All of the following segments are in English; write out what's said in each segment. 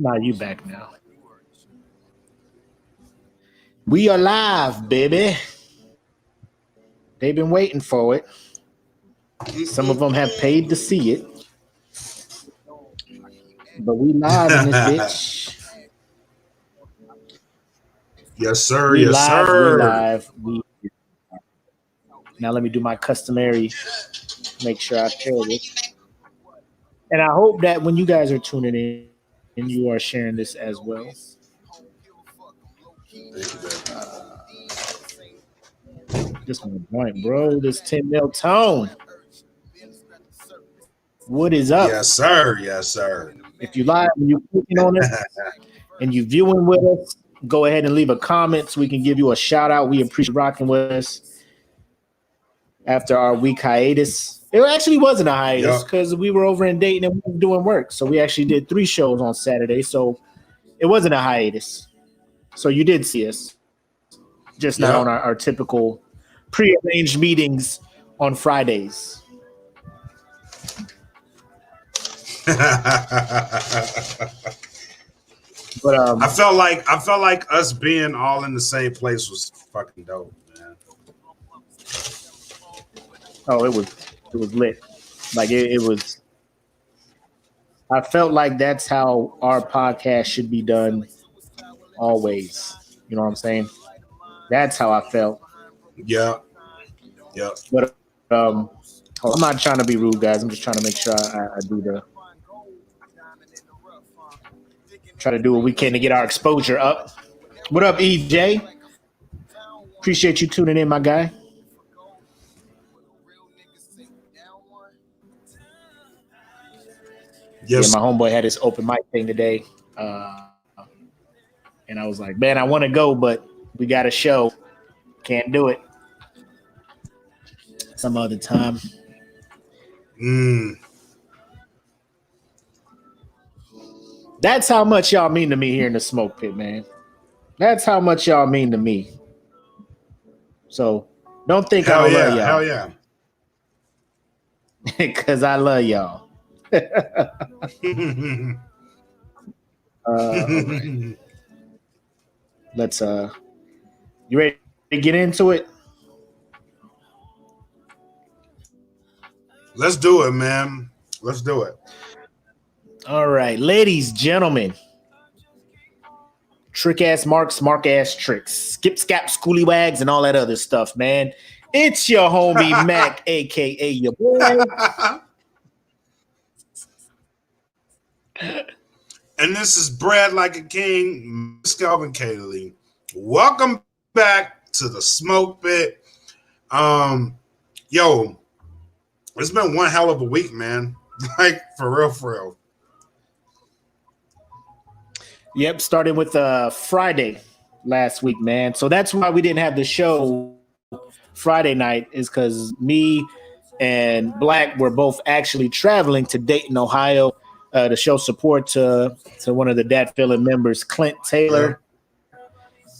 Nah, you back now. We are live, baby. They've been waiting for it. Some of them have paid to see it. But we live in this bitch. Yes, sir. We yes, live, sir. Now let me do my customary, make sure I share this. And I hope that when you guys are tuning in, you are sharing this as well. This my joint, bro. This 10 mil tone. What is up? Yes, sir. Yes, sir. If you live and you're clicking on it and you viewing with us, go ahead and leave a comment so we can give you a shout out. We appreciate rocking with us after our week hiatus. It actually wasn't a hiatus because we were over in Dayton and we were doing work. So we actually did 3 shows on Saturday. So it wasn't a hiatus. So you did see us, just not on our typical prearranged meetings on Fridays. But I felt like us being all in the same place was fucking dope, man. Oh, it was lit. Like it was. I felt like that's how our podcast should be done always. You know what I'm saying? That's how I felt. Yeah. But I'm not trying to be rude, guys. I'm just trying to make sure I try to do what we can to get our exposure up. What up, EJ? Appreciate you tuning in, my guy. Yes. Yeah, my homeboy had his open mic thing today. And I was like, man, I want to go, but we got a show. Can't do it. Some other time. That's how much y'all mean to me here in the smoke pit, man. That's how much y'all mean to me. So don't think I don't love y'all. Hell yeah. Because I love y'all. Right. Let's you ready to get into it? Let's do it, man. Let's do it. All right, ladies, gentlemen. Trick ass marks, mark ass tricks, skip scap, schoolywags, and all that other stuff, man. It's your homie Mac, aka your boy. And this is Bread Like a King, Miss Calvin Cayley. Welcome back to the Smoke Pit. Yo, it's been one hell of a week, man. Like, for real. Yep, starting with Friday last week, man. So that's why we didn't have the show Friday night, is because me and Black were both actually traveling to Dayton, Ohio, to show support to one of the Dat Feeling members, Clint Taylor,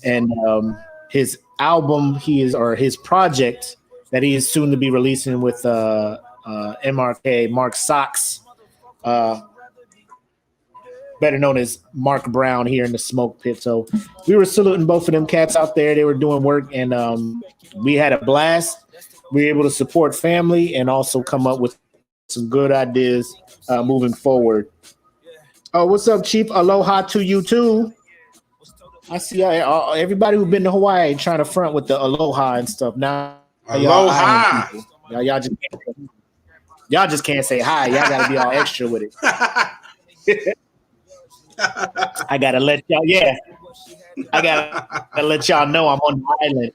and his album his project that he is soon to be releasing with MRK Mark Sox, better known as Mark Brown here in the Smoke Pit. So we were saluting both of them cats out there. They were doing work, and we had a blast. We were able to support family and also come up with some good ideas moving forward. Oh, what's up, Chief? Aloha to you too. I see everybody who's been to Hawaii trying to front with the aloha and stuff. Now, aloha. Y'all just can't say hi. Y'all got to be all extra with it. I gotta let y'all. Yeah, I gotta let y'all know I'm on the island.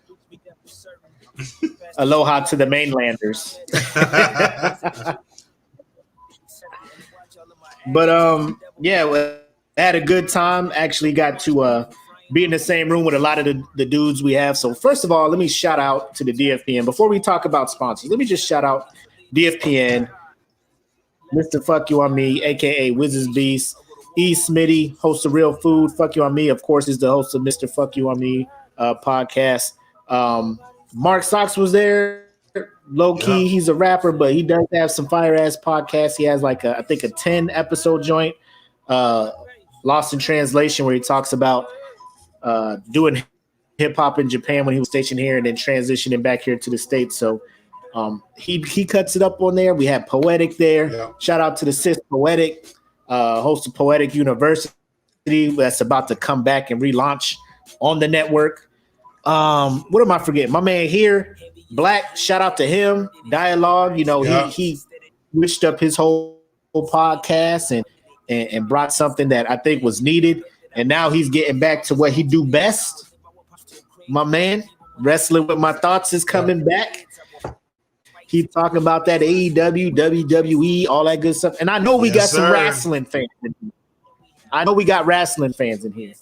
Aloha to the mainlanders. But yeah, we had a good time. Actually, got to be in the same room with a lot of the dudes we have. So first of all, let me shout out to the DFPN. Before we talk about sponsors, let me just shout out DFPN, Mr. Fuck You On Me, aka Wizards Beast. E. Smitty, host of Real Food. Fuck You On Me, of course, is the host of Mr. Fuck You On Me podcast. Mark Sox was there. Low key, he's a rapper, but he does have some fire ass podcasts. He has like I think a 10 episode joint. Lost in Translation, where he talks about doing hip hop in Japan when he was stationed here and then transitioning back here to the States. So he cuts it up on there. We have Poetic there. Yeah. Shout out to the sis Poetic, host of Poetic University, that's about to come back and relaunch on the network. What am I forgetting? My man here, Black, shout out to him. Dialogue, he switched up his whole podcast and brought something that I think was needed. And now he's getting back to what he do best. My man, Wrestling with My Thoughts is coming back. Keep talking about that AEW, WWE, all that good stuff. And I know we got some wrestling fans in here. I know we got wrestling fans in here.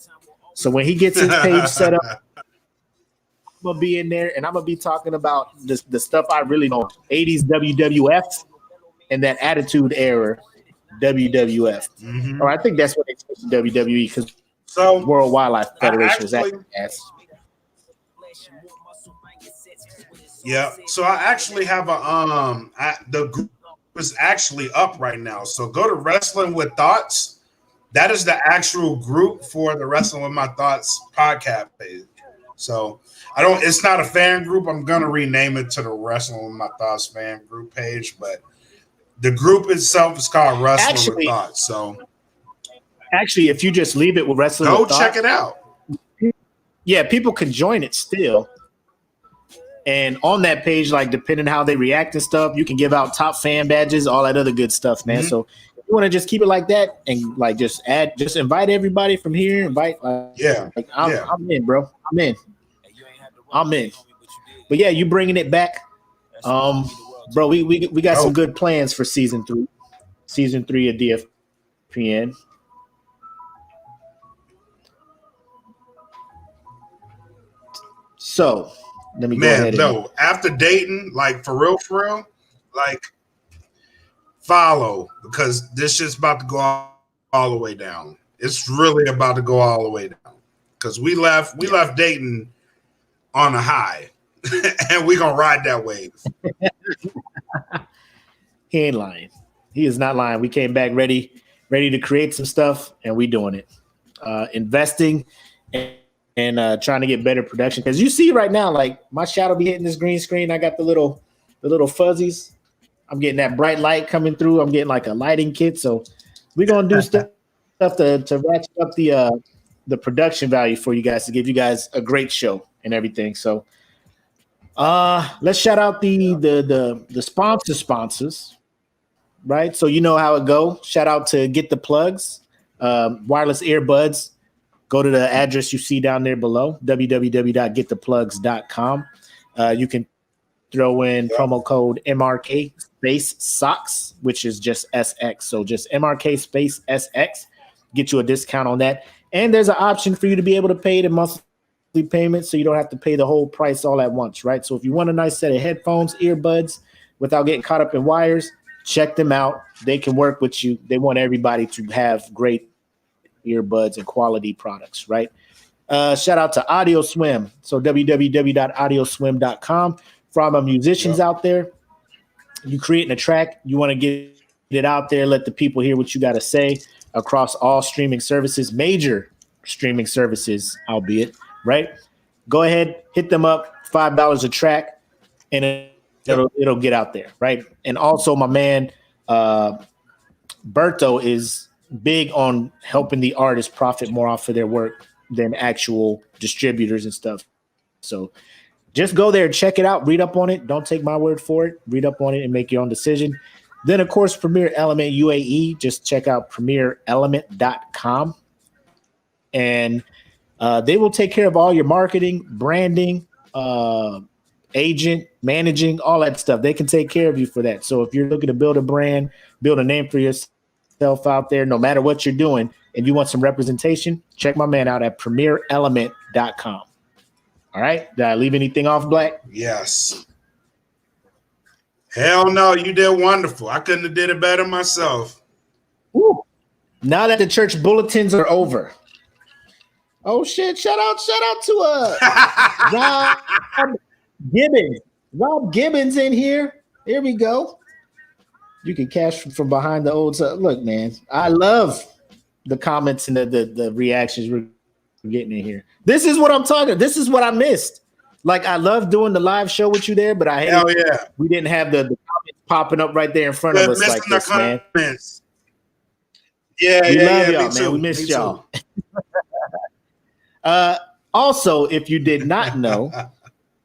So when he gets his page set up, I'm going to be in there and I'm going to be talking about the stuff I really know. 80s WWF and that Attitude Era WWF. Mm-hmm. Or I think that's what they switched to WWE because World Wildlife Federation was acting as. Yeah, so I actually have the group is actually up right now. So go to Wrestling with Thoughts. That is the actual group for the Wrestling with My Thoughts podcast page. So it's not a fan group. I'm gonna rename it to the Wrestling with My Thoughts fan group page, but the group itself is called Wrestling with Thoughts. So actually, if you just leave it with Wrestling with Thoughts, go check it out. Yeah, people can join it still. And on that page, like depending how they react and stuff, you can give out top fan badges, all that other good stuff, man. Mm-hmm. So if you want to just keep it like that and like just invite everybody from here. I'm in, bro. I'm in. But yeah, you bringing it back, bro. We got some good plans for season 3 of DFPN. So. Let me go ahead. After Dayton, like for real, like follow because this shit's about to go all the way down. It's really about to go all the way down because we left Dayton on a high, and we gonna ride that wave. He ain't lying. He is not lying. We came back ready to create some stuff, and we doing it. Investing. And trying to get better production because you see right now, like my shadow be hitting this green screen. I got the little fuzzies. I'm getting that bright light coming through. I'm getting like a lighting kit. So we're gonna do stuff to ratchet up the production value for you guys to give you guys a great show and everything. So let's shout out the sponsors, right? So you know how it go. Shout out to Get the Plugs, wireless earbuds. Go to the address you see down there below, www.gettheplugs.com. You can throw in promo code MRK space socks, which is just SX. So just MRK space SX, get you a discount on that. And there's an option for you to be able to pay the monthly payments so you don't have to pay the whole price all at once, right? So if you want a nice set of headphones, earbuds, without getting caught up in wires, check them out. They can work with you. They want everybody to have great earbuds and quality products, right? Shout out to Audio Swim. So www.audioswim.com. For all my musicians out there, you creating a track, you want to get it out there, let the people hear what you got to say across all streaming services, major streaming services, albeit, right? Go ahead, hit them up, $5 a track, and it'll get out there, right? And also my man, Berto is big on helping the artists profit more off of their work than actual distributors and stuff. So just go there, check it out, read up on it. Don't take my word for it. Read up on it and make your own decision. Then, of course, Premier Element UAE. Just check out premierelement.com. And they will take care of all your marketing, branding, agent, managing, all that stuff. They can take care of you for that. So if you're looking to build a brand, build a name for yourself, out there, no matter what you're doing, and you want some representation, check my man out at premierelement.com. All right. Did I leave anything off, Black? Yes. Hell no, you did wonderful. I couldn't have did it better myself. Woo. Now that the church bulletins are over. Oh shit! Shout out to Rob Gibbons. Rob Gibbons in here. Here we go. You can cash from behind the old. Look, man, I love the comments and the reactions we're getting in here. This is what I'm talking. This is what I missed. Like, I love doing the live show with you there, but I hate we didn't have the comments popping up right there in front of us like this, man. Yeah, we love y'all, me man. too. We missed y'all. Also, if you did not know,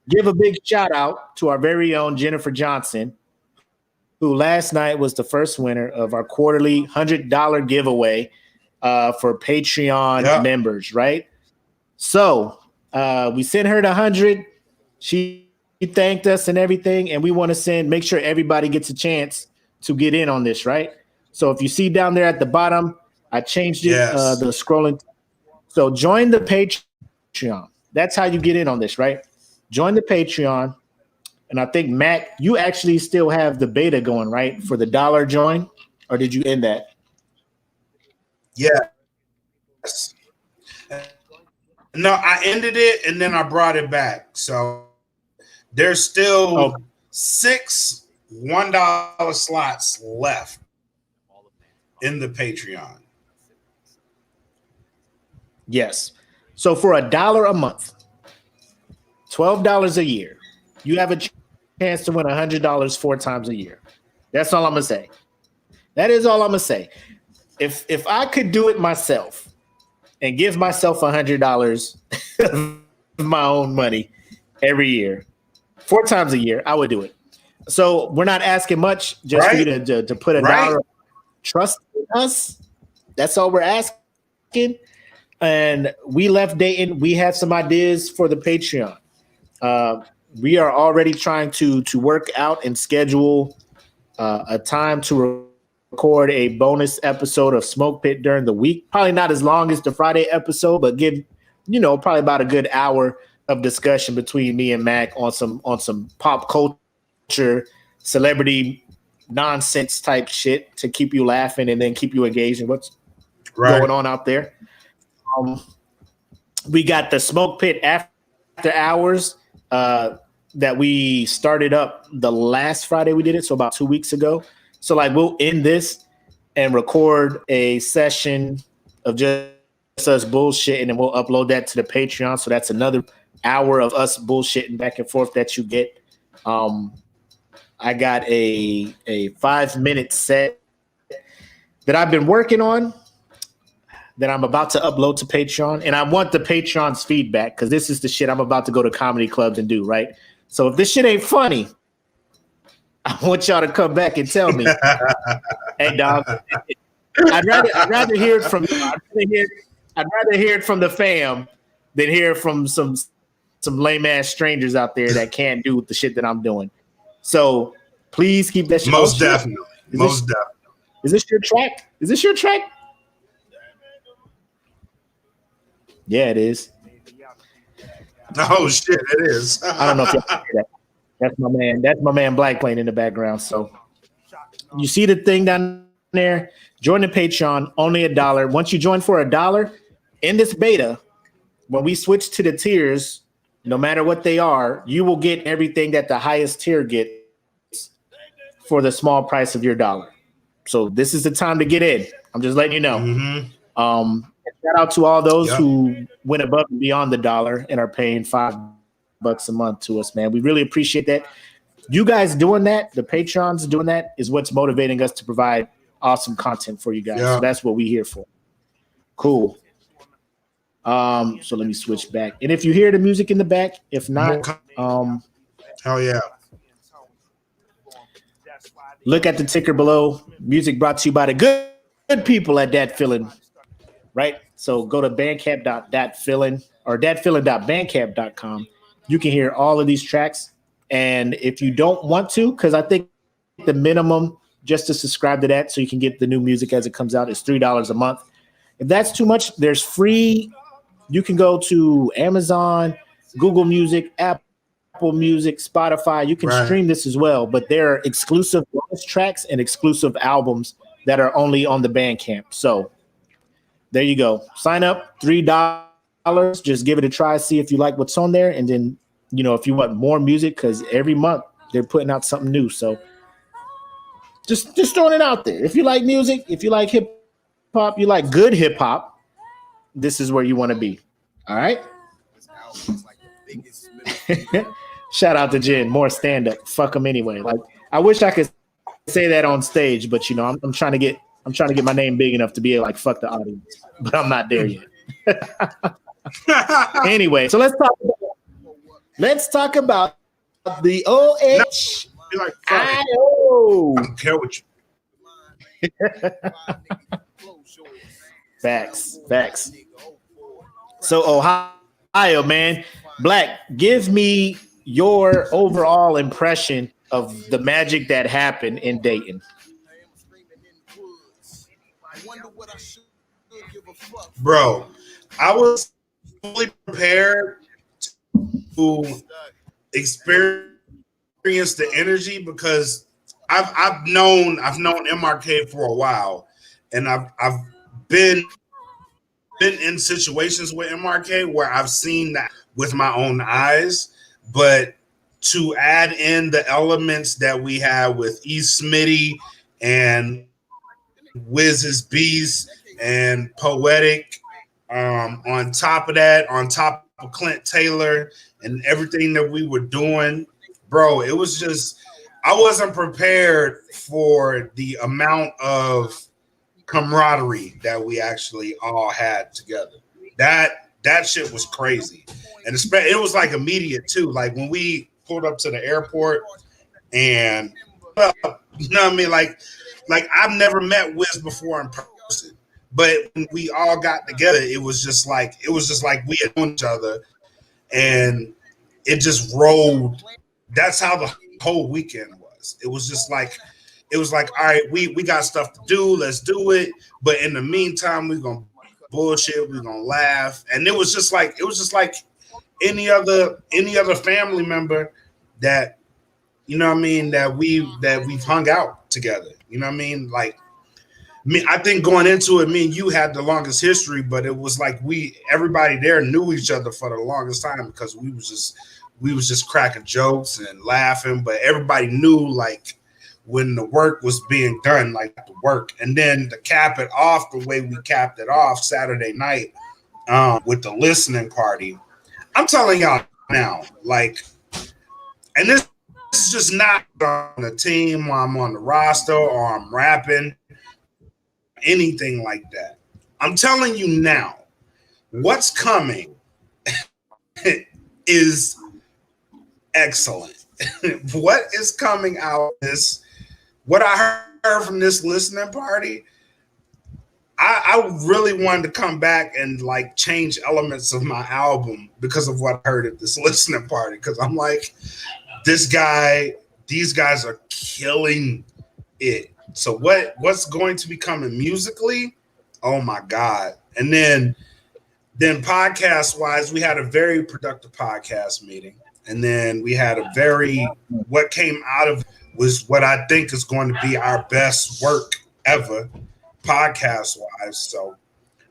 give a big shout out to our very own Jennifer Johnson, who last night was the first winner of our quarterly $100 giveaway for Patreon members, right? So we sent her the 100. She thanked us and everything, and we want to make sure everybody gets a chance to get in on this, right? So if you see down there at the bottom, I changed it, the scrolling. So join the Patreon. That's how you get in on this, right? Join the Patreon. And I think, Mac, you actually still have the beta going, right? For the $1 join, or did you end that? Yes. No, I ended it and then I brought it back. So there's still 6 $1 slots left in the Patreon. Yes. So for $1 a month, $12 a year, you have a chance to win $100 4 times a year. That's all I'm gonna say. That is all I'm gonna say. If I could do it myself and give myself $100 of my own money every year, 4 times a year, I would do it. So we're not asking much, just for you to put $1 trust in us. That's all we're asking. And we left Dayton. We have some ideas for the Patreon. We are already trying to work out and schedule a time to record a bonus episode of Smoke Pit during the week. Probably not as long as the Friday episode, but give probably about a good hour of discussion between me and Mac on some pop culture, celebrity nonsense type shit to keep you laughing and then keep you engaged in what's going on out there. We got the Smoke Pit after hours that we started up the last Friday we did it, so about 2 weeks ago. So like we'll end this and record a session of just us bullshitting, and we'll upload that to the Patreon. So that's another hour of us bullshitting back and forth that you get. I got a 5-minute set that I've been working on that I'm about to upload to Patreon. And I want the Patreon's feedback, because this is the shit I'm about to go to comedy clubs and do, right? So if this shit ain't funny, I want y'all to come back and tell me, hey, dog, I'd rather hear it from you. I'd rather hear it from the fam than hear from some lame ass strangers out there that can't do the shit that I'm doing. So please keep that shit. Most definitely. Is this your track? Is this your track? Yeah, it is. Oh shit, it is. I don't know if y'all can hear that. That's my man. That's my man Black playing in the background. So you see the thing down there? Join the Patreon, only $1. Once you join for $1 in this beta, when we switch to the tiers, no matter what they are, you will get everything that the highest tier gets for the small price of your $1. So this is the time to get in. I'm just letting you know. Mm-hmm. Shout out to all those who went above and beyond the $1 and are paying $5 a month to us, man. We really appreciate that. You guys doing that, the Patreons doing that, is what's motivating us to provide awesome content for you guys. So that's what we're here for. Cool. So let me switch back. And if you hear the music in the back, if not, hell yeah. Look at the ticker below. Music brought to you by the good people at Dat Feeling, right? So go to bandcamp.datfeeling or datfeeling.bandcamp.com. You can hear all of these tracks. And if you don't want to, because I think the minimum just to subscribe to that so you can get the new music as it comes out is $3 a month. If that's too much, there's free. You can go to Amazon, Google Music, Apple Music, Spotify. You can stream this as well, but there are exclusive bonus tracks and exclusive albums that are only on the Bandcamp. So there you go. Sign up, $3. Just give it a try, see if you like what's on there. And then, if you want more music, because every month they're putting out something new. So just throwing it out there. If you like music, if you like hip hop, you like good hip hop, this is where you want to be. All right. Shout out to Jen. More stand up. Fuck them anyway. Like I wish I could say that on stage, but you know, I'm trying to get my name big enough to be like fuck the audience, but I'm not there yet. Anyway, so let's talk about the OH. Like, I don't care what you. Facts. So Ohio, man, Black, give me your overall impression of the magic that happened in Dayton. Bro, I was fully prepared to experience the energy because I've known MRK for a while, and I've been in situations with MRK where I've seen that with my own eyes, but to add in the elements that we have with E. Smitty and Wiz's Beast and Poetic, on top of that, on top of Clint Taylor and everything that we were doing, bro, it was just, I wasn't prepared for the amount of camaraderie that we actually all had together. That shit was crazy. And it was like immediate too. Like when we pulled up to the airport and you know what I mean? Like I've never met Wiz before in person. But when we all got together, it was just like we had known each other, and it just rolled. That's how the whole weekend was. It was like, all right, we got stuff to do, let's do it. But in the meantime, we're gonna bullshit, we're gonna laugh. And it was just like any other family member that, you know what I mean, that we've hung out together. You know what I mean? Like, I think going into it, me and you had the longest history, but it was like everybody there knew each other for the longest time because we was just cracking jokes and laughing, but everybody knew like when the work was being done, like the work. And then to cap it off the way we capped it off Saturday night with the listening party, I'm telling y'all now, like, and this is just not on the team or I'm on the roster or I'm rapping, anything like that. I'm telling you now, what's coming is excellent. What is coming out is what I heard from this listening party. I really wanted to come back and like change elements of my album because of what I heard at this listening party. Because I'm like, these guys are killing it. So what's going to be coming musically? Oh my God. And then podcast wise, we had a very productive podcast meeting. And then we had what came out of was what I think is going to be our best work ever podcast wise. So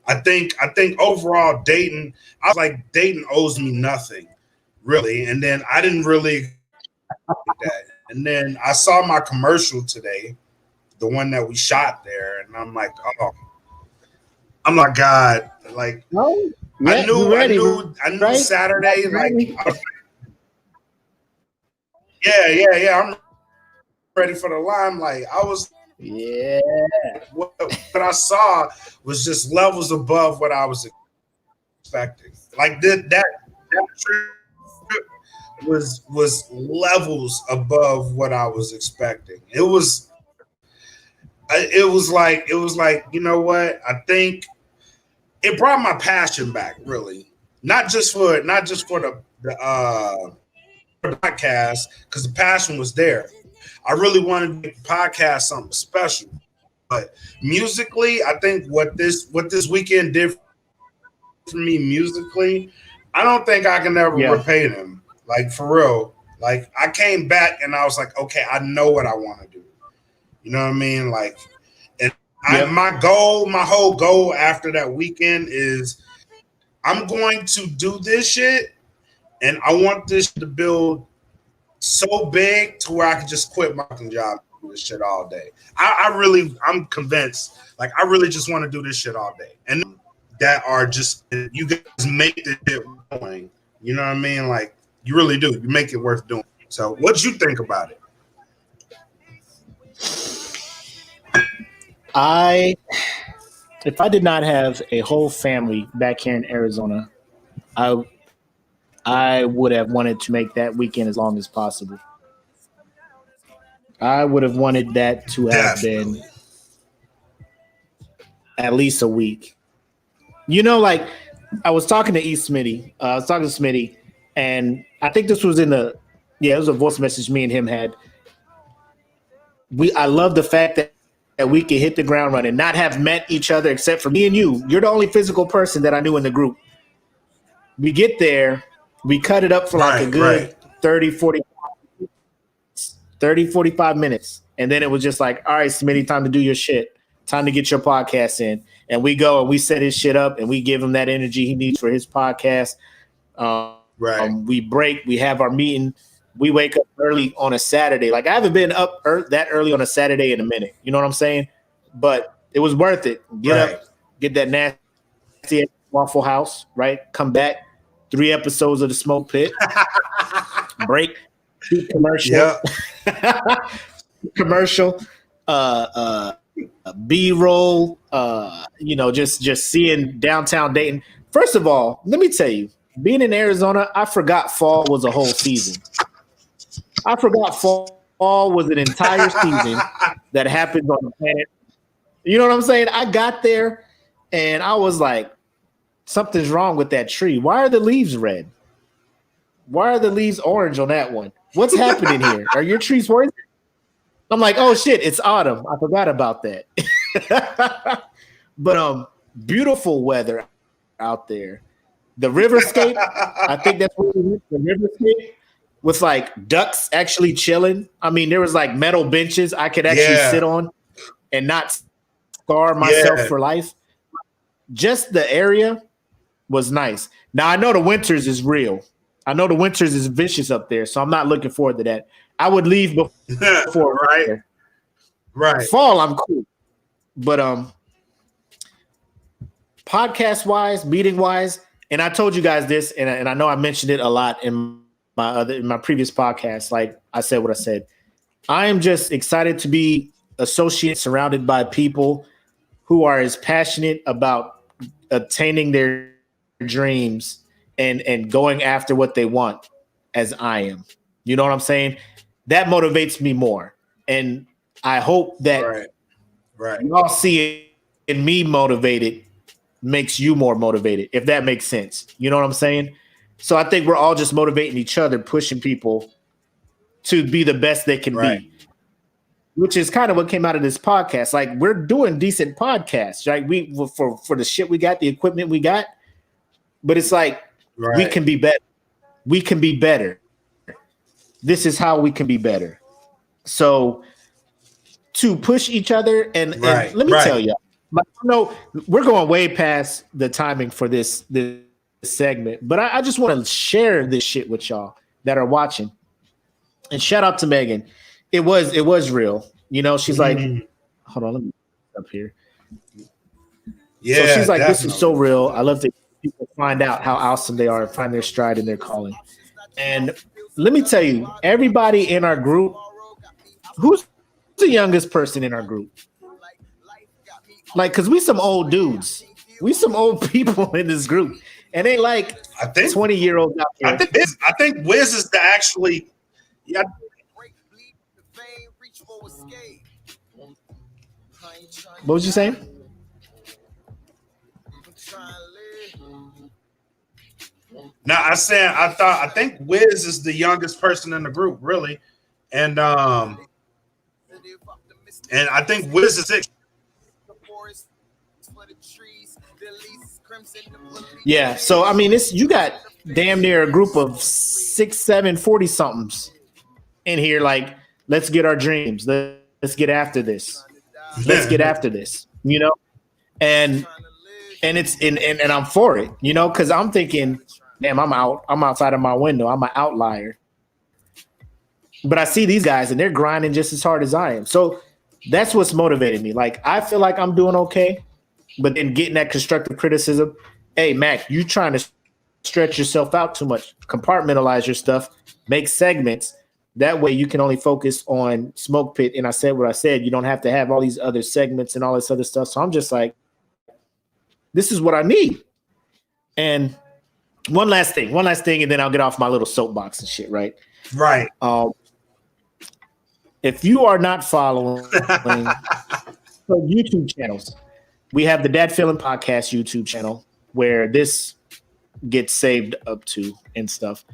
I think overall Dayton, I was like, Dayton owes me nothing really. And then I didn't really that. And then I saw my commercial today, the one that we shot there, and I'm like, God, like I knew right? Saturday, like yeah, I'm ready for the limelight. I was what I saw was just levels above what I was expecting. Like that trip was levels above what I was expecting. It was like, you know what? I think it brought my passion back, really. Not just for the podcast, because the passion was there. I really wanted to make the podcast something special. But musically, I think what this weekend did for me musically, I don't think I can ever repay them. Like, for real. Like, I came back and I was like, okay, I know what I want to do. You know what I mean? Like, and my whole goal after that weekend is I'm going to do this shit, and I want this to build so big to where I can just quit my job do this shit all day. I'm convinced. Like, I really just want to do this shit all day. And that are just, you guys make this shit going. You know what I mean? Like, you really do. You make it worth doing. So, what you think about it? If I did not have a whole family back here in Arizona, I would have wanted to make that weekend as long as possible. I would have wanted that to have been at least a week. You know, like, I was talking to Smitty. I was talking to Smitty, and I think this was it was a voice message me and him had. I love the fact that we could hit the ground running, not have met each other except for me and you. You're the only physical person that I knew in the group. We get there, we cut it up for like a good 30, 45 minutes. And then it was just like, all right, Smitty, time to do your shit. Time to get your podcast in. And we go and we set his shit up and we give him that energy he needs for his podcast. We break, we have our meeting. We wake up early on a Saturday. Like, I haven't been up that early on a Saturday in a minute. You know what I'm saying? But it was worth it. Get up, get that nasty Waffle House, right? Come back, 3 episodes of the Smoke Pit. Break, commercial. Commercial. B-roll. Just seeing downtown Dayton. First of all, let me tell you, being in Arizona, I forgot fall was a whole season. I forgot fall was an entire season that happens on the planet. You know what I'm saying? I got there and I was like, something's wrong with that tree. Why are the leaves red? Why are the leaves orange on that one? What's happening here? Are your trees poison? I'm like, oh shit, it's autumn. I forgot about that. But beautiful weather out there. The riverscape, I think that's what it is. The riverscape with like ducks actually chilling. I mean, there was like metal benches I could actually sit on and not scar myself for life. Just the area was nice. Now I know the winters is real. I know the winters is vicious up there, so I'm not looking forward to that. I would leave before right. Fall, I'm cool. But podcast wise, meeting wise, and I told you guys this, and I know I mentioned it a lot in my previous podcast. Like I said what I said. I am just excited to be associated, surrounded by people who are as passionate about attaining their dreams and going after what they want as I am. You know what I'm saying? That motivates me more. And I hope that y'all see it in me motivated makes you more motivated, if that makes sense. You know what I'm saying? So I think we're all just motivating each other, pushing people to be the best they can be, which is kind of what came out of this podcast. Like, we're doing decent podcasts, right? We for the shit we got, the equipment we got, but it's like we can be better. We can be better. This is how we can be better. So to push each other and let me tell you, like, we're going way past the timing for this segment, but I just want to share this shit with y'all that are watching. And shout out to Megan. It was real. You know, she's like, hold on, let me up here. Yeah. So she's like, definitely. This is so real. I love to people find out how awesome they are and find their stride in their calling. And let me tell you, everybody in our group, who's the youngest person in our group? Like, cause we some old dudes. We some old people in this group. And they like 20-year-olds out there. I think Wiz is the actually What was you saying? No, I think Wiz is the youngest person in the group, really. And I think Wiz is 6. Yeah, so I mean, you got damn near a group of 6, 7, 40 somethings in here. Like, let's get our dreams. Let's get after this. Let's get after this. You know, and it's and I'm for it. You know, because I'm thinking, damn, I'm outside of my window. I'm an outlier. But I see these guys and they're grinding just as hard as I am. So that's what's motivating me. Like, I feel like I'm doing okay, but then getting that constructive criticism. Hey, Mac, you trying to stretch yourself out too much. Compartmentalize your stuff. Make segments. That way you can only focus on Smoke Pit. And I said what I said. You don't have to have all these other segments and all this other stuff. So I'm just like, this is what I need. And one last thing, and then I'll get off my little soapbox and shit, right? Right. If you are not following YouTube channels, we have the Dad Feeling Podcast YouTube channel where this gets saved up to and stuff.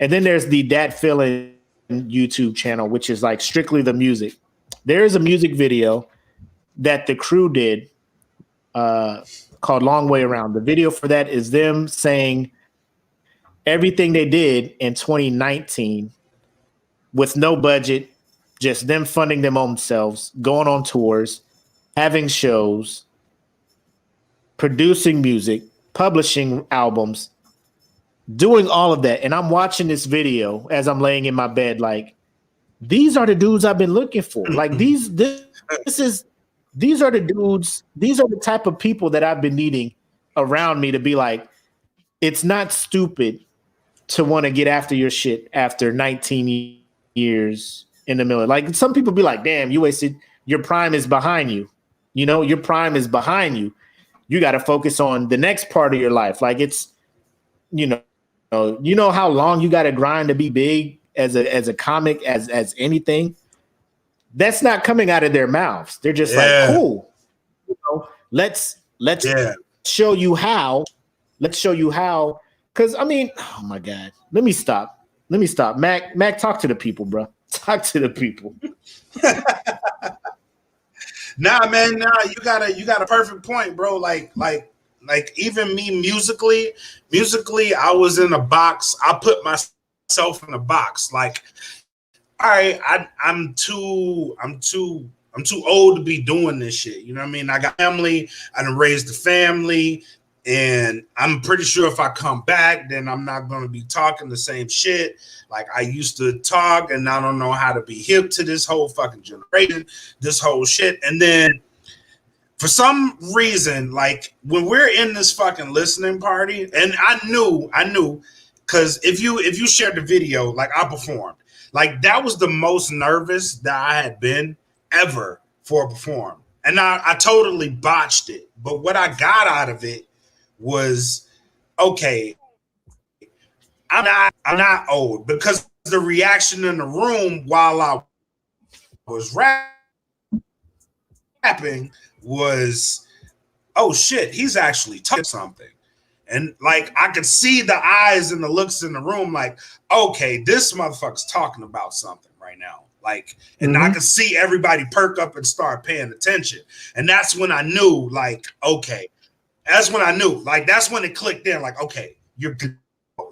And then there's the Dad Feeling YouTube channel, which is like strictly the music. There is a music video that the crew did called Long Way Around. The video for that is them saying everything they did in 2019 with no budget, just them funding them themselves, going on tours, having shows, producing music, publishing albums, doing all of that. And I'm watching this video as I'm laying in my bed, like, these are the dudes I've been looking for. Like, these are the dudes, these are the type of people that I've been needing around me to be like, it's not stupid to want to get after your shit after 19 years in the middle. Like, some people be like, damn, you wasted, your prime is behind you. You know, your prime is behind you. You got to focus on the next part of your life. Like, it's, you know how long you got to grind to be big as a comic, as anything. That's not coming out of their mouths. They're just like, cool. You know, let's show you how. Let's show you how. Because, I mean, oh my God. Let me stop. Mac, talk to the people, bro. Talk to the people. Nah, man, you got a perfect point, bro. Like even me musically, I was in a box. I put myself in a box. Like, all right, I'm too old to be doing this shit. You know what I mean? I got family. I done raised a family. And I'm pretty sure if I come back, then I'm not going to be talking the same shit like I used to talk. And I don't know how to be hip to this whole fucking generation, this whole shit. And then for some reason, like, when we're in this fucking listening party, and I knew, because if you shared the video, like, I performed. Like, that was the most nervous that I had been ever for a perform. And I totally botched it. But what I got out of it was, okay, I'm not old, because the reaction in the room while I was rapping was, oh shit, he's actually talking something. And like, I could see the eyes and the looks in the room, like, okay, this motherfucker's talking about something right now. Like, and I could see everybody perk up and start paying attention. And that's when I knew, like, okay, that's when I knew, like, that's when it clicked in, like, okay, you're good.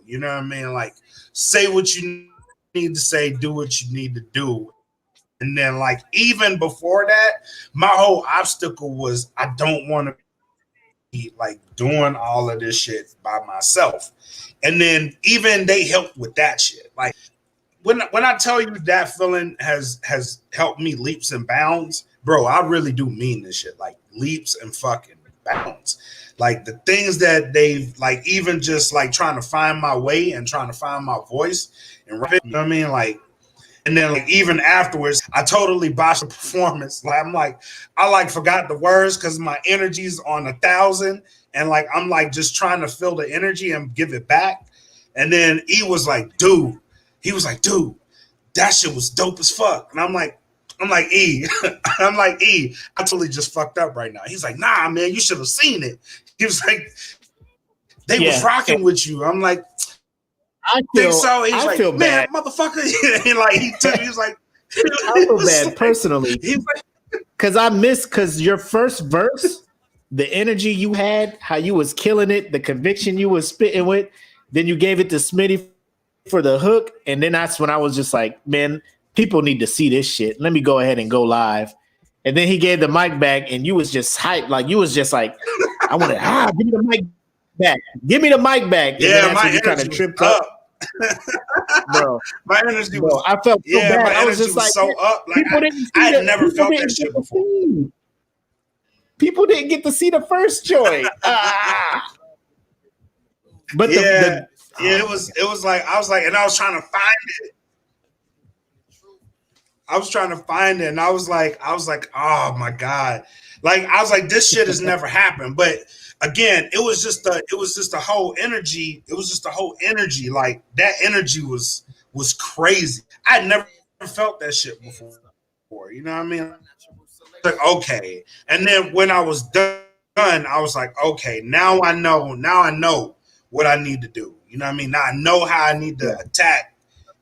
You know what I mean? Like, say what you need to say, do what you need to do. And then, like, even before that, my whole obstacle was, I don't want to be like doing all of this shit by myself. And then even they helped with that shit. Like, when I tell you that feeling has helped me leaps and bounds, bro, I really do mean this shit. Like, leaps and fucking bounds. Like, the things that they've, like, even just like trying to find my way and trying to find my voice and rap, you know what I mean? Like, and then, like, even afterwards, I totally botched the performance. Like, I'm like, I like forgot the words because my energy's on 1,000, and like, I'm like just trying to feel the energy and give it back. And then he was like, dude, that shit was dope as fuck. And I'm like, E, I totally just fucked up right now. He's like, nah, man, you should have seen it. He was like, they was rocking with you. I'm like, I think so. He's like, man, bad. Motherfucker. And like, he was like, I feel bad personally. Because your first verse, the energy you had, how you was killing it, the conviction you was spitting with, then you gave it to Smitty for the hook. And then that's when I was just like, man, people need to see this shit. Let me go ahead and go live. And then he gave the mic back, and you was just hyped. Like, you was just like, I want to, give me the mic back. Give me the mic back. And yeah, my energy kind of tripped up. bro. My energy was, I felt so bad. my I was energy just was like, so up. Like I had never felt that shit before. People didn't get to see the first joint. But it was like I was like, and I was trying to find it. I was trying to find it, and I was like, oh my God. Like I was like, this shit has never happened. But again, it was just a whole energy. It was just a whole energy. Like that energy was crazy. I'd never felt that shit before. You know what I mean? Like, okay. And then when I was done, I was like, okay, now I know what I need to do. You know what I mean? Now I know how I need to attack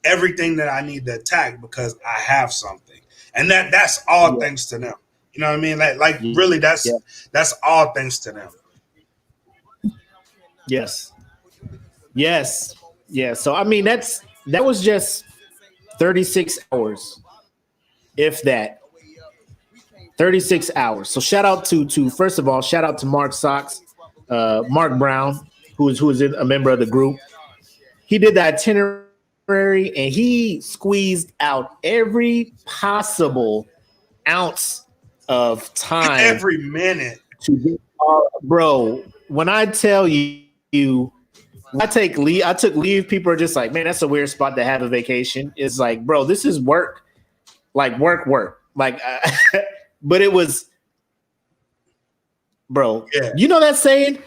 everything that I need to attack because I have something. And that's all thanks to them. You know what I mean? Like really that's all thanks to them. Yes. Yeah. So I mean that was just 36 hours. If that. 36 hours. So shout out to first of all, shout out to Mark Sox, Mark Brown, who is a member of the group. He did the itinerary and he squeezed out every possible ounce of time, every minute to get bro. When I tell you, I take leave. I took leave. People are just like, man, that's a weird spot to have a vacation. It's like, bro, this is work, like work. Like, but it was, bro. Yeah. You know that saying?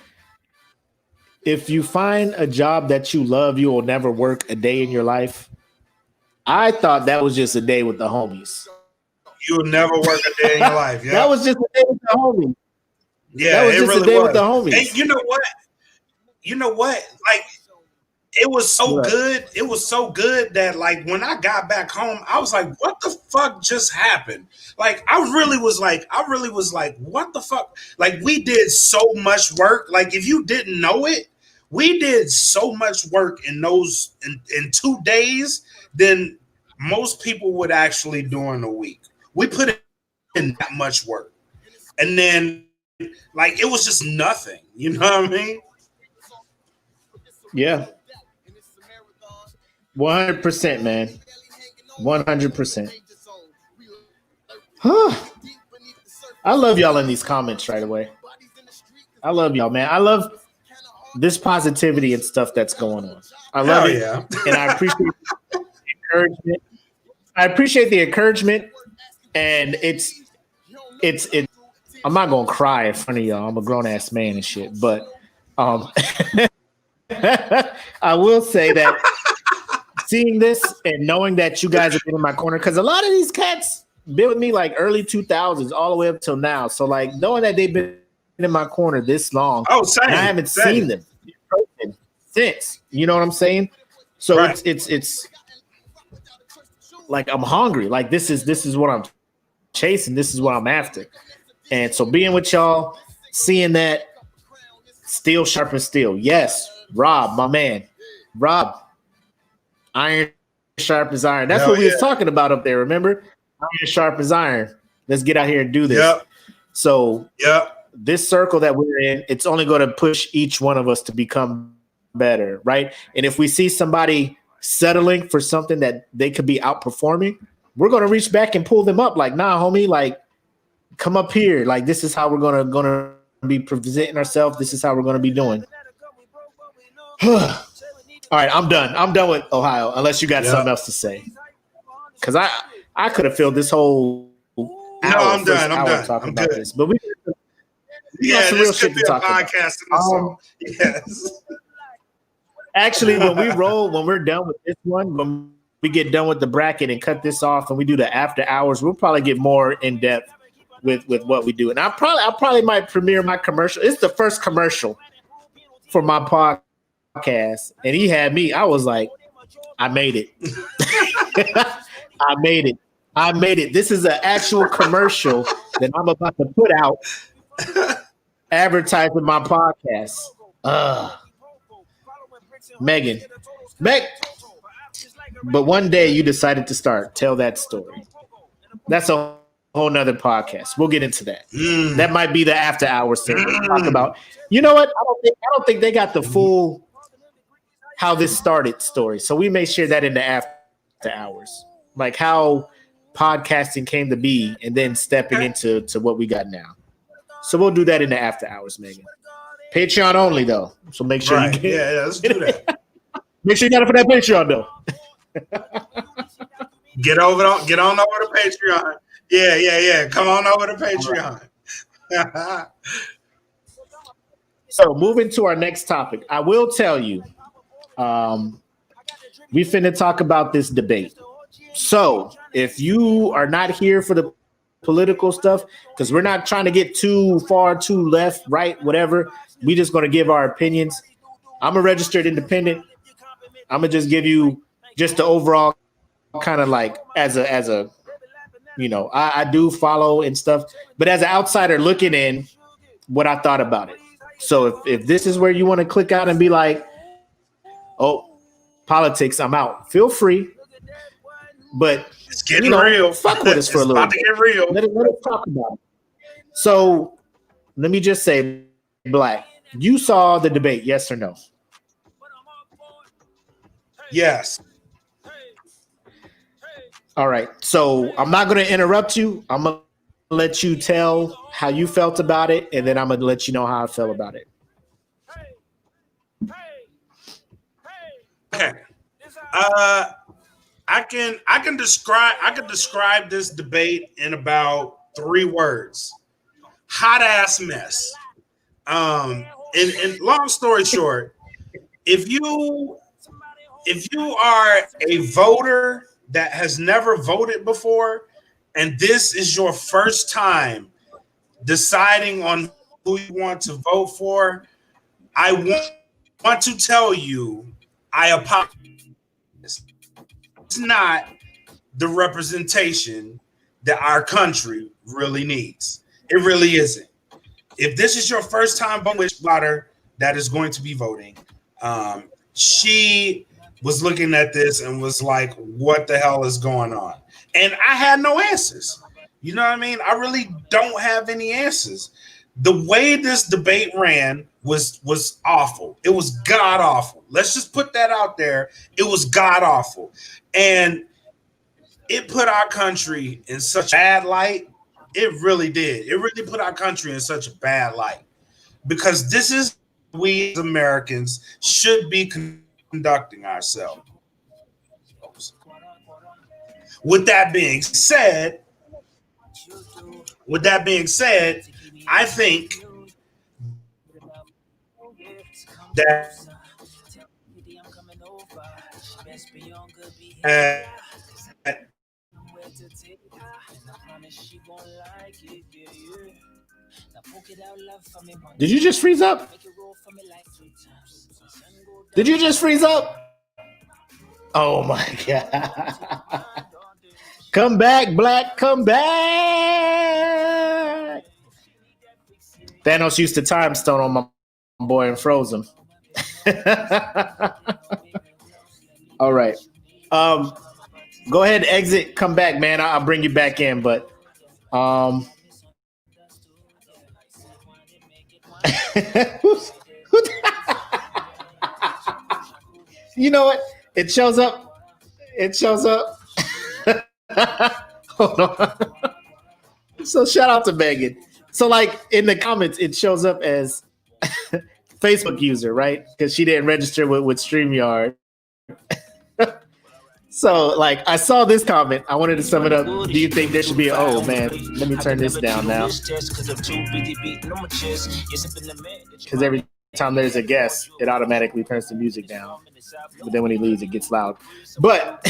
If you find a job that you love, you will never work a day in your life. I thought that was just a day with the homies. You'll never work a day in your life. Yeah. That was just a day with the homies. Yeah, that was just really a day with the homies. And you know what? Like, it was so good. It was so good that, like, when I got back home, I was like, what the fuck just happened? Like, I really was like, what the fuck? Like, we did so much work. Like, if you didn't know it, we did so much work in 2 days than most people would actually do in a week. We put in that much work. And then, like, it was just nothing. You know what I mean? Yeah. 100%, man. 100%. I love y'all in these comments right away. I love y'all, man. I love this positivity and stuff that's going on. I love it. Yeah. And I appreciate the encouragement. I appreciate the encouragement. And it's I'm not gonna cry in front of y'all. I'm a grown ass man and shit. But I will say that seeing this and knowing that you guys have been in my corner, because a lot of these cats been with me like early 2000s all the way up till now. So like knowing that they've been in my corner this long, and I haven't seen them since. You know what I'm saying? So right. it's like I'm hungry. Like this is what I'm chasing. This is what I'm after. And so being with y'all, seeing that steel sharpens steel. Yes, Rob, my man, Rob. Iron sharp as iron. That's what we was talking about up there. Remember, iron sharp as iron. Let's get out here and do this. Yep. So this circle that we're in, it's only going to push each one of us to become better, right? And if we see somebody settling for something that they could be outperforming, we're going to reach back and pull them up. Like, nah, homie, like, come up here. Like, this is how we're gonna be presenting ourselves. This is how we're going to be doing. All right, I'm done. I'm done with Ohio, unless you got something else to say. Because I could have filled this whole hour. No, I'm done. I'm done. Talking I'm about good. this, but we got some real shit to talk about. Yes. Actually, when we're done with this one, when we get done with the bracket and cut this off, and we do the after hours, we'll probably get more in depth with what we do. And I probably might premiere my commercial. It's the first commercial for my podcast. And he had me. I was like, I made it. I made it. This is an actual commercial that I'm about to put out advertising my podcast. Megan. But one day you decided to tell that story. That's a whole nother podcast. We'll get into that. That might be the after hours thing. We'll talk about. You know what? I don't think they got the full how this started story. So we may share that in the after hours, like how podcasting came to be and then stepping into what we got now. So we'll do that in the after hours, Megan. Patreon only though. So make sure you get yeah, let's do that. Make sure you got it for that Patreon though. Get on over to Patreon. Yeah. Come on over to Patreon. Right. So moving to our next topic, I will tell you, we finna talk about this debate. So if you are not here for the political stuff, because we're not trying to get too far, too left, right, whatever, we just gonna give our opinions. I'm a registered independent. I'm gonna just give you just the overall kind of like as a you know, I do follow and stuff, but as an outsider looking in, what I thought about it. So if this is where you want to click out and be like, oh, politics, I'm out, feel free. But it's getting real. Fuck with us for a little bit. Get real. Let us talk about it. So let me just say, Black, you saw the debate, yes or no? Yes. All right. So I'm not going to interrupt you. I'm going to let you tell how you felt about it, and then I'm going to let you know how I felt about it. Okay. I can describe this debate in about 3 words. Hot ass mess. And long story short, if you are a voter that has never voted before, and this is your first time deciding on who you want to vote for, I want to tell you, I apologize. It's not the representation that our country really needs. It really isn't. If this is your first time voting with daughter that is going to be voting, she was looking at this and was like, what the hell is going on? And I had no answers. You know what I mean? I really don't have any answers. The way this debate ran was awful. It was god awful. Let's just put that out there. It was god awful. And it put our country in such a bad light. It really did. It really put our country in such a bad light, because this is we as Americans should be conducting ourselves. With that being said, I think that Did you just freeze up? Did you just freeze up? Oh my God. Come back, Black, come back. Thanos used to time stone on my boy and froze him. All right. Go ahead, exit, come back, man. I'll bring you back in, but you know what? It shows up. Hold on. So shout out to Megan. So like in the comments, it shows up as Facebook user, right? Because she didn't register with StreamYard. So like I saw this comment. I wanted to sum it up. Do you think there should be oh man, let me turn this down now. Because every time there's a guest, it automatically turns the music down. But then when he leaves, it gets loud. But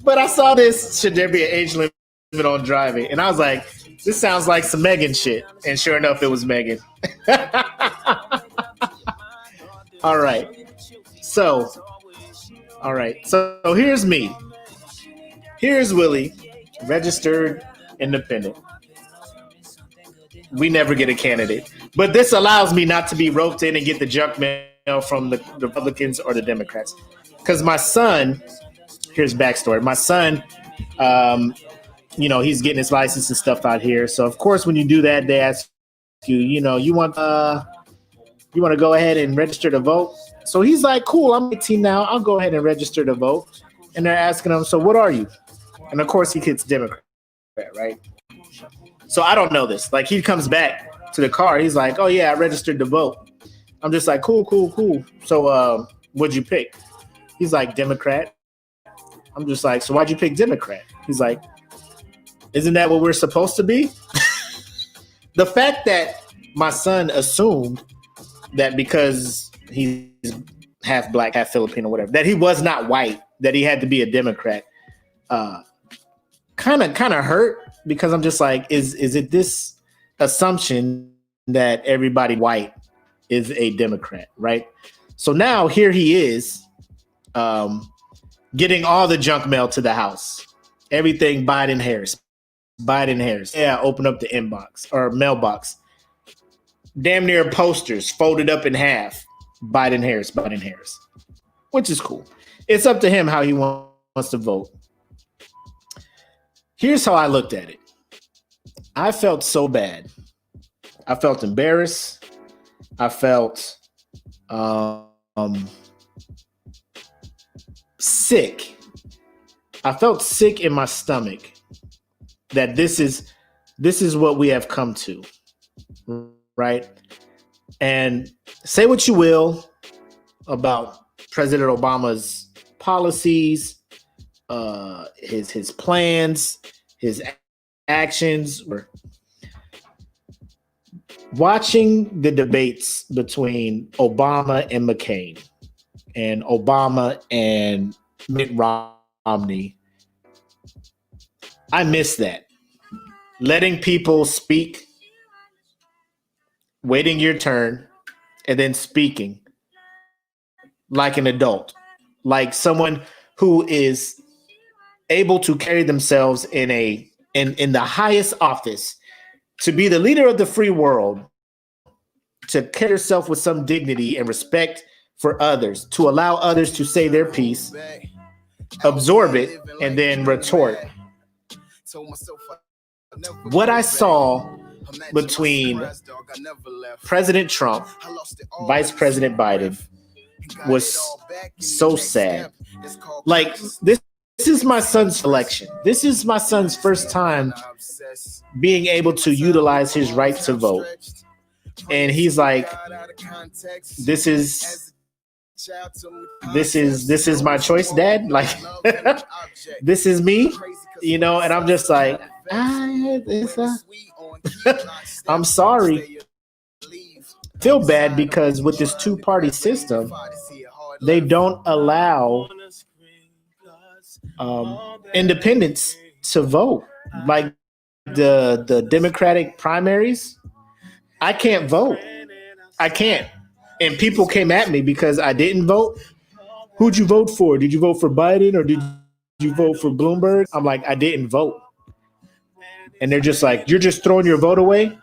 but I saw this, should there be an age limit on driving? And I was like, this sounds like some Megan shit. And sure enough, it was Megan. All right. So here's me. Here's Willie, registered independent. We never get a candidate. But this allows me not to be roped in and get the junk mail from the Republicans or the Democrats. Because my son, here's backstory. My son, he's getting his license and stuff out here. So, of course, when you do that, they ask you, you want You want to go ahead and register to vote? So he's like, cool, I'm 18 now. I'll go ahead and register to vote. And they're asking him, so what are you? And of course he hits Democrat, right? So I don't know this. Like he comes back to the car. He's like, oh yeah, I registered to vote. I'm just like, cool. So what'd you pick? He's like, Democrat. I'm just like, so why'd you pick Democrat? He's like, isn't that what we're supposed to be? The fact that my son assumed that because he's half black, half Filipino, whatever, that he was not white, that he had to be a Democrat, kind of hurt, because I'm just like, is it this assumption that everybody white is a Democrat, right? So now here he is, getting all the junk mail to the house, everything Biden Harris. Yeah, open up the inbox or mailbox. Damn near posters folded up in half. Biden Harris, which is cool. It's up to him how he wants to vote. Here's how I looked at it. I felt so bad. I felt embarrassed. I felt sick. I felt sick in my stomach that this is what we have come to, right? And say what you will about President Obama's policies, his plans, his actions. Watching the debates between Obama and McCain and Obama and Mitt Romney, I miss that. Letting people speak, waiting your turn, and then speaking like an adult, like someone who is able to carry themselves in the highest office, to be the leader of the free world, to carry yourself with some dignity and respect for others, to allow others to say their piece, absorb it, and then retort. What I saw between President Trump, Vice President Biden, was so sad. Like, this is my son's election. This is my son's first time being able to utilize his right to vote. And he's like, this is my choice, Dad. Like, this is me, you know. And I'm just like, I'm sorry. Feel bad because with this two-party system, they don't allow independents to vote. Like the Democratic primaries, I can't vote. I can't. And people came at me because I didn't vote. Who'd you vote for? Did you vote for Biden or did you vote for Bloomberg? I'm like, I didn't vote. And they're just like, you're just throwing your vote away?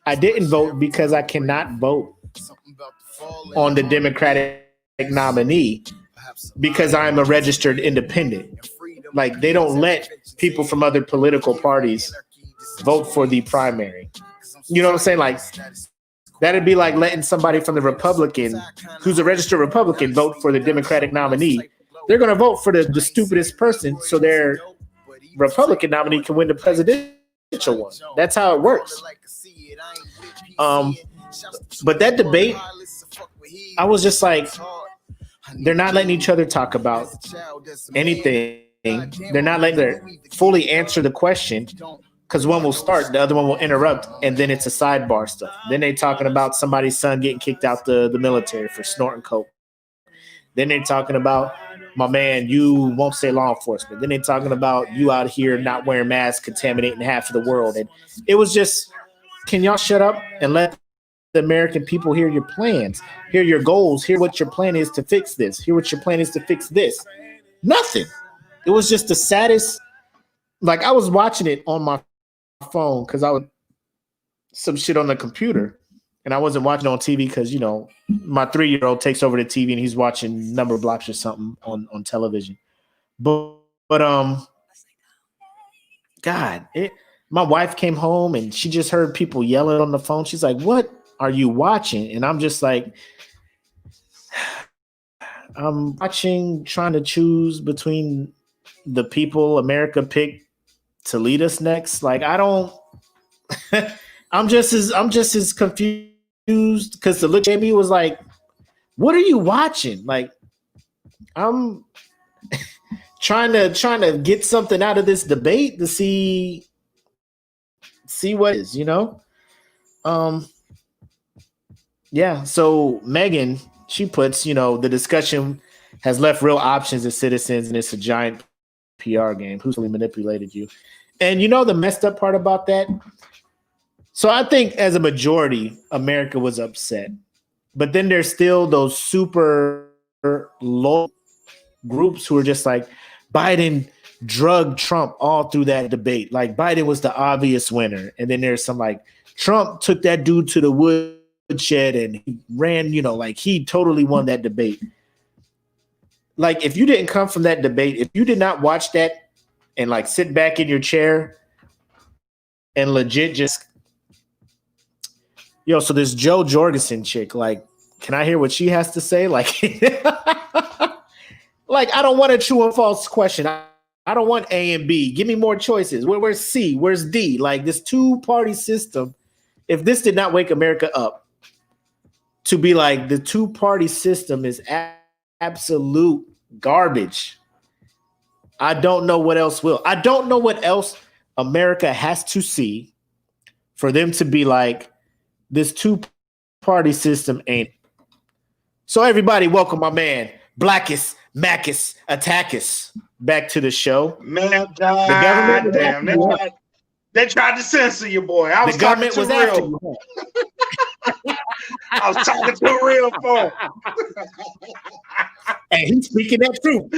I didn't vote because I cannot vote on the Democratic nominee because I'm a registered independent. Like, they don't let people from other political parties vote for the primary. You know what I'm saying? Like, that'd be like letting somebody from the Republican, who's a registered Republican, vote for the Democratic nominee. They're going to vote for the stupidest person so their Republican nominee can win the presidential one. That's how it works. But that debate, I was just like, they're not letting each other talk about anything. They're not letting them fully answer the question, because one will start, the other one will interrupt, and then it's a sidebar stuff. Then they're talking about somebody's son getting kicked out the military for snorting coke. Then they're talking about, my man, you won't say law enforcement. Then they're talking about you out here not wearing masks, contaminating half of the world. And it was just, can y'all shut up and let the American people hear your plans, hear your goals, hear what your plan is to fix this, hear what your plan is to fix this. Nothing. It was just the saddest. Like, I was watching it on my phone because I was some shit on the computer, and I wasn't watching on TV because, you know, my 3-year-old takes over the TV and he's watching Number Blocks or something on television. But God, my wife came home and she just heard people yelling on the phone. She's like, what are you watching? And I'm just like, I'm watching, trying to choose between the people America picked to lead us next. Like, I don't. I'm just as confused because the look at me was like, "What are you watching?" Like, I'm trying to get something out of this debate to see what is, Yeah. So Megan, she puts, the discussion has left real options as citizens, and it's a giant PR game. Who's really manipulated you? And the messed up part about that. So I think as a majority, America was upset, but then there's still those super low groups who are just like, Biden drugged Trump all through that debate. Like, Biden was the obvious winner. And then there's some like, Trump took that dude to the woodshed and he ran, like he totally won that debate. Like, if you didn't come from that debate, if you did not watch that and like sit back in your chair and legit just, so this Joe Jorgensen chick, like, can I hear what she has to say? Like, like, I don't want a true or false question. I don't want A and B. Give me more choices. Where's C? Where's D? Like, this two-party system, if this did not wake America up to be like, the two-party system is absolute garbage, I don't know what else will. I don't know what else America has to see for them to be like, this two-party system ain't. So everybody, welcome my man, Blackest, Macus, Attackus, back to the show. Man, God damn, they tried to censor you, boy. I was talking to real. I was talking to a real phone. And he's speaking that truth.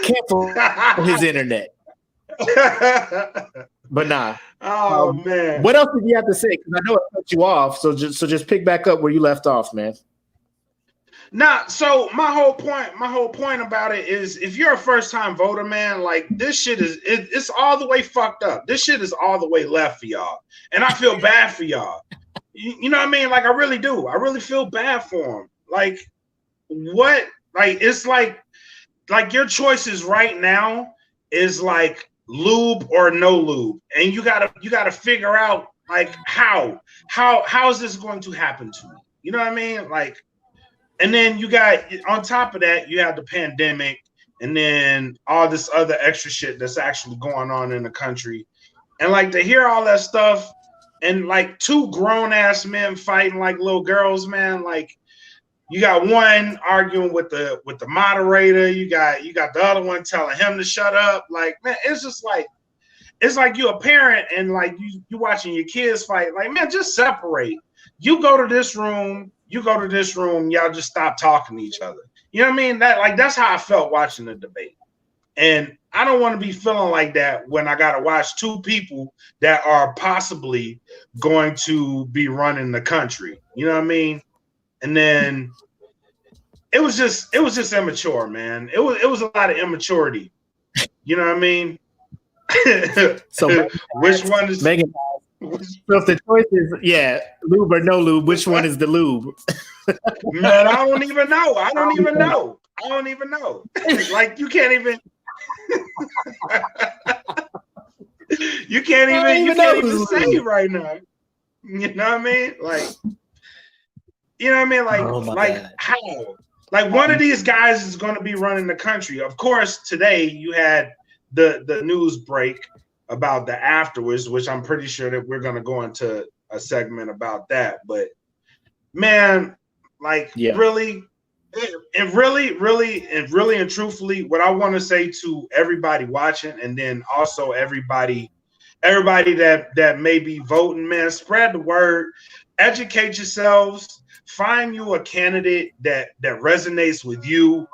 Careful his internet. But nah. Oh man. What else did you have to say? Because I know it cut you off. So just pick back up where you left off, man. Nah, so my whole point about it is, if you're a first-time voter, man, like, this shit is it's all the way fucked up. This shit is all the way left for y'all. And I feel bad for y'all. You know what I mean? Like, I really do. I really feel bad for them. Like, what? Like, it's like your choices right now is like lube or no lube, and you gotta figure out, like, how is this going to happen to me? You know what I mean? Like, and then you got, on top of that, you have the pandemic, and then all this other extra shit that's actually going on in the country, and like, to hear all that stuff, and like, two grown ass men fighting like little girls, man. Like, you got one arguing with the moderator. You got the other one telling him to shut up. Like, man, it's just like, it's like you're a parent and like you watching your kids fight. Like, man, just separate. You go to this room. You go to this room. Y'all just stop talking to each other. You know what I mean? That's how I felt watching the debate. And I don't want to be feeling like that when I got to watch two people that are possibly going to be running the country. You know what I mean? And then it was just immature, man. It was a lot of immaturity. You know what I mean? So which one is Megan? So if the choice is lube or no lube, which one is the lube? Man, I don't even know. Like, you can't even say right now. You know what I mean? Like, you know what I mean? Like, God. How? Like, one of these guys is going to be running the country. Of course, today you had the news break about the afterwards, which I'm pretty sure that we're going to go into a segment about that. But man, like, really and truthfully, what I want to say to everybody watching, and then also everybody that may be voting, man, spread the word, educate yourselves, find you a candidate that resonates with you,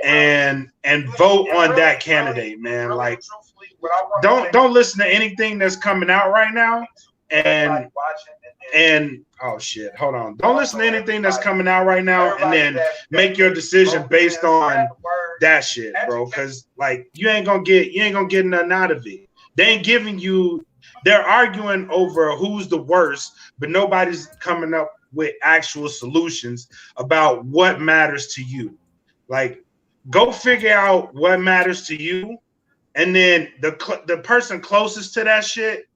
and vote on that candidate, man. Like, don't listen to anything that's coming out right now, and oh shit, hold on. Don't listen to anything that's coming out right now and then make your decision based on that shit, bro. Cause like, you ain't gonna get nothing out of it. They ain't giving you they're arguing over who's the worst, but nobody's coming up with actual solutions about what matters to you. Like, go figure out what matters to you, and then the person closest to that shit,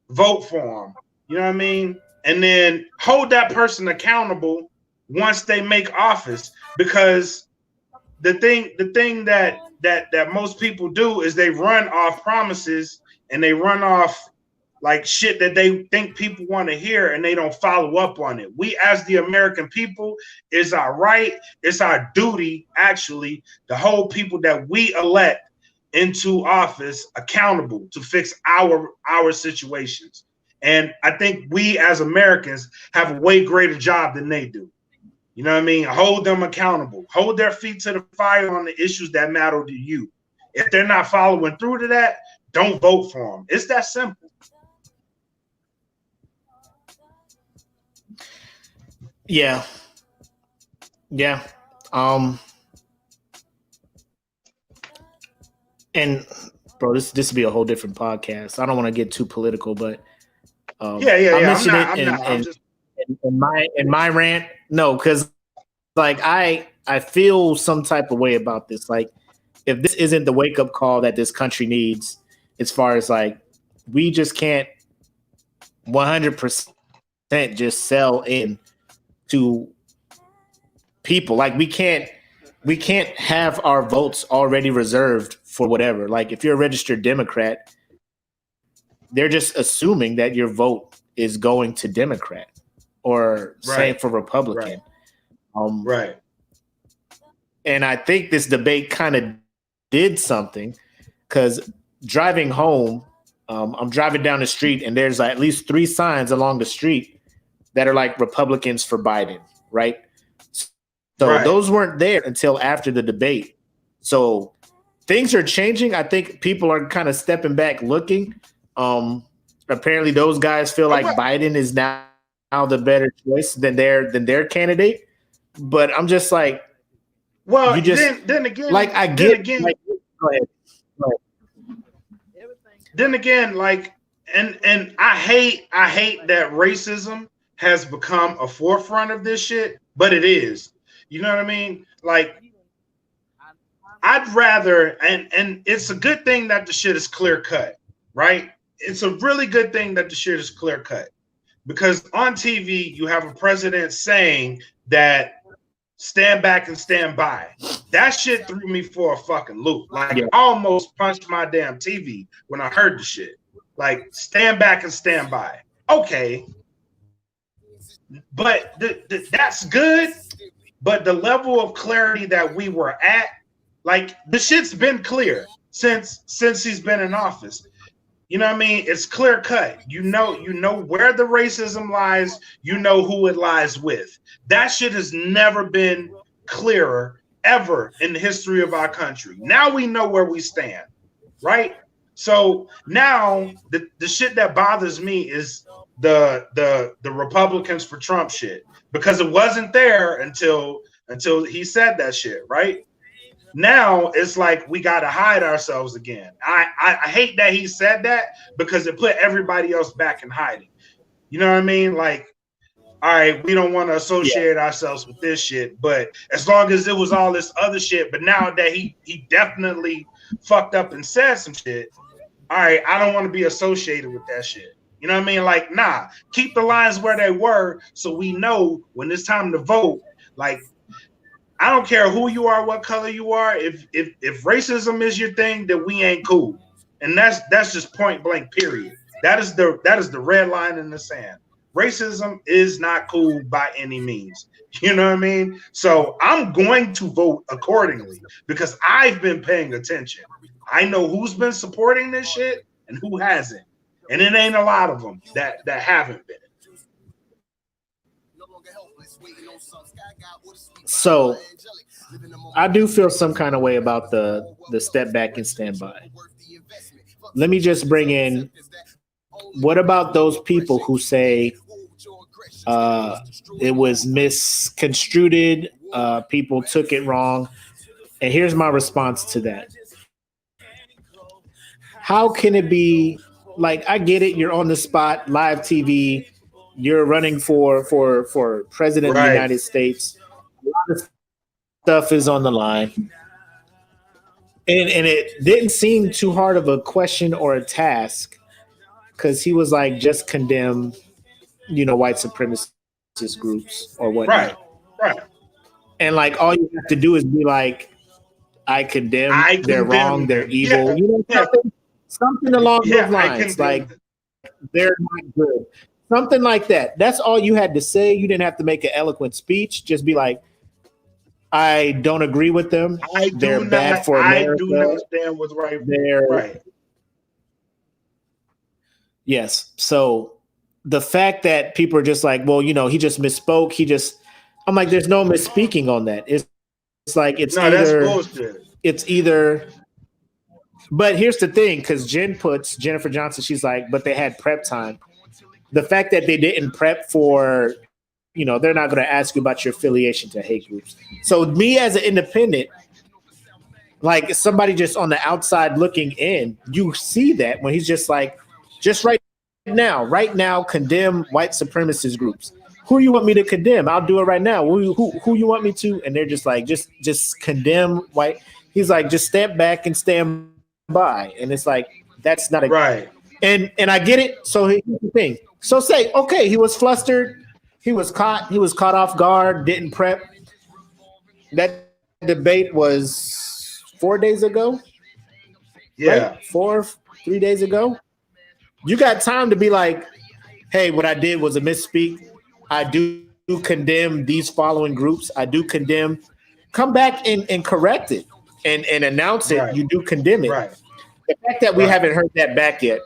vote for them. You know what I mean? And then hold that person accountable once they make office, because the thing that most people do is they run off promises and they run off like shit that they think people want to hear, and they don't follow up on it. We as the American people, it's our right, it's our duty actually to hold people that we elect into office accountable to fix our situations. And I think we as Americans have a way greater job than they do. You know what I mean? Hold them accountable. Hold their feet to the fire on the issues that matter to you. If they're not following through to that, don't vote for them. It's that simple. Yeah. Yeah. And bro, this would be a whole different podcast. I don't want to get too political, but I mentioned in my rant. No, because like I feel some type of way about this. Like, if this isn't the wake up call that this country needs, as far as like we just can't 100% just sell in to people. Like we can't have our votes already reserved for whatever. Like if you're a registered Democrat, they're just assuming that your vote is going to Democrat, or same for Republican. Right. And I think this debate kind of did something, because driving home, I'm driving down the street and there's at least 3 signs along the street that are like Republicans for Biden, right? So those weren't there until after the debate. So things are changing. I think people are kind of stepping back looking. Apparently those guys feel like Biden is now the better choice than their candidate. But I'm just like, well, you just, then again, like I get. Go ahead. Then again, like, and I hate that racism has become a forefront of this shit, but it is. You know what I mean? Like, I'd rather, and it's a good thing that the shit is clear cut, right? It's a really good thing that the shit is clear cut, because on TV you have a president saying that stand back and stand by. That shit threw me for a fucking loop. Like, I almost punched my damn TV when I heard the shit. Like, stand back and stand by. Okay. But that's good. But the level of clarity that we were at, like, the shit's been clear since he's been in office. You know what I mean? It's clear cut. You know where the racism lies. You know who it lies with. That shit has never been clearer ever in the history of our country. Now we know where we stand, right? So now the shit that bothers me is the Republicans for Trump shit, because it wasn't there until he said that shit, right? Now it's like we got to hide ourselves again. I hate that he said that, because it put everybody else back in hiding. You know what I mean? Like, all right, we don't want to associate ourselves with this shit, but as long as it was all this other shit, but now that he definitely fucked up and said some shit, all right, I don't want to be associated with that shit. You know what I mean? Like, nah, keep the lines where they were, so we know when it's time to vote. Like, I don't care who you are, what color you are. If racism is your thing, then we ain't cool, and that's just point blank. Period. That is the red line in the sand. Racism is not cool by any means. You know what I mean? So I'm going to vote accordingly, because I've been paying attention. I know who's been supporting this shit and who hasn't, and it ain't a lot of them that haven't been. So I do feel some kind of way about the step back and stand by. Let me just bring in, what about those people who say it was misconstrued, people took it wrong? And here's my response to that. How can it be like I get it. You're on the spot, live TV. You're running for president of the Right. United States. A lot of stuff is on the line, and it didn't seem too hard of a question or a task because he was like just condemn, white supremacist groups or Right. whatnot, Right. and like all you have to do is be like, I condemn. They're wrong. They're them. evil. Yeah. Something along those lines. Like they're not good. Something like that. That's all you had to say. You didn't have to make an eloquent speech. Just be like, I don't agree with them. They're bad for America. I do not stand with right. They're right. Yes. So the fact that people are just like, well, he just misspoke. I'm like, there's no misspeaking on that. It's like it's either that's bullshit. It's either. But here's the thing, because Jennifer Johnson, she's like, but they had prep time. The fact that they didn't prep for, they're not going to ask you about your affiliation to hate groups. So me as an independent, like somebody just on the outside looking in, you see that when he's just like, just right now, condemn white supremacist groups. Who you want me to condemn? I'll do it right now. Who you want me to? And they're just like, just condemn white. He's like, just step back and stand by. And it's like, that's not a right. And I get it. So here's the thing. So say, okay, he was flustered. He was caught off guard, didn't prep. That debate was 4 days ago. Yeah. Right? 3 days ago. You got time to be like, hey, what I did was a misspeak. I do condemn these following groups. I do condemn. Come back and correct it and announce it. Right. You do condemn it. Right. The fact that we haven't heard that back yet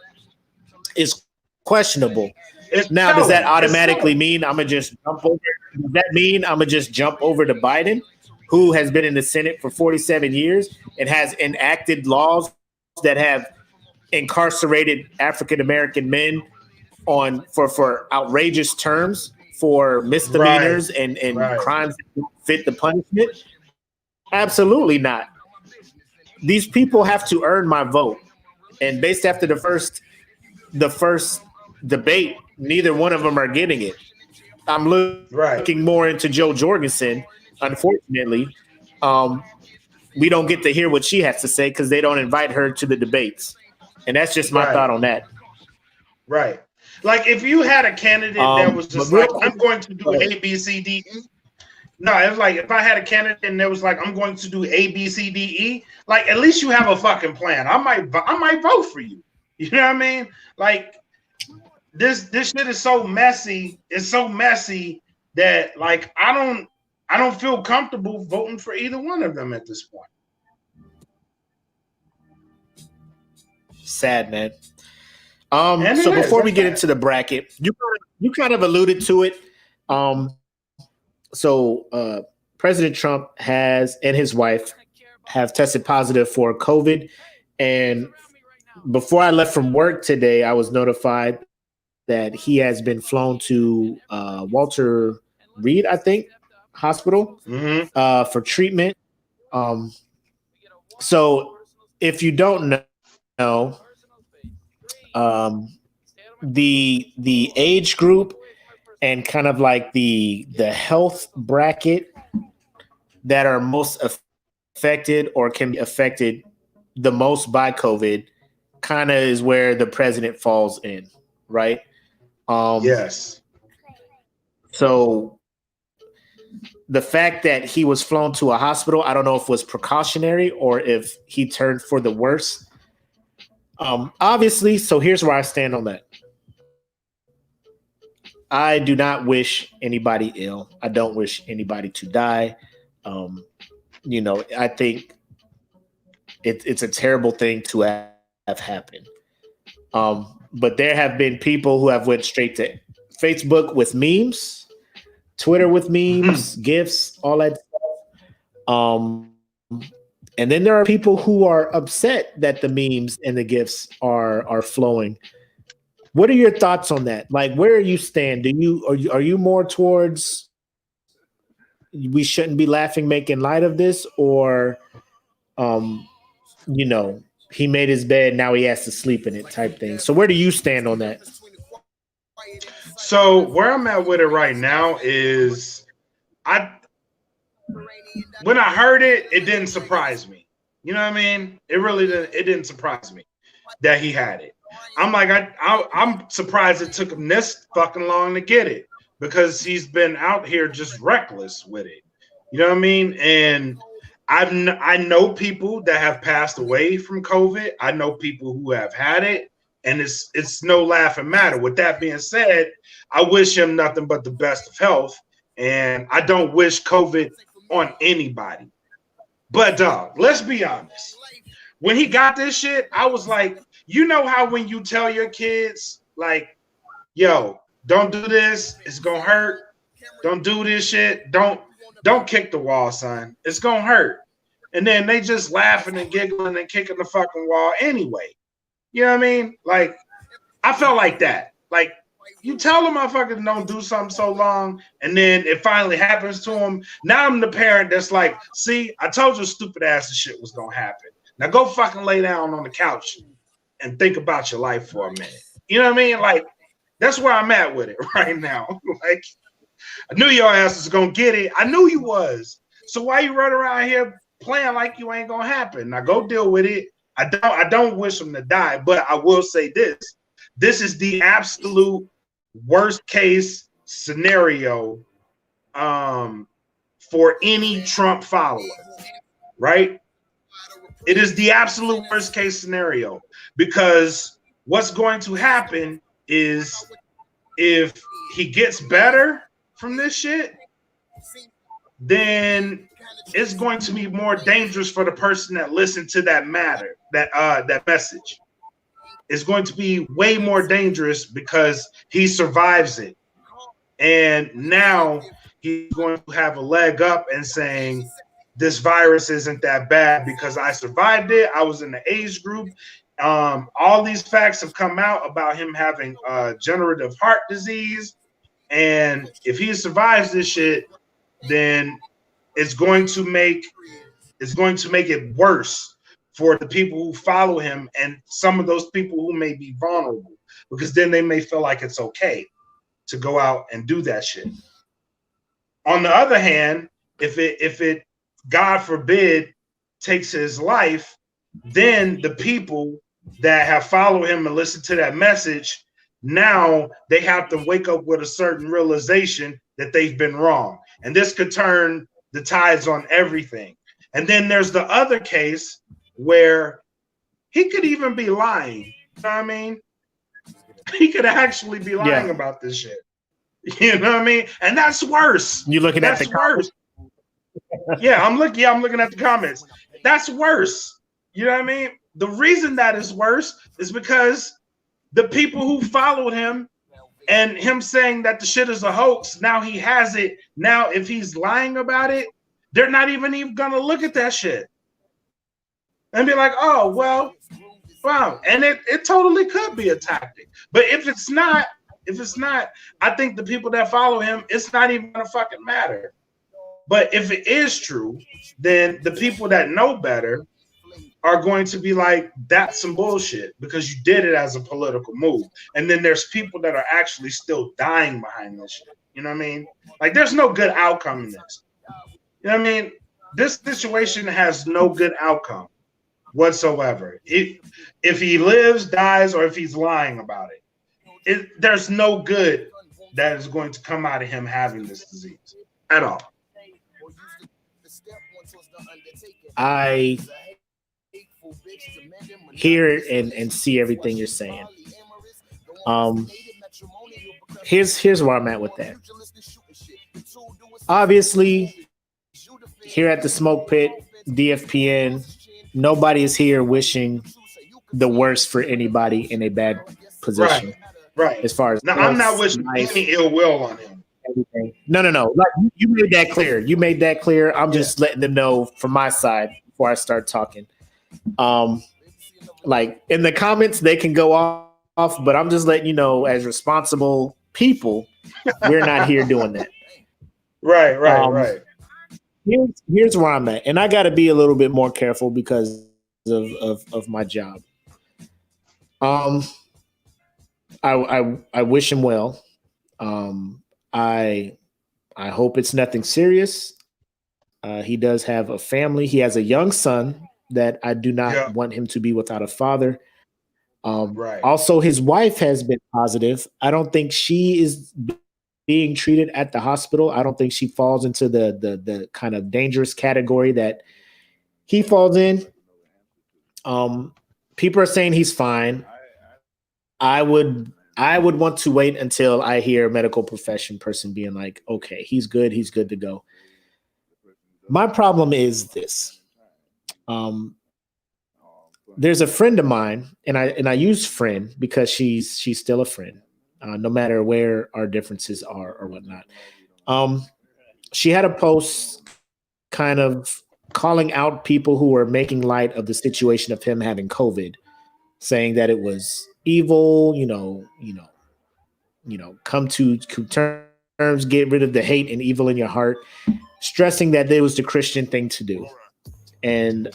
is questionable. Does that automatically mean I'm gonna just jump over? Does that mean I'm gonna just jump over to Biden, who has been in the Senate for 47 years and has enacted laws that have incarcerated African American men for outrageous terms for misdemeanors and crimes that don't fit the punishment? Absolutely not. These people have to earn my vote, and based after the first debate, neither one of them are getting it. I'm looking more into Joe Jorgensen. Unfortunately, we don't get to hear what she has to say because they don't invite her to the debates, and that's just my thought on that. Right. Like if you had a candidate that was just like, I'm going to do A, B, C, D, E. No, it's like if I had a candidate and there was like, I'm going to do A, B, C, D, E. Like at least you have a fucking plan. I might vote for you. You know what I mean? Like this shit is so messy. It's so messy that like I don't feel comfortable voting for either one of them at this point. Sad, man. So before we get into the bracket, you kind of alluded to it. So President Trump and his wife have tested positive for COVID. And before I left from work today, I was notified that he has been flown to Walter Reed, I think, hospital for treatment. So if you don't know, the age group and kind of like the health bracket that are most affected or can be affected the most by COVID kind of is where the president falls in, right? Yes. So the fact that he was flown to a hospital, I don't know if it was precautionary or if he turned for the worse. Obviously, so here's where I stand on that. I do not wish anybody ill. I don't wish anybody to die. I think it's a terrible thing to have happen. But there have been people who have went straight to Facebook with memes, Twitter with memes, GIFs, all that stuff. And then there are people who are upset that the memes and the GIFs are flowing. What are your thoughts on that? Like, where you stand? Are you more towards we shouldn't be laughing, making light of this, or he made his bed, now he has to sleep in it type thing. So where do you stand on that? So where I'm at with it right now is when I heard it, it didn't surprise me. You know what I mean? It really didn't. It didn't surprise me that he had it. I'm like, I'm surprised it took him this fucking long to get it, because he's been out here just reckless with it. You know what I mean? And I know people that have passed away from COVID. I know people who have had it, and it's no laughing matter. With that being said, I wish him nothing but the best of health, and I don't wish COVID on anybody. But dog, let's be honest. When he got this shit, I was like, you know how when you tell your kids, like, yo, don't do this, it's gonna hurt. Don't do this shit. Don't kick the wall, son. It's gonna hurt. And then they just laughing and giggling and kicking the fucking wall anyway. You know what I mean? Like, I felt like that. Like, you tell them motherfuckers don't do something so long, and then it finally happens to them. Now I'm the parent that's like, see, I told you stupid ass this shit was gonna happen. Now go fucking lay down on the couch and think about your life for a minute. You know what I mean? Like, that's where I'm at with it right now. Like, I knew your ass was gonna get it. I knew you was. So why you run around here playing like you ain't gonna happen? Now go deal with it. I don't wish him to die, but I will say this. This is the absolute worst case scenario for any Trump follower, right? It is the absolute worst case scenario, because what's going to happen is if he gets better from this shit, then it's going to be more dangerous for the person that listened to that message. It's going to be way more dangerous because he survives it. And now he's going to have a leg up and saying, this virus isn't that bad because I survived it. I was in the age group. All these facts have come out about him having degenerative heart disease. And if he survives this shit, then it's going to make it worse for the people who follow him and some of those people who may be vulnerable, because then they may feel like it's okay to go out and do that shit. On the other hand, if it God forbid takes his life, then the people that have followed him and listened to that message, now they have to wake up with a certain realization that they've been wrong. And this could turn the tides on everything. And then there's the other case where he could even be lying. You know what I mean? He could actually be lying about this shit. You know what I mean? And that's worse. You looking at the worse. I'm looking at the comments. That's worse. You know what I mean? The reason that is worse is because the people who followed him and him saying that the shit is a hoax, now he has it. Now, if he's lying about it, they're not even gonna look at that shit and be like, oh, well, wow. And it totally could be a tactic. But if it's not, I think the people that follow him, it's not even gonna fucking matter. But if it is true, then the people that know better are going to be like, that's some bullshit because you did it as a political move. And then there's people that are actually still dying behind this shit. You know what I mean? Like, there's no good outcome in this. You know what I mean? This situation has no good outcome whatsoever. If he lives, dies, or if he's lying about it, there's no good that is going to come out of him having this disease at all. I hear and see everything you're saying. Here's where I'm at with that. Obviously, here at the Smoke Pit, DFPN, nobody is here wishing the worst for anybody in a bad position. Right. As far as I'm not wishing any ill will on him. Everything. No. Like, you made that clear. I'm just letting them know from my side before I start talking. Like, in the comments, they can go off, but I'm just letting you know, as responsible people, we're not here doing that. Right. Here's where I'm at, and I got to be a little bit more careful because of my job. Um, I wish him well. I hope it's nothing serious. He does have a family. He has a young son that I do not want him to be without a father. Also, his wife has been positive. I don't think she is being treated at the hospital. I don't think she falls into the kind of dangerous category that he falls in. People are saying he's fine. I would want to wait until I hear a medical profession person being like, okay, he's good to go. My problem is this. There's a friend of mine, and I use friend because she's still a friend, no matter where our differences are or whatnot. She had a post kind of calling out people who were making light of the situation of him having COVID, saying that it was evil, come to terms, get rid of the hate and evil in your heart, stressing that it was the Christian thing to do. And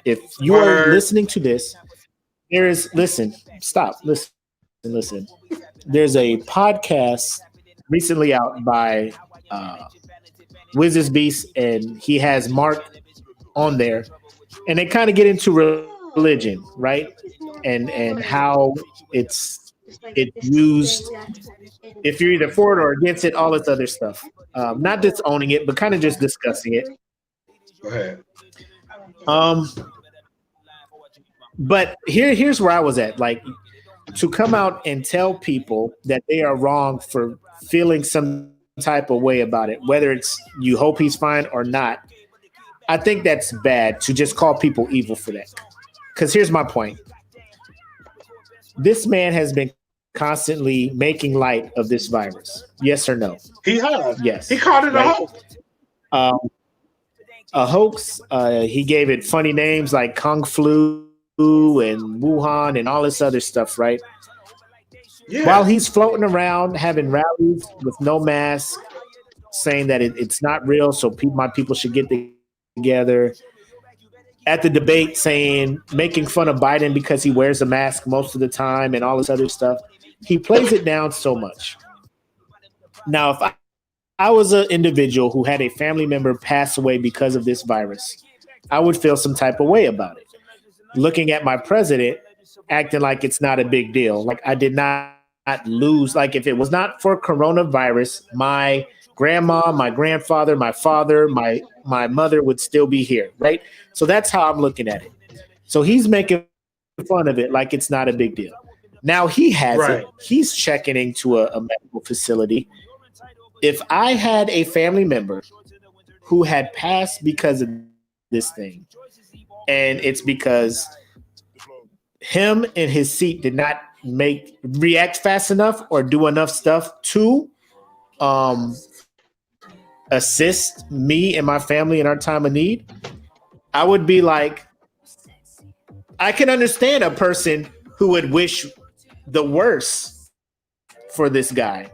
if you are listening to this, listen. There's a podcast recently out by Wiz's Beast, and he has Mark on there, and they kind of get into religion, right? And how it's used, if you're either for it or against it, all this other stuff. Not disowning it, but kind of just discussing it. Go ahead. But here's where I was at. Like, to come out and tell people that they are wrong for feeling some type of way about it, whether it's you hope he's fine or not, I think that's bad to just call people evil for that. Because here's my point. This man has been constantly making light of this virus. Yes or no? He has. Yes. He called it a hoax. A hoax. He gave it funny names like Kung Flu and Wuhan and all this other stuff, right? Yeah. While he's floating around having rallies with no mask, saying that it's not real, so my people should get together. At the debate, making fun of Biden because he wears a mask most of the time and all this other stuff. He plays it down so much. Now, if I was an individual who had a family member pass away because of this virus, I would feel some type of way about it. Looking at my president acting like it's not a big deal. Like, I did not lose. Like, if it was not for coronavirus, my grandma, my grandfather, my father, my mother would still be here, right? So that's how I'm looking at it. So he's making fun of it like it's not a big deal. Now he has it. He's checking into a medical facility. If I had a family member who had passed because of this thing, and it's because him and his seat did not react fast enough or do enough stuff to assist me and my family in our time of need, I would be like, I can understand a person who would wish the worst for this guy.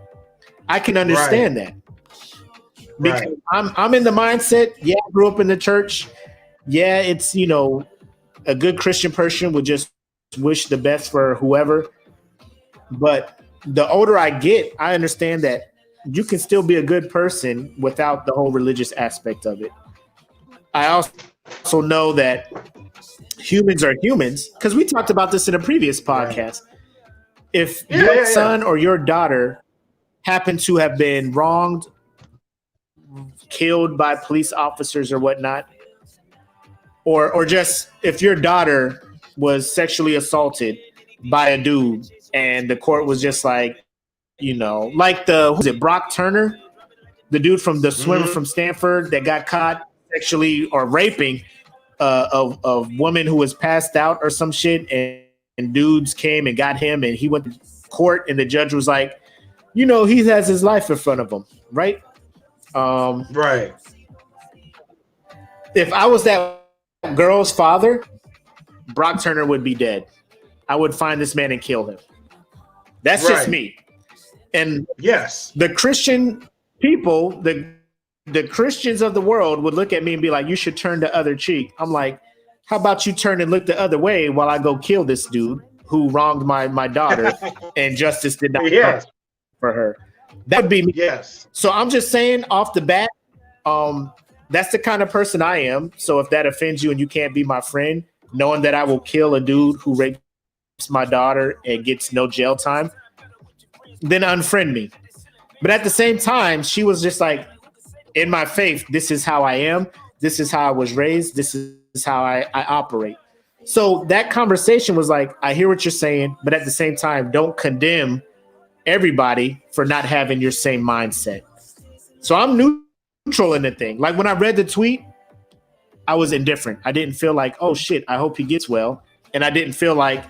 I can understand that. Because I'm in the mindset, yeah, I grew up in the church. Yeah, it's, a good Christian person would just wish the best for whoever. But the older I get, I understand that you can still be a good person without the whole religious aspect of it. I also know that humans are humans, because we talked about this in a previous podcast. If your son or your daughter happened to have been wronged, killed by police officers or whatnot, or just if your daughter was sexually assaulted by a dude and the court was just like, like who's it, Brock Turner, the dude from the swimmer from Stanford that got caught sexually or raping a woman who was passed out or some shit, and dudes came and got him, and he went to court, and the judge was like, he has his life in front of him, right? If I was that girl's father, Brock Turner would be dead. I would find this man and kill him. That's just me. And yes, the Christian people, the Christians of the world would look at me and be like, you should turn the other cheek. I'm like, how about you turn and look the other way while I go kill this dude who wronged my daughter and justice did not come for her. That would be me. Yes. So I'm just saying off the bat, that's the kind of person I am. So if that offends you and you can't be my friend, knowing that I will kill a dude who rapes my daughter and gets no jail time, then unfriend me. But at the same time, she was just like, in my faith, this is how I am. This is how I was raised. This is how I operate. So that conversation was like, I hear what you're saying, but at the same time, don't condemn everybody for not having your same mindset. So I'm neutral in the thing. Like when I read the tweet, I was indifferent. I didn't feel like, oh shit, I hope he gets well. And I didn't feel like,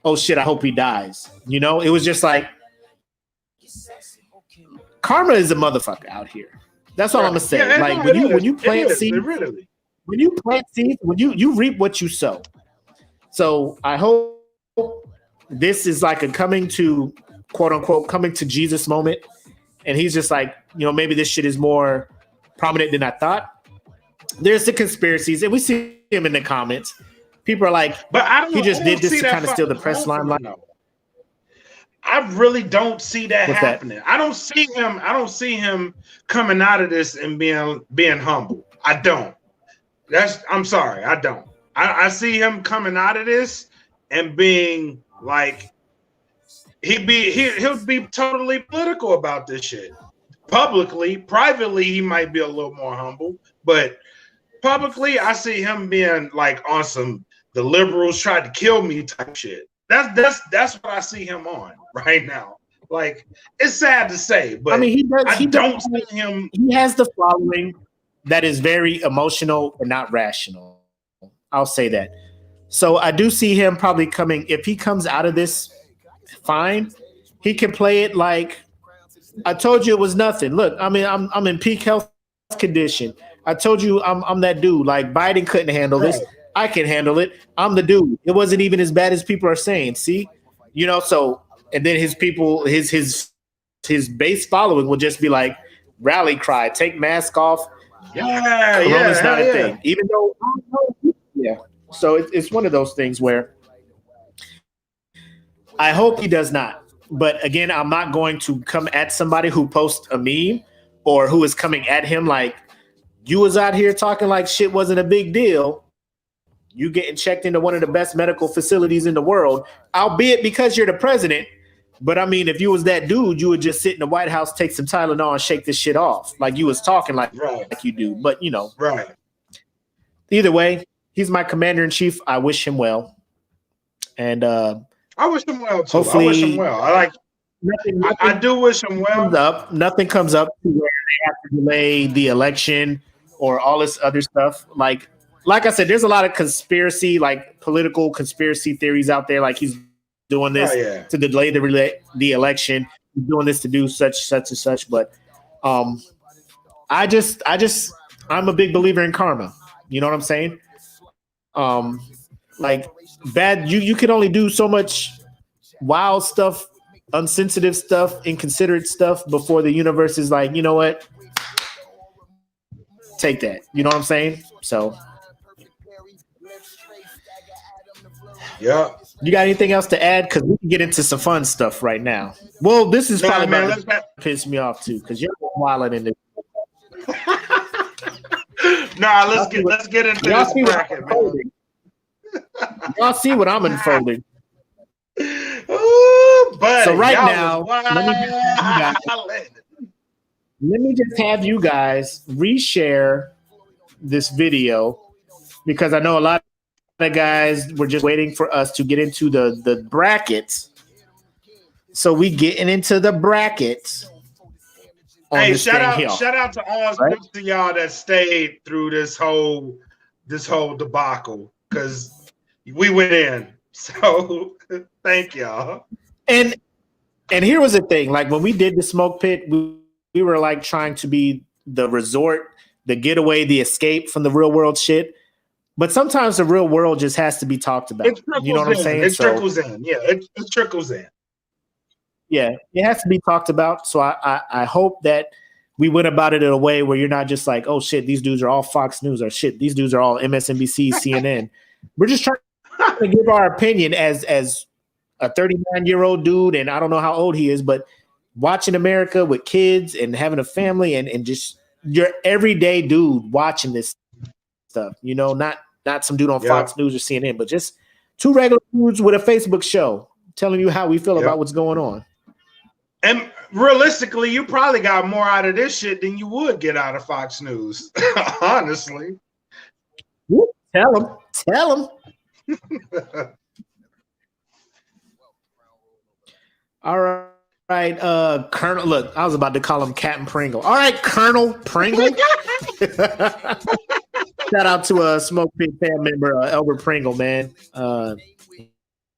oh shit, I hope he dies. You know, it was just like, karma is a motherfucker out here. That's all I'm gonna say. Yeah, like when you plant seeds, when you plant seeds, when you reap what you sow. So I hope this is like a coming to, quote unquote, coming to Jesus moment. And he's just like, you know, maybe this shit is more prominent than I thought. There's the conspiracies, and we see him in the comments. People are like, but I don't, he just did this to kind of steal the press press limelight. I really don't see that What's happening. That? I don't see him coming out of this and being humble. I don't. I'm sorry, I don't. I see him coming out of this and being like, he'll be totally political about this shit. Publicly, privately, he might be a little more humble, but publicly, I see him being like on some the liberals tried to kill me type shit. That's what I see him on right now. Like, it's sad to say, but I mean, he don't see him. He has the following that is very emotional and not rational. I'll say that. So I do see him probably coming. If he comes out of this fine, he can play it like, I told you it was nothing. Look, I mean, I'm in peak health condition. I told you I'm that dude. Like, Biden couldn't handle this. I can handle it. I'm the dude. It wasn't even as bad as people are saying. See, you know. So, and then his people, his base following will just be like, rally cry, take mask off. Corona's not a thing. Even though, yeah. So it's one of those things where I hope he does not. But again, I'm not going to come at somebody who posts a meme or who is coming at him like, you was out here talking like shit wasn't a big deal. You getting checked into one of the best medical facilities in the world, albeit because you're the president. But I mean, if you was that dude, you would just sit in the White House, take some Tylenol and shake this shit off. Like you was talking like you do. But you know, either way, he's my commander in chief. I wish him well. And I wish him well too. Hopefully, I wish him well. I do wish him well. Nothing comes up to where they have to delay the election or all this other stuff. Like I said, there's a lot of conspiracy, like political conspiracy theories out there. Like he's doing this to delay the election. He's doing this to do such and such. But I'm a big believer in karma. You know what I'm saying? Like bad, you can only do so much wild stuff, unsensitive stuff, inconsiderate stuff before the universe is like, you know what? Take that. You know what I'm saying? So yeah. You got anything else to add? Because we can get into some fun stuff right now. Well, this is probably about to piss me off too, because you're wilding in this. Let's get into this bracket, man. Y'all see what I'm unfolding. Ooh, buddy, so right now, let me just have you guys reshare this video, because I know a lot of guys were just waiting for us to get into the brackets. So we getting into the brackets. Hey, shout out to all of y'all that stayed through this whole debacle, because we went in. So thank y'all. And here was the thing, like when we did the smoke pit, we were like trying to be the resort, the getaway, the escape from the real world shit. But sometimes the real world just has to be talked about. You know what I'm saying? It trickles in. Yeah, it trickles in. Yeah, it has to be talked about. So I hope that we went about it in a way where you're not just like, oh shit, these dudes are all Fox News, or shit, these dudes are all MSNBC, CNN. We're just trying to give our opinion as a 39-year-old dude, and I don't know how old he is, but watching America with kids and having a family and just your everyday dude watching this stuff, you know, not some dude on Fox News or CNN, but just two regular dudes with a Facebook show telling you how we feel about what's going on. And realistically, you probably got more out of this shit than you would get out of Fox News, honestly. Tell them. All right, Colonel. Look, I was about to call him Captain Pringle. All right, Colonel Pringle. Shout out to a Smoke Pit fan member, Albert Pringle, man.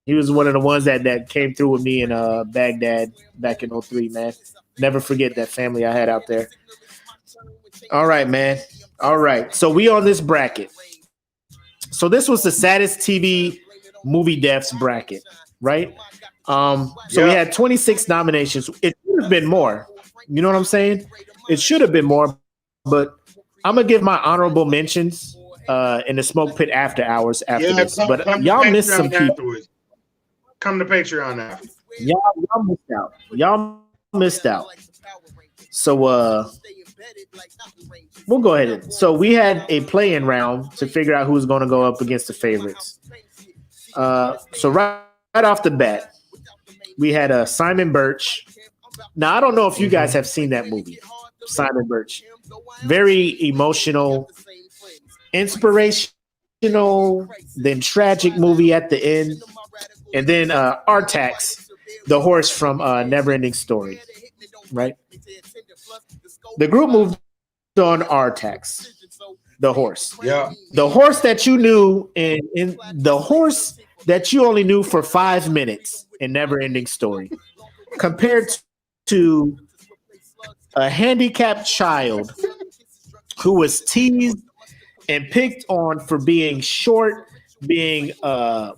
He was one of the ones that came through with me in Baghdad back in 03, man. Never forget that family I had out there. All right, man. All right. So we on this bracket. So this was the Saddest TV movie deaths bracket, right? So we had 26 nominations. It should have been more. You know what I'm saying? It should have been more, but I'm gonna give my honorable mentions in the Smoke Pit after hours after this. But y'all missed some people. Come to Patreon now. Y'all missed out. Y'all missed out. So we'll go ahead. So we had a play-in round to figure out who's going to go up against the favorites. So right off the bat, we had Simon Birch. Now I don't know if you guys have seen that movie, Simon Birch. Very emotional, inspirational, then tragic movie at the end. And then Artax, the horse from Neverending Story, right? The group moved on Artax, the horse. Yeah. The horse that you knew in the horse that you only knew for 5 minutes in Neverending Story, compared to a handicapped child who was teased and picked on for being short, being a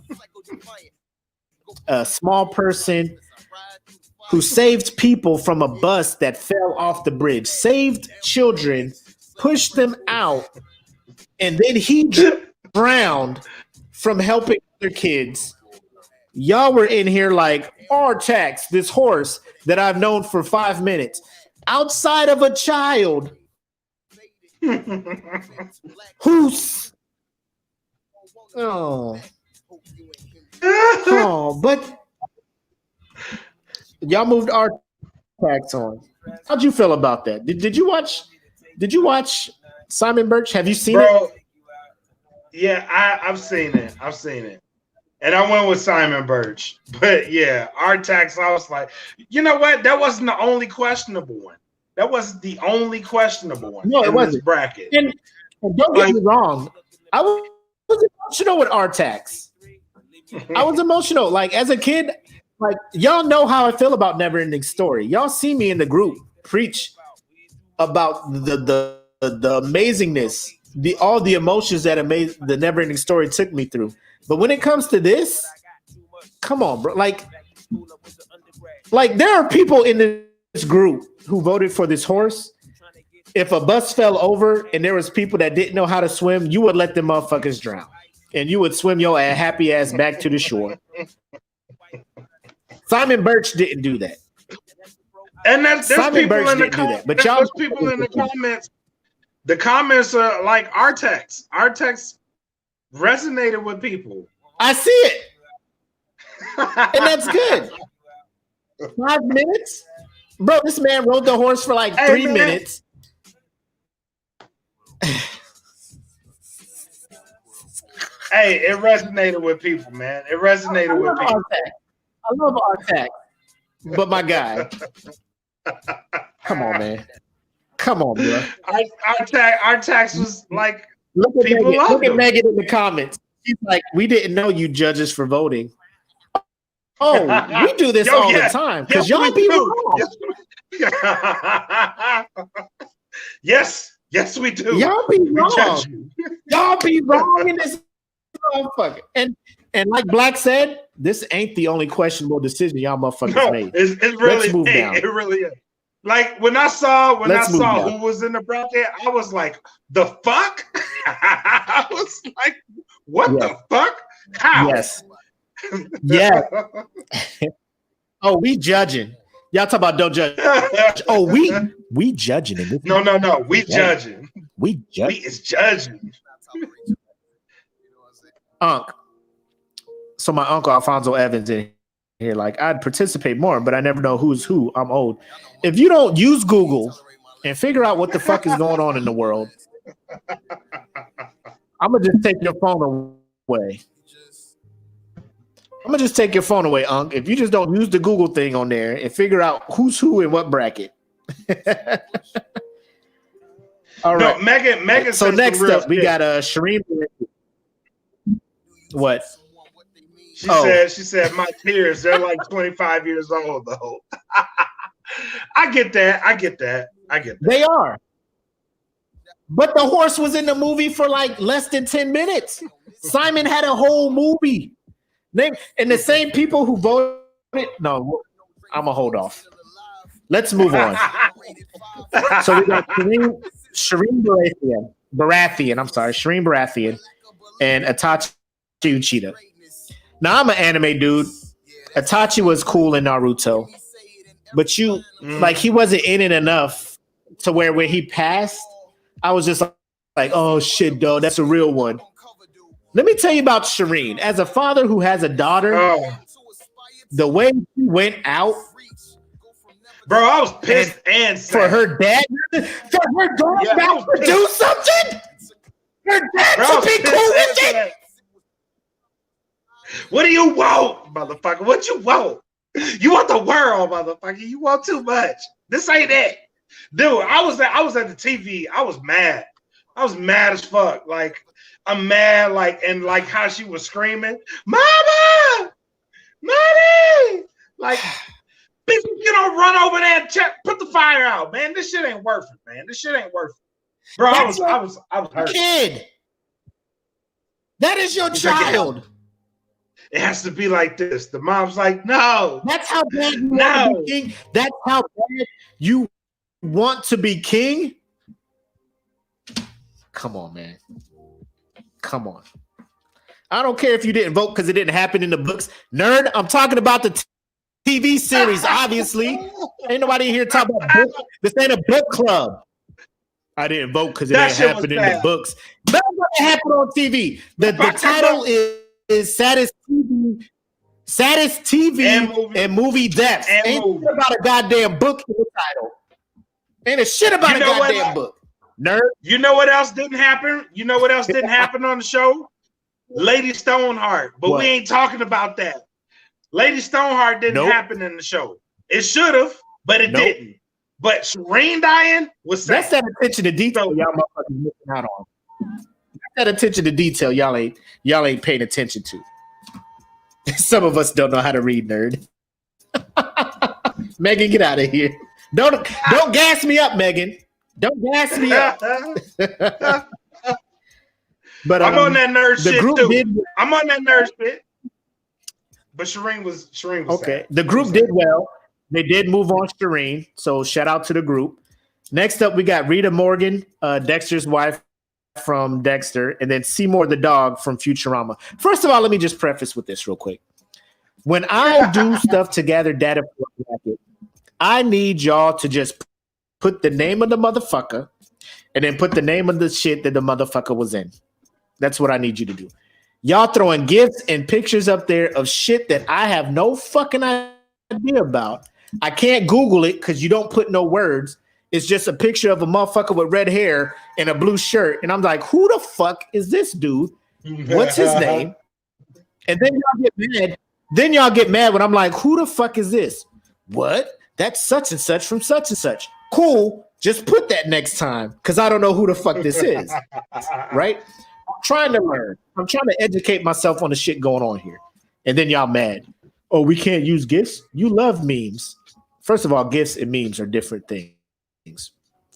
small person who saved people from a bus that fell off the bridge, saved children, pushed them out, and then he drowned from helping other kids. Y'all were in here like, Artax, this horse that I've known for 5 minutes, outside of a child who's but y'all moved Artax on. How'd you feel about that? Did you watch Simon Birch? Have you seen it? Yeah, I've seen it. And I went with Simon Birch. But yeah, Artax, I was like, you know what? That wasn't the only questionable one. That wasn't the only questionable one. No, it wasn't. This bracket. And don't get me wrong. I was emotional with Artax. I was emotional. Like as a kid, like y'all know how I feel about Neverending Story. Y'all see me in the group preach about the amazingness, all the emotions that the Neverending Story took me through. But when it comes to this, come on, bro. Like there are people in this group who voted for this horse. If a bus fell over and there was people that didn't know how to swim, you would let them motherfuckers drown. And you would swim your happy ass back to the shore. Simon Birch didn't do that. And there's Simon people Birch in the didn't do that. But y'all, there's people in the comments. The comments are like Artax. Artax resonated with people. I see it. And that's good. 5 minutes? Bro, this man rode the horse for like 3 minutes. Hey, it resonated with people, man. It resonated with people. I love Artax, but my guy. Come on, man. Come on, bro. Artax was like, look at Megan in the comments. She's like, we didn't know you judges for voting. Oh, we do this all the time because y'all be wrong. Yes, we do. Y'all be wrong. Y'all be wrong in this motherfucker. And like Black said, this ain't the only questionable decision y'all motherfuckers made. It really Let's move down. It really is. Like when I saw on. who was in the bracket, I was like, the fuck? I was like, what the fuck? How? Yes. Yeah. Oh, we judging. Y'all talk about don't judge. Oh, we judging it. No. We judging. We is judging. So my uncle Alfonso Evans in here, like I'd participate more, but I never know who's who. I'm old. If you don't use Google and figure out what the fuck is going on in the world, I'm gonna just take your phone away. I'm gonna just take your phone away, Unc. If you just don't use the Google thing on there and figure out who's who in what bracket. All right. No, Megan. So next up, we got Shireen. What? She said, my peers, they're like 25 years old, though. I get that. They are. But the horse was in the movie for like less than 10 minutes. Simon had a whole movie. And the same people who voted. No, I'm going to hold off. Let's move on. So we got Shireen Baratheon. I'm sorry, Shireen Baratheon and Itachi Uchida. Now, I'm an anime dude. Itachi was cool in Naruto. But like, he wasn't in it enough to where when he passed, I was just like, oh, shit, dog, that's a real one. Let me tell you about Shireen. As a father who has a daughter, the way she went out, bro, I was pissed and sad. For her dad to do something. Her dad to be cool with it. What do you want, motherfucker? What you want? You want the world, motherfucker. You want too much. This ain't it. Dude, I was at the TV. I was mad. I was mad as fuck. Like, I'm mad, like, and like how she was screaming, Mama! Mommy! Like, bitch, you don't run over there and put the fire out, man. This shit ain't worth it, man. This shit ain't worth it. Bro, I was hurt. Kid. That is your child. It has to be like this. The mom's like, no. That's how bad you want to be king. That's how bad you want to be king. Come on, man. Come on. I don't care if you didn't vote because it didn't happen in the books. Nerd, I'm talking about the TV series, obviously. Ain't nobody here talking about books. This ain't a book club. I didn't vote because it didn't happen in the books. That's what happened on TV. The title is Saddest TV and movie deaths. Ain't shit about a goddamn book in the title. Ain't a shit about a goddamn book. Nerd. You know what else didn't happen? You know what else didn't happen on the show? Lady Stoneheart. But we ain't talking about that. Lady Stoneheart didn't happen in the show. It should have, but it didn't. But Shireen dying was sad. That's that attention to detail y'all motherfuckers missing out on. That's that attention to detail y'all ain't paying attention to. Some of us don't know how to read, nerd. Megan, get out of here. Don't gas me up, Megan. Don't gas me up. But I'm on that nerd shit too. I'm on that nerd shit. But Shireen was okay. sad. The group did well. They did move on Shireen, so shout out to the group. Next up, we got Rita Morgan, Dexter's wife from Dexter, and then Seymour the dog from Futurama. First of all, let me just preface with this real quick. When I do stuff to gather data for a bracket, I need y'all to just put the name of the motherfucker and then put the name of the shit that the motherfucker was in. That's what I need you to do. Y'all throwing gifts and pictures up there of shit that I have no fucking idea about. I can't Google it because you don't put no words. It's just a picture of a motherfucker with red hair and a blue shirt. And I'm like, who the fuck is this dude? What's his name? And then y'all get mad. Then y'all get mad when I'm like, who the fuck is this? What? That's such and such from such and such. Cool. Just put that next time because I don't know who the fuck this is. Right? I'm trying to learn. I'm trying to educate myself on the shit going on here. And then y'all mad. Oh, we can't use GIFs? You love memes. First of all, GIFs and memes are different things.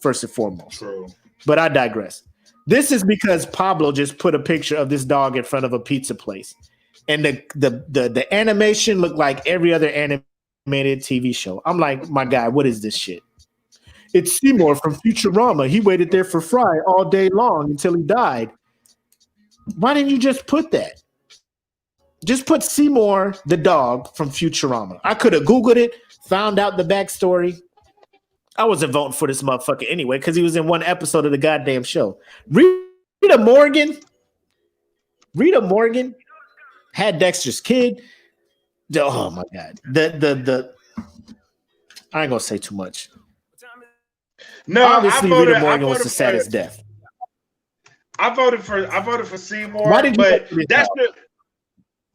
First and foremost. True. But I digress. This is because Pablo just put a picture of this dog in front of a pizza place. And the animation looked like every other animated TV show. I'm like, my guy, what is this shit? It's Seymour from Futurama. He waited there for Fry all day long until he died. Why didn't you just put that? Just put Seymour the dog from Futurama. I could have Googled it, found out the backstory. I wasn't voting for this motherfucker anyway because he was in one episode of the goddamn show. Rita Morgan had Dexter's kid. Oh my god. The I ain't gonna say too much. No, obviously Rita Morgan was the saddest death. I voted for Seymour. Why did you but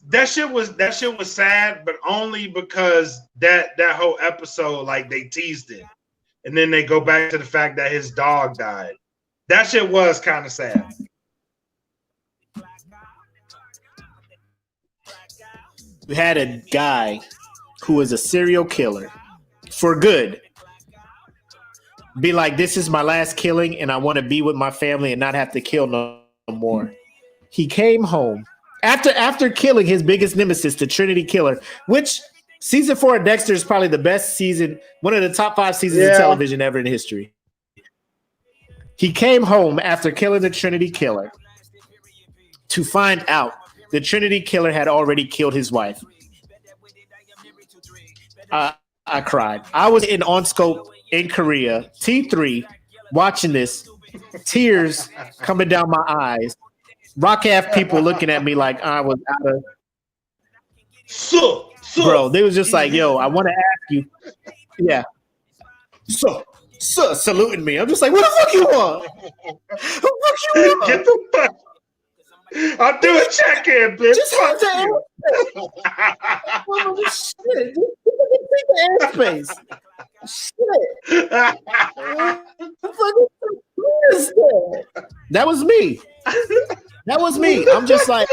that shit was sad, but only because that whole episode, like, they teased it. And then they go back to the fact that his dog died. That shit was kind of sad. We had a guy who was a serial killer for good be like, this is my last killing and I want to be with my family and not have to kill no more. He came home after killing his biggest nemesis, the Trinity Killer, which season 4 of Dexter is probably the best season, one of the top 5 seasons of television ever in history. He came home after killing the Trinity Killer to find out the Trinity Killer had already killed his wife. I cried. I was in OnScope in Korea, T3, watching this, tears coming down my eyes. Rock half people looking at me like I was out of. Bro, they was just like, yo, I want to ask you. Yeah. Saluting me. I'm just like, what the fuck you want? What the fuck you want? Get the fuck. I'll do a check-in, bitch. Just have to oh, shit. Take the airspace. Shit. That was me. That was me. I'm just like,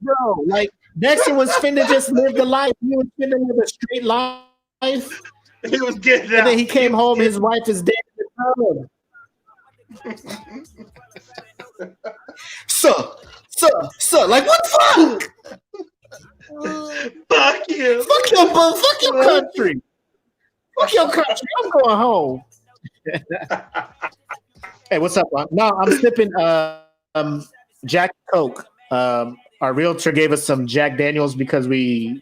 bro, like, Dexter was finna just live the life. He was finna live a straight life. He was getting out. And then he came home, his wife is dead. So, like, what the fuck? Fuck you. Fuck your country. Fuck your country. I'm going home. Hey, what's up? No, I'm sipping Jack Coke. Our realtor gave us some Jack Daniels because we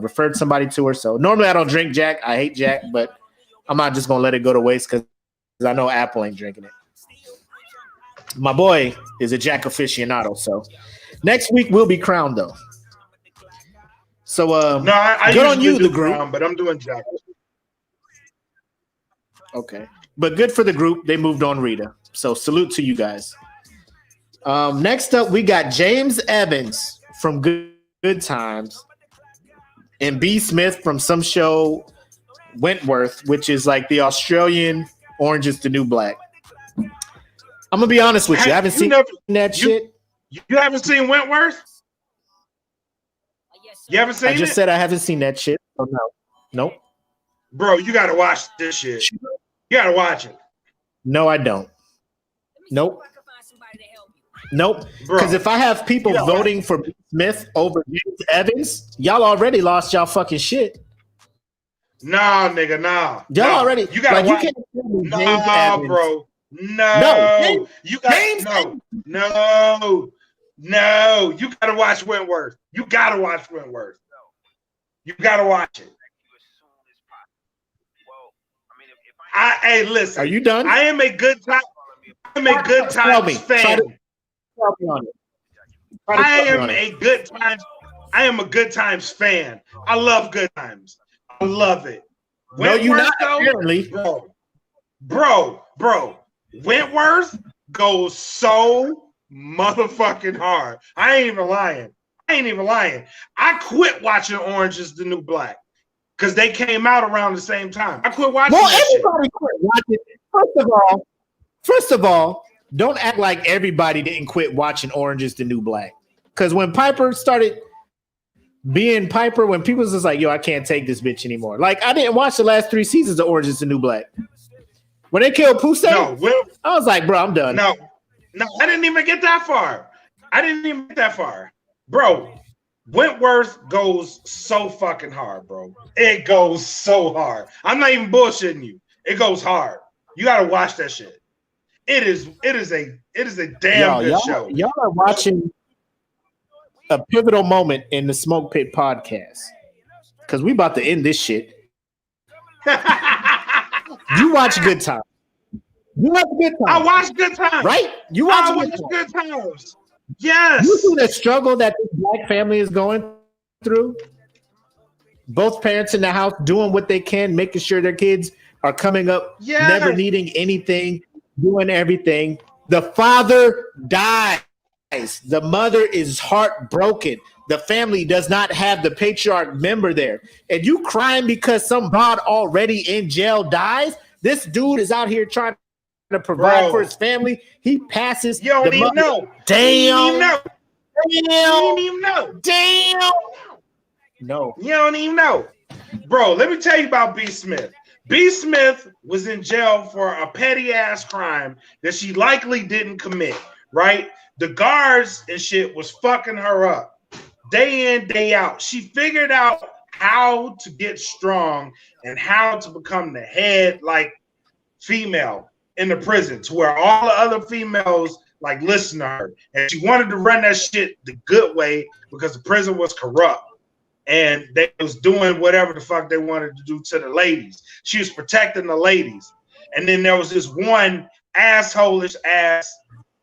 referred somebody to her. So normally I don't drink Jack. I hate Jack, but I'm not just gonna let it go to waste because I know Apple ain't drinking it. My boy is a Jack aficionado. So next week we'll be crowned though. So I good on you, the group. Crown, but I'm doing Jack. Okay, but good for the group. They moved on Rita. So salute to you guys. Next up, we got James Evans from Good Times and B. Smith from some show Wentworth, which is like the Australian Orange is the New Black. I'm gonna be honest with you. I haven't seen that shit. You haven't seen Wentworth? You haven't seen it? I just said I haven't seen that shit. Oh no. Nope. Bro, you gotta watch this shit. You gotta watch it. No, I don't. Nope. Because if I have people voting for B. Smith over James Evans, y'all already lost y'all fucking shit. Nah, nigga, nah. Y'all already. You gotta watch. You can't tell me nah, James Evans. Bro. No. You got No. You gotta watch Wentworth. You gotta watch Wentworth. You gotta watch it. Hey, listen. Are you done? I am a good time. I'm a Good Times fan. I am a Good Times fan. I love Good Times. I love it. No, you're not, apparently. Bro. Wentworth goes so motherfucking hard. I ain't even lying. I quit watching Orange is the New Black because they came out around the same time. I quit watching everybody quit watching it. First of all, don't act like everybody didn't quit watching Orange is the New Black. Because when Piper started being Piper, when people was just like, yo, I can't take this bitch anymore. Like, I didn't watch the last 3 seasons of Orange is the New Black. When they killed Poussey, I was like, bro, I'm done. No, I didn't even get that far. Bro, Wentworth goes so fucking hard, bro. It goes so hard. I'm not even bullshitting you. It goes hard. You gotta watch that shit. It is a damn good show. Y'all are watching a pivotal moment in the Smoke Pit podcast because we about to end this shit. You watch Good Times. You watch Good Times. I watch Good Times. Right? You watch Good Times. Yes. You see the struggle that this black family is going through? Both parents in the house doing what they can, making sure their kids are coming up, never needing anything, doing everything. The father dies. The mother is heartbroken. The family does not have the patriarch member there. And you crying because some broad already in jail dies? This dude is out here trying to provide for his family. He passes. You don't even know. Damn. You don't even know. Damn. No. You don't even know. Bro, let me tell you about B. Smith. B. Smith was in jail for a petty ass crime that she likely didn't commit, right? The guards and shit was fucking her up day in, day out. She figured out how to get strong and how to become the head like female in the prison to where all the other females like listen to her. And she wanted to run that shit the good way because the prison was corrupt. And they was doing whatever the fuck they wanted to do to the ladies. She was protecting the ladies. And then there was this one asshole-ish ass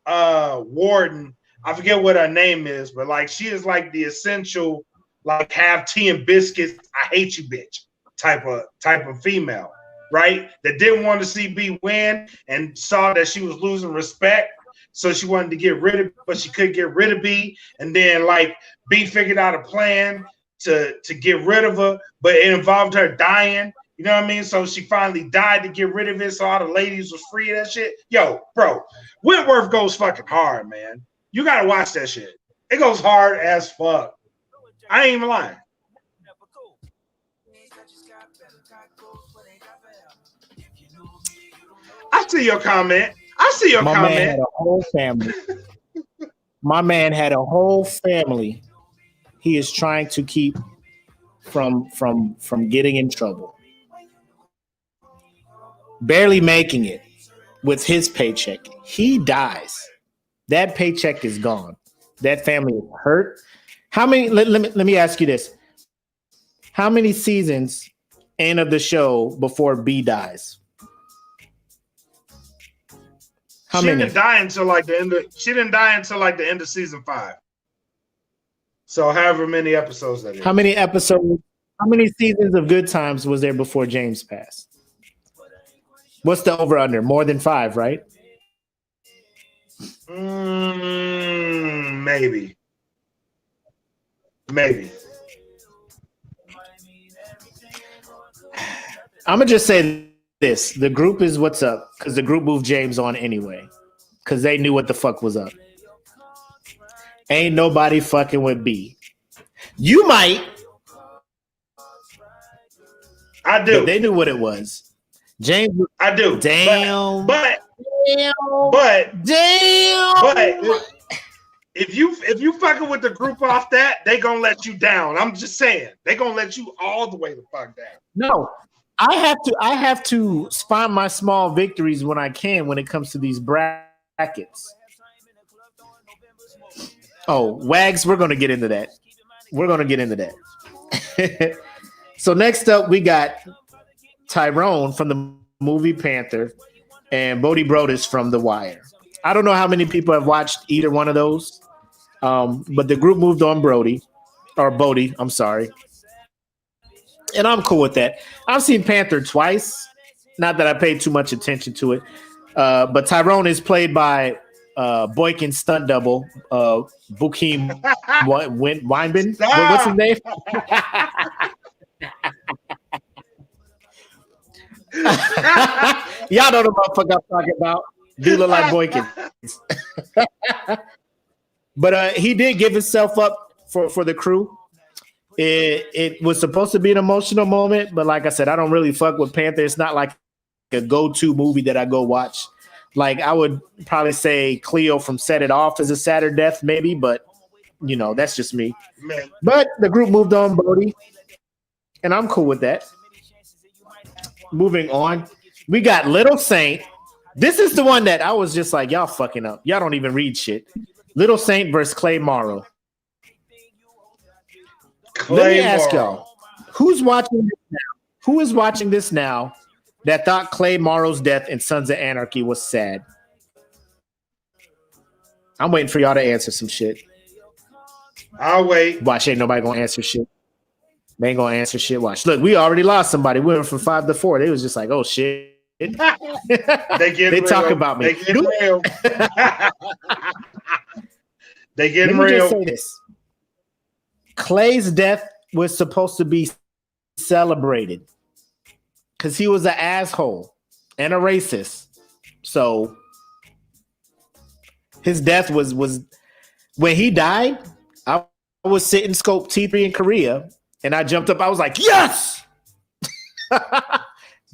warden. I forget what her name is, but like she is like the essential, like have tea and biscuits, I hate you bitch type of female, right? That didn't want to see B win and saw that she was losing respect. So she wanted to get rid of, but she couldn't get rid of B. And then like B figured out a plan to get rid of her, but it involved her dying. You know what I mean? So she finally died to get rid of it, so all the ladies was free of that shit. Yo, bro, Whitworth goes fucking hard, man. You gotta watch that shit. It goes hard as fuck. I ain't even lying. I see your comment. My man had a whole family. My man had a whole family. He is trying to keep from getting in trouble. Barely making it with his paycheck. He dies. That paycheck is gone. That family is hurt. How many? Let me ask you this. How many seasons in of the show before B dies? How many? She didn't die until like the end of season 5. So however many episodes that is. How many episodes? How many seasons of Good Times was there before James passed? What's the over under? More than 5, right? Maybe. I'm gonna just say this: the group is what's up because the group moved James on anyway because they knew what the fuck was up. Ain't nobody fucking with B. You might. I do. But they knew what it was. James. I do. Damn. But if you fucking with the group off that, they gonna let you down. I'm just saying. They gonna let you all the way the fuck down. No. I have to find my small victories when I can when it comes to these brackets. Oh, Wags, we're going to get into that. So next up, we got Tyrone from the movie Panther and Bodie Brodus from The Wire. I don't know how many people have watched either one of those, but the group moved on Bodie, I'm sorry. And I'm cool with that. I've seen Panther twice. Not that I paid too much attention to it. But Tyrone is played by Boykin's stunt double, Bokeem Weinben. What's his name? Y'all know the motherfucker I'm talking about. Dude look like Boykin. But he did give himself up for the crew. It was supposed to be an emotional moment, but like I said, I don't really fuck with Panther. It's not like a go-to movie that I go watch. Like I would probably say Cleo from Set It Off is a sadder death, maybe, but you know, that's just me. Man. But the group moved on Bodie, and I'm cool with that. Moving on, We got Little Saint. This is the one that I was just like, y'all fucking up. Y'all don't even read shit. Little Saint versus Clay Morrow. Let me ask y'all, who's watching this now? Who is watching this now that thought Clay Morrow's death in Sons of Anarchy was sad? I'm waiting for y'all to answer some shit. I'll wait. Watch, ain't nobody gonna answer shit. They ain't gonna answer shit. Watch. Look, we already lost somebody. We went from 5 to 4. They was just like, oh shit. They talk about me. They get real. They get real. Let me just say this. Clay's death was supposed to be celebrated because he was an asshole and a racist. So his death was when he died. I was sitting scope T3 in Korea, and I jumped up. I was like, yes.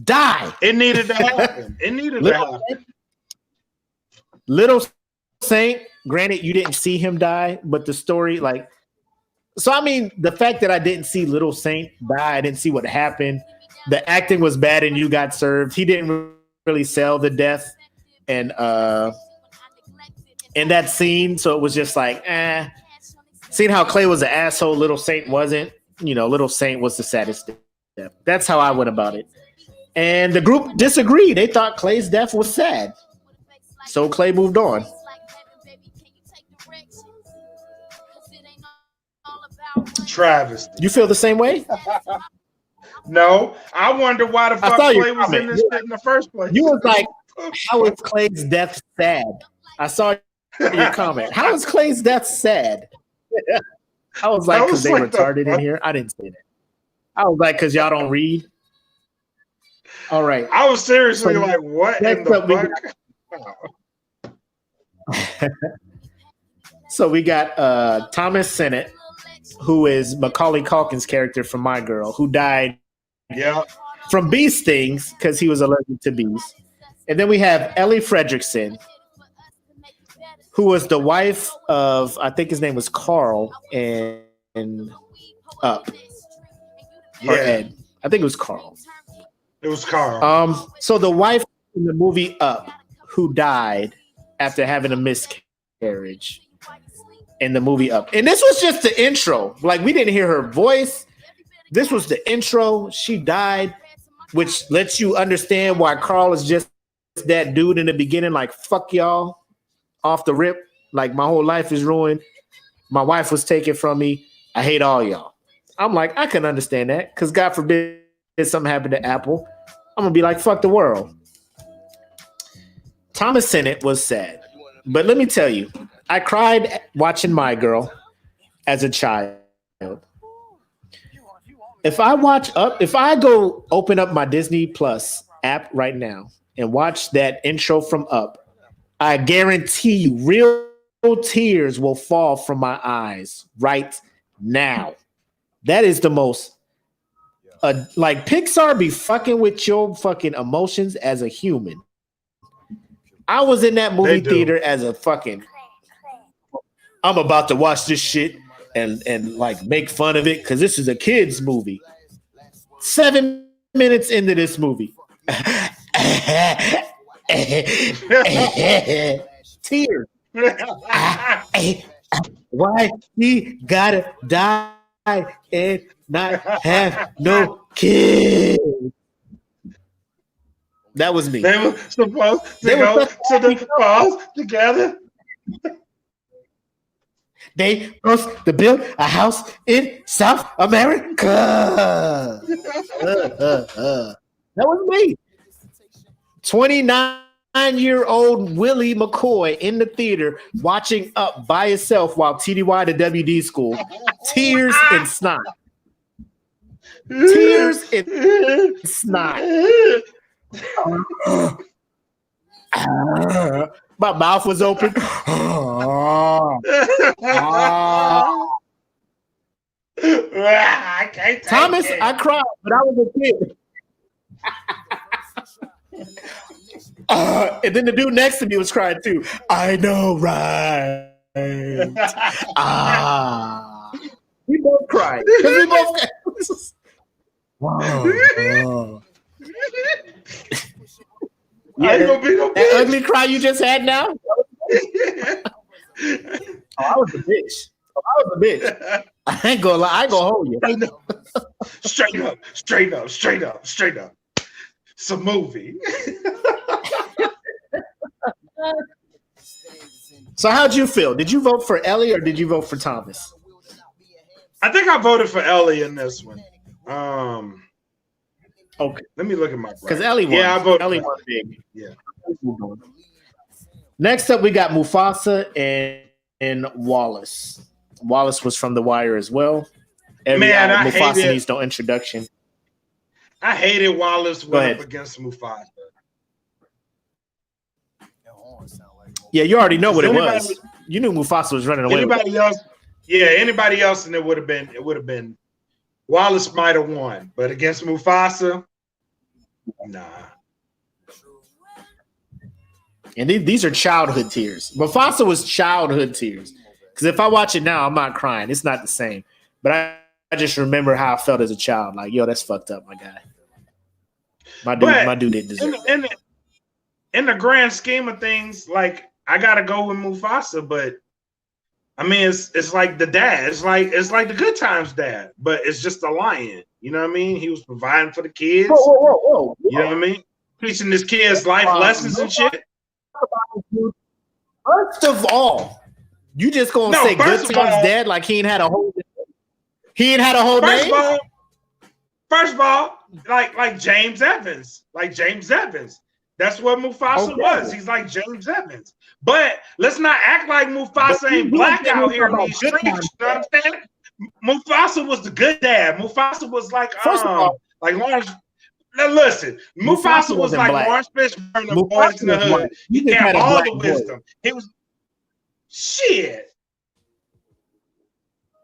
Die. It needed to happen. It needed to happen. Little Saint, granted, you didn't see him die, but the story, like, so I mean, the fact that I didn't see Little Saint die, I didn't see what happened. The acting was bad, and you got served. He didn't really sell the death, and in that scene, so it was just like, Seeing how Clay was an asshole, Little Saint wasn't. You know, Little Saint was the saddest death. That's how I went about it. And the group disagreed. They thought Clay's death was sad. So Clay moved on. Travis. You feel the same way? No. I wonder why the fuck Clay was in this shit in the first place. You was like, how is Clay's death sad? I saw your comment. How is Clay's death sad? I was like, because they retarded in here. I didn't say that. I was like, because y'all don't read. All right. I was seriously like, what in the fuck? So we got Thomas Sennett, who is Macaulay Culkin's character from My Girl, who died from bee stings because he was allergic to bees. And then we have Ellie Fredrickson, who was the wife of, I think his name was Carl in Up. Or Ed. I think it was Carl. It was Carl. So the wife in the movie Up, who died after having a miscarriage in the movie Up. And this was just the intro. Like, we didn't hear her voice. This was the intro. She died, which lets you understand why Carl is just that dude in the beginning, like, fuck y'all, off the rip. Like, my whole life is ruined. My wife was taken from me. I hate all y'all. I'm like, I can understand that, because God forbid something happened to Apple. I'm going to be like, fuck the world. Thomas Sennett was sad. But let me tell you, I cried watching My Girl as a child. If I go open up my Disney Plus app right now and watch that intro from Up, I guarantee you real tears will fall from my eyes right now. That is the most like, Pixar be fucking with your fucking emotions as a human. I was in that movie theater as a fucking, I'm about to watch this shit and like make fun of it because this is a kid's movie. 7 minutes into this movie. Tears. Why he gotta die and not have no kids? That was me. They were supposed to go to the falls together. They supposed to build a house in South America. That was me. 29-year-old Willie McCoy in the theater watching Up by himself while TDY to WD school. Tears and snot. Tears and snot. My mouth was open. I can't Thomas, I cried, but I was a kid. And then the dude next to me was crying too. I know, right? We both cried because we both. Wow. I ain't gonna be no that bitch. ugly cry you just had now. I was a bitch. I ain't gonna lie. I ain't gonna hold you. Straight up. It's a movie. So how'd you feel? Did you vote for Ellie or did you vote for Thomas? I think I voted for Ellie in this one. Okay. Let me look at my because Ellie won. Yeah, I voted. Ellie won big. Yeah. Next up, we got Mufasa and Wallace. Wallace was from The Wire as well. Mufasa needs no introduction. I hated Wallace went up against Mufasa. Yeah, you already know what it was. You knew Mufasa was running away. Anybody else, and it would have been Wallace might have won, but against Mufasa, nah. And these are childhood tears. Mufasa was childhood tears. Because if I watch it now, I'm not crying. It's not the same. But I just remember how I felt as a child. Like, yo, that's fucked up, my guy. My dude didn't deserve it. In the grand scheme of things, like, I gotta go with Mufasa, but I mean, it's like the dad. It's like the Good Times dad, but it's just a lion. You know what I mean? He was providing for the kids. Whoa. You know what I mean? Teaching his kids life lessons and shit. First of all, you just gonna say Good Times dad like he ain't had a whole name? First of all, like James Evans. That's what Mufasa was. He's like James Evans. But let's not act like Mufasa ain't black out here in these streets. You know what I'm saying? Mufasa was the good dad. Mufasa was like like Lawrence. Now listen, Mufasa was like Lawrence Fishburne, the Boys in the Hood. He had all the wisdom. He was shit.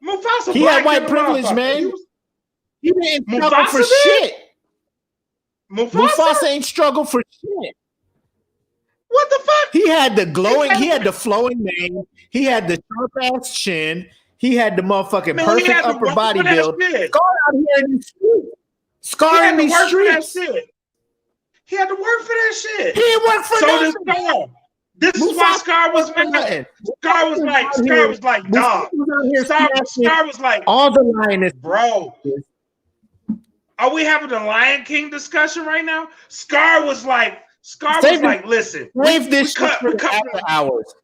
Mufasa. He had white privilege, man. He didn't struggle for shit. Mufasa ain't struggled for shit. What the fuck? He had the flowing mane. He had the sharp ass chin. He had the motherfucking perfect upper body build. Scar out here in the streets. Scar in these streets. He had to work for that shit. He didn't work for nothing. Scar. This is why Scar was mad. Scar was like, dog. Scar was like, all the lioness, bro. Are we having a Lion King discussion right now? Scar was like, listen, save this shit for after hours.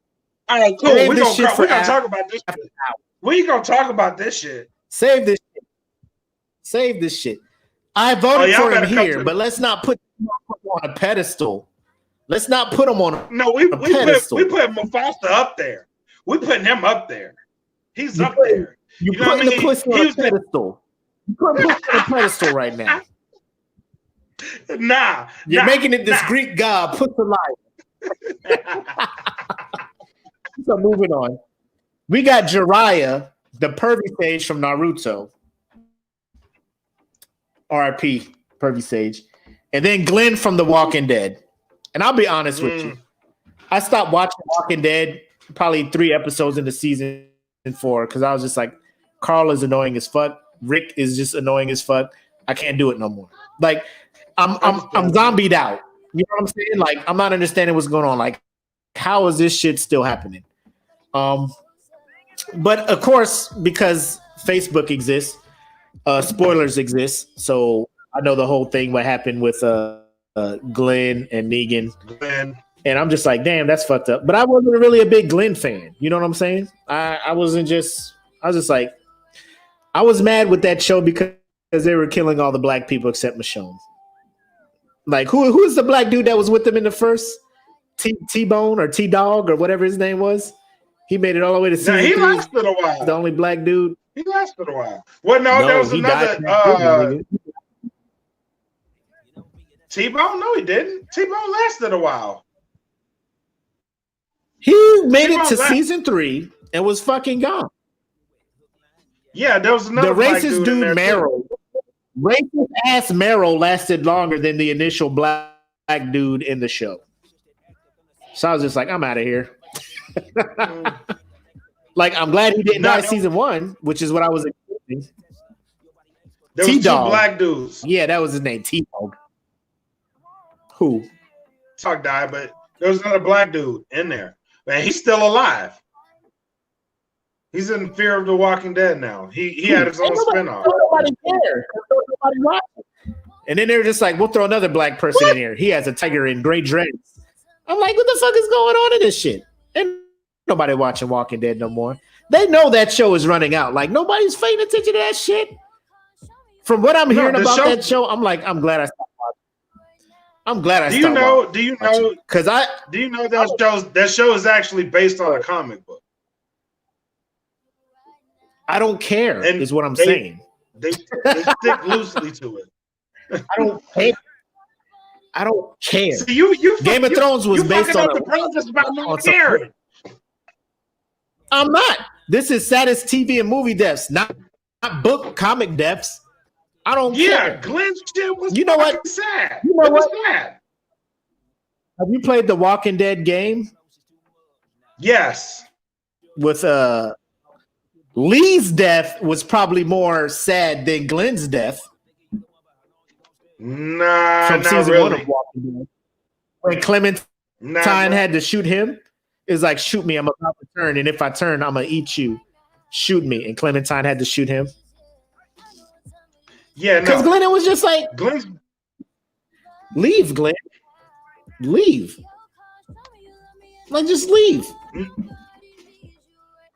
All right, cool. We're gonna talk about this shit. We gonna talk about this shit. Save this shit. I voted for him here, but let's not put him on a pedestal. Let's not put him on a pedestal. We put Mufasa up there. We putting him up there. He's up there. You putting the pussy on a pedestal. You put him on a pedestal right now. You're making it this Greek god put to life. So moving on. We got Jiraiya, the pervy sage from Naruto. RIP, pervy sage. And then Glenn from The Walking Dead. And I'll be honest with you. I stopped watching Walking Dead probably 3 episodes into season 4 because I was just like, Carl is annoying as fuck. Rick is just annoying as fuck. I can't do it no more. Like, I'm zombied out. You know what I'm saying? Like, I'm not understanding what's going on. Like, how is this shit still happening? But of course, because Facebook exists, spoilers exist. So I know the whole thing what happened with Glenn and Negan. And I'm just like, damn, that's fucked up. But I wasn't really a big Glenn fan. You know what I'm saying? I was just like, I was mad with that show because they were killing all the black people except Michonne. Like, who is the black dude that was with them in the first? T-Bone or T-Dog or whatever his name was? He made it all the way to season 3. He lasted a while. The only black dude. He lasted a while. Well, no, there was another. T-Bone? No, he didn't. T-Bone lasted a while. He made it to season 3 and was fucking gone. Yeah, there was another. The racist dude, Meryl. Racist ass Meryl lasted longer than the initial black dude in the show. So I was just like, I'm out of here. Like, I'm glad he didn't die season 1, which is what I was expecting. There was 2 black dudes. Yeah, that was his name, T-Dog. Who? Talk died, but there was another black dude in there. Man, he's still alive. He's in Fear of the Walking Dead now. He had his own spinoff. Nobody cared. Nobody watched. And then they were just like, we'll throw another black person in here. He has a tiger in gray dreads. I'm like, what the fuck is going on in this shit? And nobody watching Walking Dead no more. They know that show is running out. Like, nobody's paying attention to that shit. From what I'm hearing about that show, I'm like, I'm glad I stopped watching. I'm glad I stopped watching. Do you know that show is actually based on a comic book? I don't care, is what I'm saying. They stick loosely to it. I don't care. See, Game of Thrones was based on the process about not caring. I'm not. This is Saddest TV and movie deaths, not book comic deaths. I don't care. Yeah, Glenn's shit was sad. You know it was what? sad. Have you played the Walking Dead game? Yes. With Lee's death was probably more sad than Glenn's death. Nah, from season really. 1 of Walking Dead. When Clementine had to shoot him, it's like, shoot me, I'm about to turn, and if I turn, I'm gonna eat you. Shoot me. And Clementine had to shoot him. Yeah, because Glenn was just like, leave, Glenn. Leave. Like, just leave.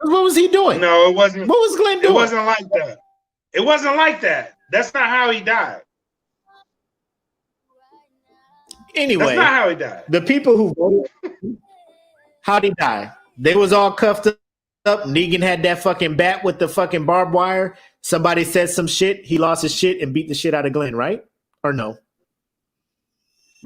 What was he doing? No, it wasn't. What was Glenn doing? It wasn't like that. It wasn't like that. That's not how he died. Anyway, that's not how he died. The people who voted, how'd he die? They was all cuffed up. Negan had that fucking bat with the fucking barbed wire. Somebody said some shit. He lost his shit and beat the shit out of Glenn, right? Or no?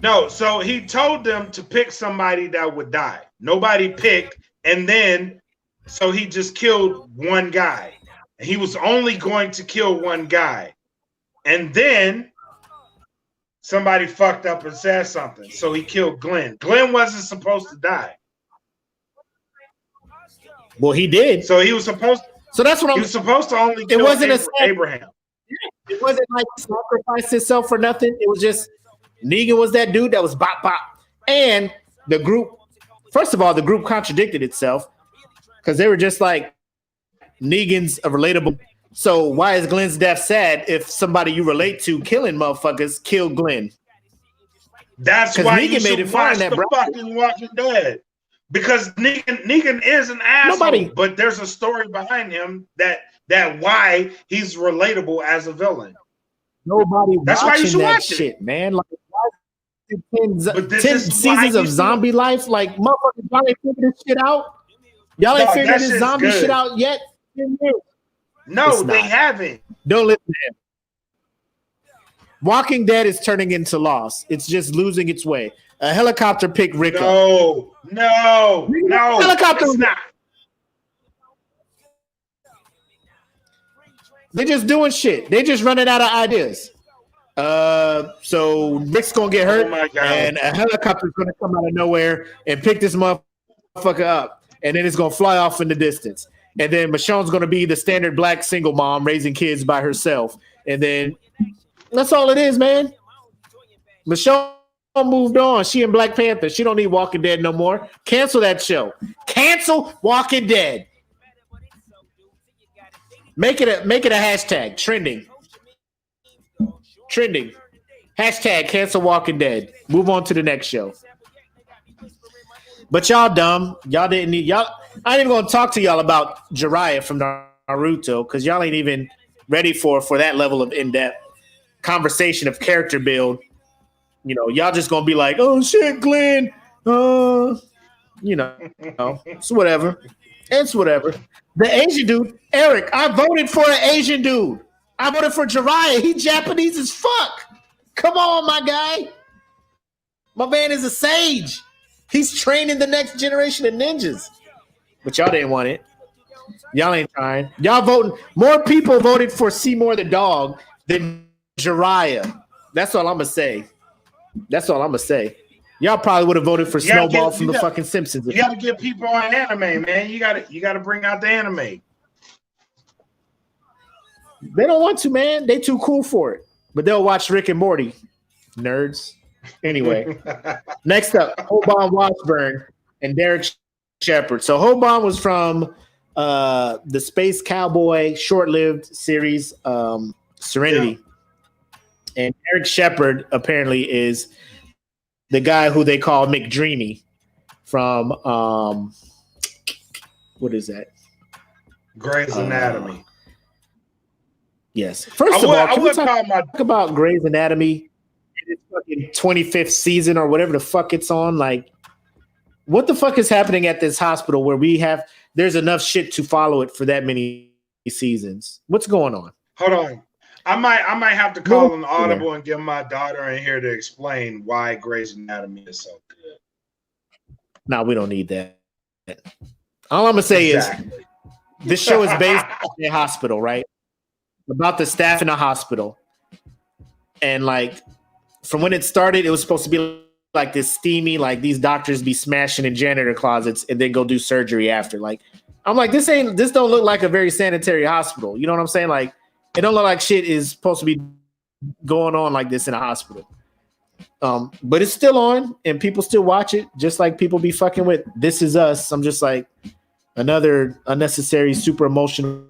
No, so he told them to pick somebody that would die. Nobody picked, and then so he just killed one guy. And he was only going to kill one guy. And then somebody fucked up and said something. So he killed Glenn. Glenn wasn't supposed to die. Well, he did. So he was supposed to. So that's what he was supposed to only kill Abraham. It wasn't like sacrifice himself for nothing. It was just Negan was that dude that was bop bop. And the group, first of all, the group contradicted itself because they were just like, Negan's a relatable. So why is Glenn's death sad if somebody you relate to killing motherfuckers killed Glenn? That's why Negan made it fun that fucking Walking Dead. Because Negan is an asshole, but there's a story behind him that why he's relatable as a villain. Nobody that's why you should that watch shit, man. Like 10 seasons of zombie life, like motherfuckers, y'all ain't figured this shit out. Y'all ain't figured this zombie shit out yet. No, they haven't. Don't listen to him. Walking Dead is turning into Lost. It's just losing its way. A helicopter picked Rick up. No. Helicopter it's not. They're just doing shit. They're just running out of ideas. So Rick's gonna get hurt, and a helicopter's gonna come out of nowhere and pick this motherfucker up, and then it's gonna fly off in the distance. And then Michonne's gonna be the standard black single mom raising kids by herself, and then that's all it is, man. Michonne moved on. She in Black Panther. She don't need Walking Dead no more. Cancel that show. Cancel Walking Dead. Make it a hashtag. Trending. Hashtag cancel Walking Dead. Move on to the next show. But y'all dumb. Y'all didn't need y'all. I ain't even gonna talk to y'all about Jiraiya from Naruto because y'all ain't even ready for that level of in-depth conversation of character build. You know, y'all just gonna be like, oh shit, Glenn. It's whatever. It's whatever. The Asian dude, Eric, I voted for an Asian dude. I voted for Jiraiya. He Japanese as fuck. Come on, my guy. My man is a sage. He's training the next generation of ninjas. But y'all didn't want it. Y'all ain't trying. Y'all voting. More people voted for Seymour the dog than Jiraiya. That's all I'm gonna say. Y'all probably would have voted for Snowball from the fucking Simpsons. You got to get people on anime, man. You got to bring out the anime. They don't want to, man. They too cool for it. But they'll watch Rick and Morty. Nerds. Anyway, next up, Hoban Washburn and Derek Shepard. So Hoban was from the Space Cowboy short-lived series Serenity. Yeah. And Derek Shepard apparently is the guy who they call McDreamy from what is that? Grey's Anatomy. Yes. First of all, can we talk about Grey's Anatomy in its fucking 25th season or whatever the fuck it's on? Like, what the fuck is happening at this hospital where there's enough shit to follow it for that many seasons? What's going on? Hold on. I might have to call an audible and get my daughter in here to explain why Grey's Anatomy is so good. No, we don't need that. All I'm gonna say is this show is based in a hospital, right? About the staff in a hospital. And like from when it started, it was supposed to be like this steamy, like these doctors be smashing in janitor closets and then go do surgery after. Like, I'm like, this don't look like a very sanitary hospital. You know what I'm saying? Like, it don't look like shit is supposed to be going on like this in a hospital. But it's still on and people still watch it, just like people be fucking with This Is Us. I'm just like, another unnecessary, super emotional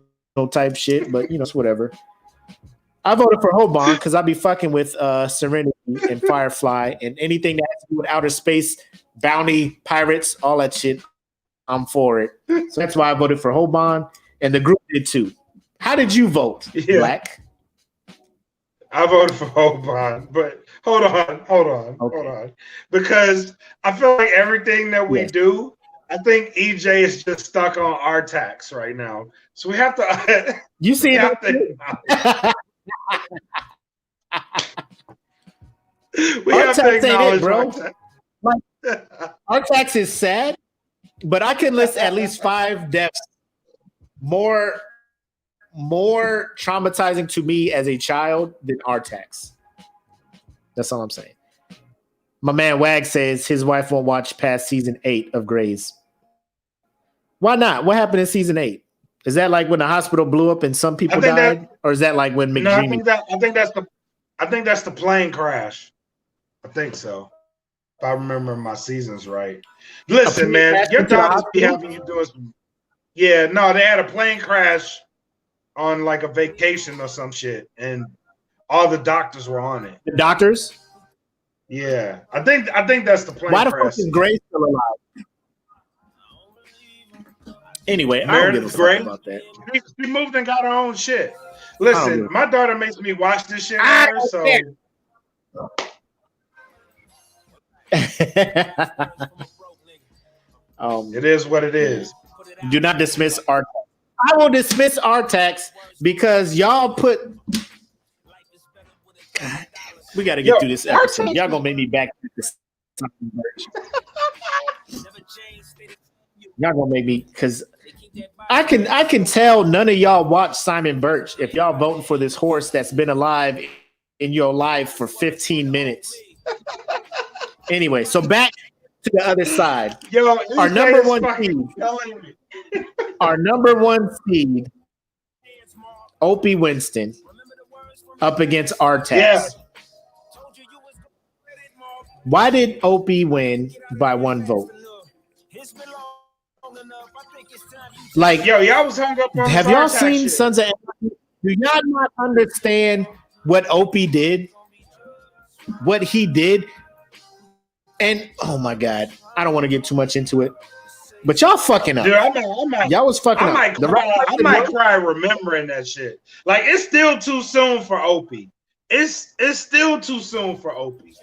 type shit, but you know, it's whatever. I voted for Hoban because I'd be fucking with Serenity and Firefly and anything that has to do with outer space, bounty, pirates, all that shit. I'm for it. So that's why I voted for Hoban, and the group did too. How did you vote, Black? I voted for Hoban, but hold on. Because I feel like everything that we do, I think EJ is just stuck on our tax right now. So we have to. You see it? We have to acknowledge, bro. Our tax is sad, but I can list at least 5 deaths more traumatizing to me as a child than our tax. That's all I'm saying. My man Wag says his wife won't watch past season 8 of Grey's. Why not? What happened in season 8? Is that like when the hospital blew up and some people died, or is that like when McDreamy? No, I think that's the plane crash. I think so. If I remember my seasons right. Listen, man, your doctors be having you doing some. Yeah, no, they had a plane crash on like a vacation or some shit, and all the doctors were on it. The doctors? Yeah, I think that's the plane crash. Why the fuck is Grace still alive? Anyway, I don't give a fuck about that. She moved and got her own shit. Listen, my daughter makes me watch this shit. So it is what it is. Do not dismiss our tax. I will dismiss our tax because y'all put. God, we got to get through this episode. Y'all gonna make me back to this. Y'all gonna make me because I can tell none of y'all watch Simon Birch if y'all voting for this horse that's been alive in your life for 15 minutes. Anyway, so back to the other side. Our number one seed, Opie Winston, up against Artax. Yeah. Why did Opie win by 1 vote? Like, y'all was hung up on. Have y'all seen shit. Sons of Anarchy? Do y'all not understand what Opie did? What he did? And oh my God, I don't want to get too much into it, but y'all fucking up. Dude, y'all was fucking up. I might cry remembering that shit. Like, it's still too soon for Opie. It's still too soon for Opie.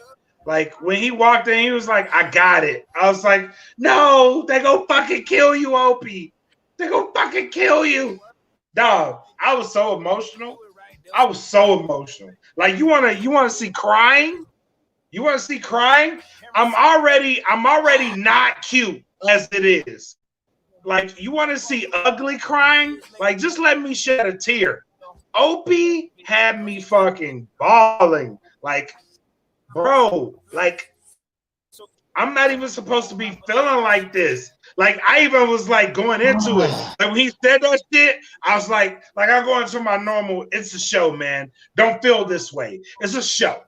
Like, when he walked in, he was like, I got it. I was like, no, they gonna fucking kill you, Opie. They gonna fucking kill you. Dog, I was so emotional. Like, you wanna see crying? You wanna see crying? I'm already not cute as it is. Like, you wanna see ugly crying? Like, just let me shed a tear. Opie had me fucking bawling. Like, bro, like, I'm not even supposed to be feeling like this. Like, I even was like going into it. Like, when he said that shit, I was like I go into my normal, it's a show, man. Don't feel this way. It's a show.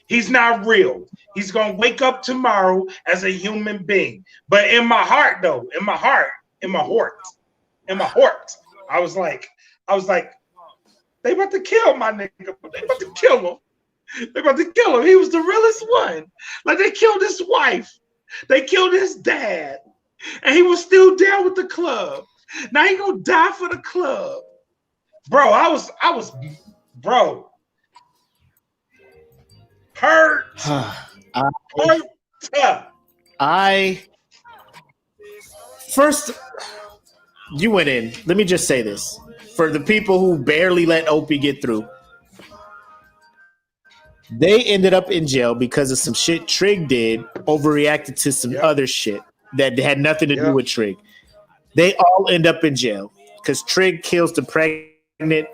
He's not real. He's gonna wake up tomorrow as a human being. But in my heart, though, in my heart, I was like, they about to kill my nigga. They about to kill him. They about to kill him. He was the realest one. Like they killed his wife. They killed his dad. And he was still down with the club. Now he gonna die for the club. Bro, I was bro. Hurt. First, you went in. Let me just say this. For the people who barely let Opie get through, they ended up in jail because of some shit Trig did, overreacted to some other shit that had nothing to do with Trig. They all end up in jail because Trig kills the pregnant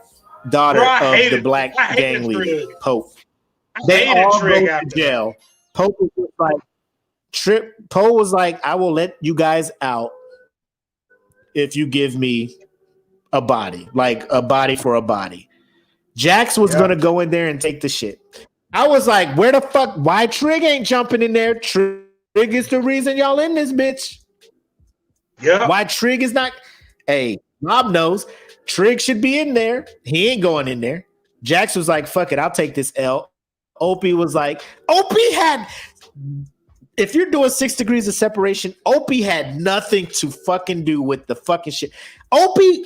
daughter of the black gang leader, Pope. They all go to jail. Pope was just like, Poe was like, I will let you guys out if you give me a body, like a body for a body. Jax was going to go in there and take the shit. I was like, where the fuck? Why Trig ain't jumping in there? Trig is the reason y'all in this bitch. Yeah. Why Trig is not? Hey, Mob knows Trig should be in there. He ain't going in there. Jax was like, fuck it, I'll take this L. Opie was like, Opie had, if you're doing 6 degrees of separation, Opie had nothing to fucking do with the fucking shit. Opie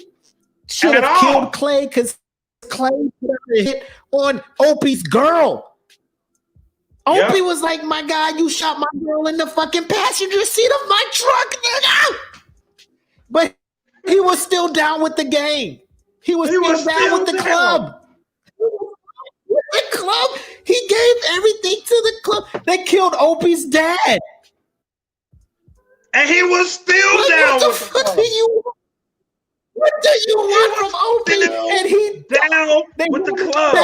should have killed Clay because Clay hit on Opie's girl. Opie was like, my God, you shot my girl in the fucking passenger seat of my truck, nigga. But he was still down with the gang. He was still down with the club. The club, he gave everything to the club. They killed Opie's dad, and he was still down with the club. What do you want from Opie? And he down with the club.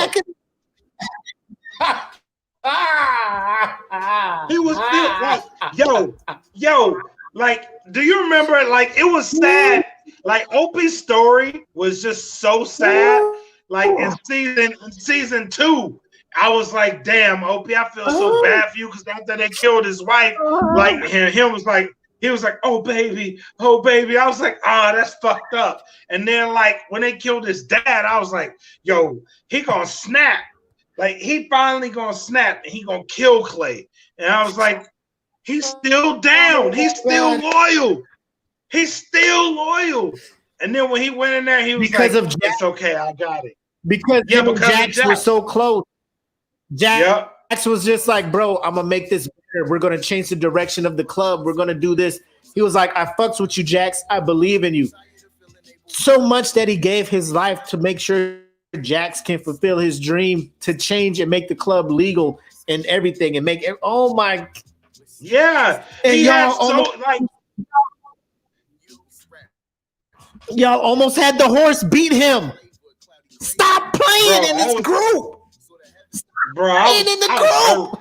He was still like, yo, like, do you remember? Like, it was sad. Like, Opie's story was just so sad. Like in season 2, I was like, damn, Opie, I feel so bad for you because after they killed his wife, like him was like, he was like, oh baby. I was like, that's fucked up. And then like when they killed his dad, I was like, yo, he gonna snap. Like he finally gonna snap and he gonna kill Clay. And I was like, he's still down. He's still loyal. He's still loyal. And then when he went in there, he was like, it's okay, I got it. Because Jax was so close. Jax was just like, bro, I'm gonna make this better. We're gonna change the direction of the club. We're gonna do this. He was like, I fucks with you, Jax. I believe in you. So much that he gave his life to make sure Jax can fulfill his dream to change and make the club legal and everything and make it. Oh my. Yeah. And y'all almost had the horse beat him. Stop playing in this group. Bro, playing in the group.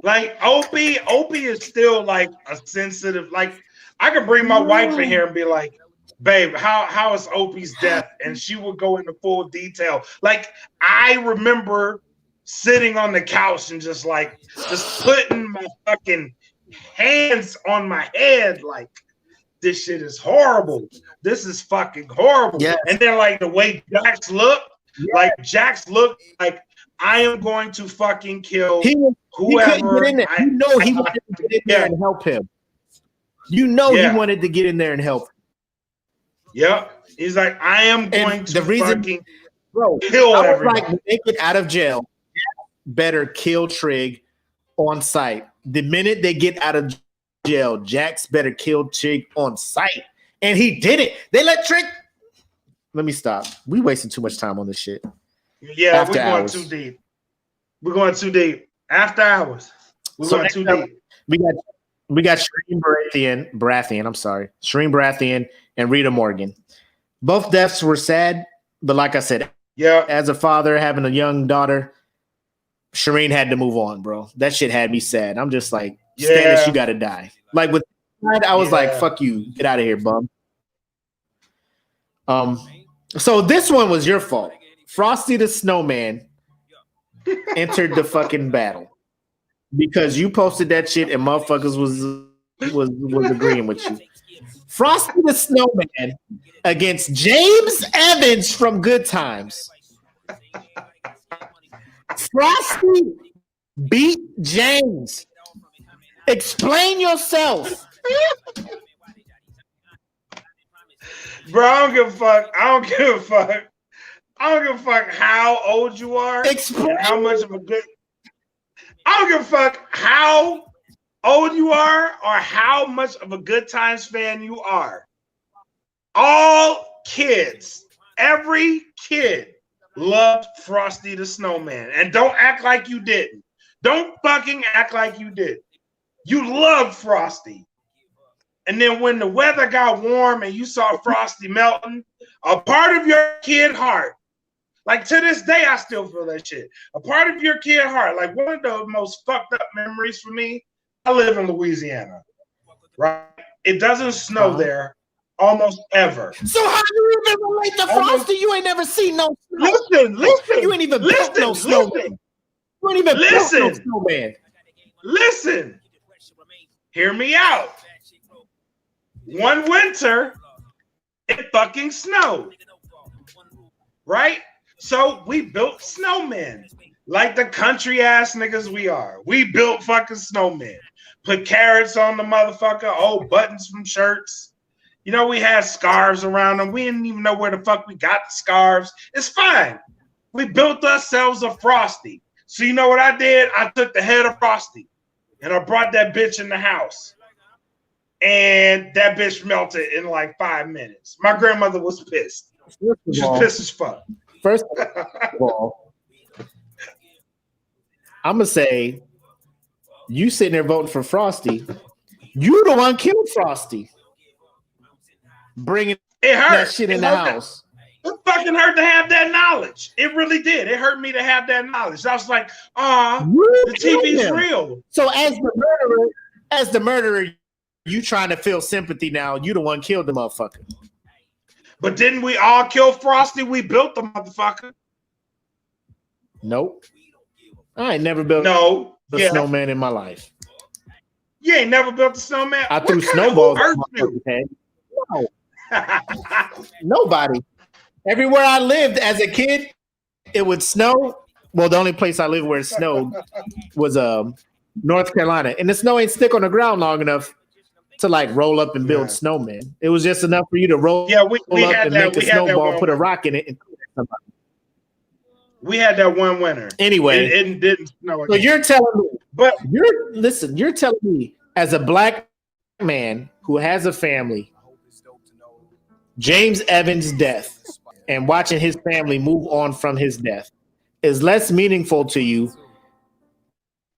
Like Opie is still like a sensitive. Like I could bring my wife in here and be like, babe, how is Opie's death? And she would go into full detail. Like I remember sitting on the couch and just putting my fucking hands on my head, like this shit is horrible. This is fucking horrible. Yes. And then like the way Jax looked, like Jax looked like I am going to fucking kill whoever. He wanted to get in there and help him. He wanted to get in there and help. Yep. He's like, I am going to fucking kill everyone. Like, when they get out of jail, better kill Trig on sight. The minute they get out of jail, Jax better kill Trig on sight. And he did it. They let Trig. Let me stop. We wasting too much time on this shit. Yeah, we're going too deep. We're going too deep. After hours. We're going too deep. We got Shireen Baratheon. I'm sorry. Shireen Baratheon and Rita Morgan. Both deaths were sad, but like I said, as a father having a young daughter, Shireen had to move on, bro. That shit had me sad. I'm just like, Stannis, you gotta die. Like with I was like, fuck you, get out of here, bum. So this one was your fault. Frosty the Snowman entered the fucking battle because you posted that shit and motherfuckers was agreeing with you. Frosty the Snowman against James Evans from Good Times. Frosty beat James. Explain yourself. Bro, I don't give a fuck. I don't give a fuck. I don't give a fuck how old you are. Explain. And how much of a good. I don't give a fuck how old you are or how much of a Good Times fan you are. All kids, every kid loved Frosty the Snowman. And don't act like you didn't. Don't fucking act like you did. You loved Frosty. And then when the weather got warm and you saw Frosty melting, a part of your kid heart, like to this day, I still feel that shit. A part of your kid heart, like one of the most fucked up memories for me, I live in Louisiana, right? It doesn't snow there almost ever. So how do you even relate to Frosty? You ain't never seen no snow. Listen. You ain't even built no snowman. You ain't even built no snowman. Listen. Hear me out. One winter, it fucking snowed. Right? So we built snowmen. Like the country ass niggas we are. We built fucking snowmen. Put carrots on the motherfucker, old buttons from shirts. You know, we had scarves around them. We didn't even know where the fuck we got the scarves. It's fine. We built ourselves a Frosty. So you know what I did? I took the head of Frosty and I brought that bitch in the house. And that bitch melted in like 5 minutes. My grandmother was pissed. She was pissed as fuck. First of all, I'm going to say, you sitting there voting for Frosty. You the one killed Frosty. Bringing that shit in the house. It fucking hurt to have that knowledge. It really did. It hurt me to have that knowledge. I was like, the TV's real. So as the murderer, you trying to feel sympathy now. You the one killed the motherfucker. But didn't we all kill Frosty? We built the motherfucker. Nope. I ain't never built a snowman in my life. You ain't never built a snowman? I threw snowballs at my head. No. Nobody. Everywhere I lived as a kid, it would snow. Well, the only place I lived where it snowed was North Carolina. And the snow ain't stick on the ground long enough to like roll up and build snowmen. It was just enough for you to roll up and make a snowball, put a rock in it, and somebody. We had that one winter. Anyway, it didn't snow. So you're telling me, you're telling me as a black man who has a family, James Evans' death and watching his family move on from his death is less meaningful to you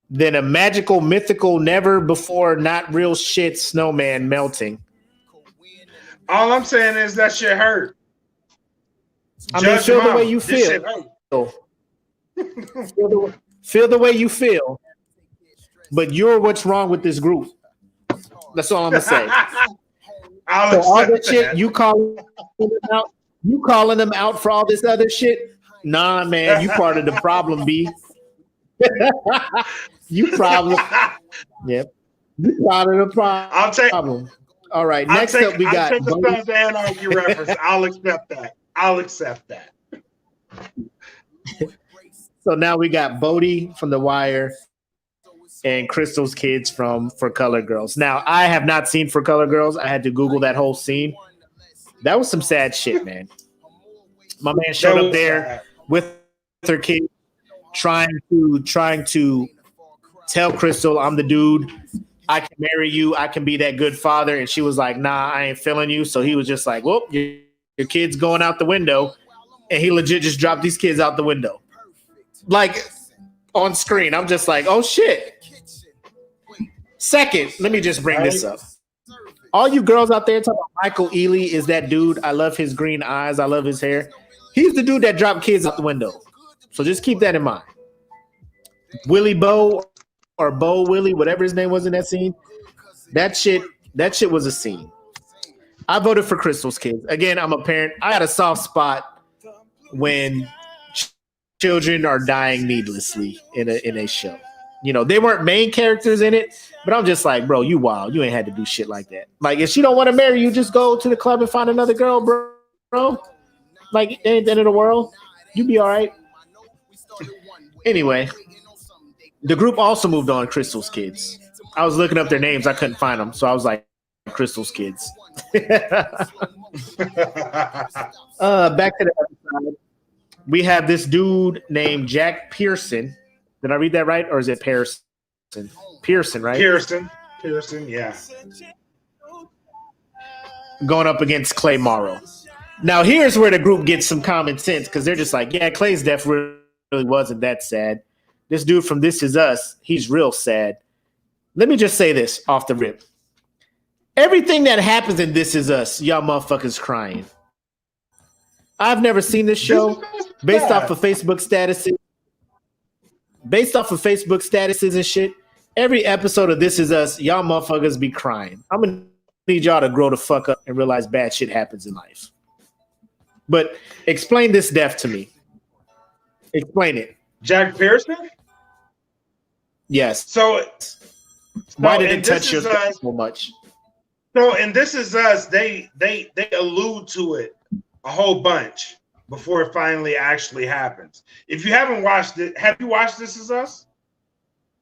than a magical, mythical, never before, not real shit snowman melting. All I'm saying is that shit hurt. I mean, feel the way you feel. Feel the way you feel. But you're what's wrong with this group. That's all I'm gonna say. So all that shit you calling them out for all this other shit? Nah, man, you part of the problem, B. You problem. Yep. You part of the problem. All right. Next up, we got. I'll take the Sons of Anarchy reference. I'll accept that. So now we got Bodie from The Wire and Crystal's kids from For Color Girls. Now, I have not seen For Color Girls. I had to Google that whole scene. That was some sad shit, man. My man showed up there with her kid, trying to tell Crystal, I'm the dude. I can marry you. I can be that good father. And she was like, nah, I ain't feeling you. So he was just like, well, your kid's going out the window. And he legit just dropped these kids out the window. Like on screen. I'm just like, oh shit. Second, let me just bring this up. All you girls out there talking about Michael Ealy is that dude. I love his green eyes. I love his hair. He's the dude that dropped kids out the window. So just keep that in mind. Willie Bo or Bo Willie, whatever his name was in that scene. That shit was a scene. I voted for Crystal's kids. Again, I'm a parent. I had a soft spot when children are dying needlessly in a show. You know, they weren't main characters in it, but I'm just like, bro, you wild. You ain't had to do shit like that. Like, if she don't want to marry you, just go to the club and find another girl, bro. Like, it ain't the end of the world. You be all right. Anyway, the group also moved on Crystal's kids. I was looking up their names. I couldn't find them. So I was like, Crystal's kids. Back to the other side. We have this dude named Jack Pearson. Did I read that right? Or is it Pearson? Pearson, right? Pearson, yeah. Going up against Clay Morrow. Now, here's where the group gets some common sense, because they're just like, yeah, Clay's death really wasn't that sad. This dude from This Is Us, he's real sad. Let me just say this off the rip. Everything that happens in This Is Us, y'all motherfuckers crying. I've never seen this show based off of Facebook statuses. Based off of Facebook statuses and shit, every episode of This Is Us, y'all motherfuckers be crying. I'm going to need y'all to grow the fuck up and realize bad shit happens in life. But explain this death to me. Explain it. Jack Pearson? Yes. So why did it touch your face so much? So in This Is Us, they allude to it a whole bunch before it finally actually happens. If you haven't watched it, have you watched This Is Us?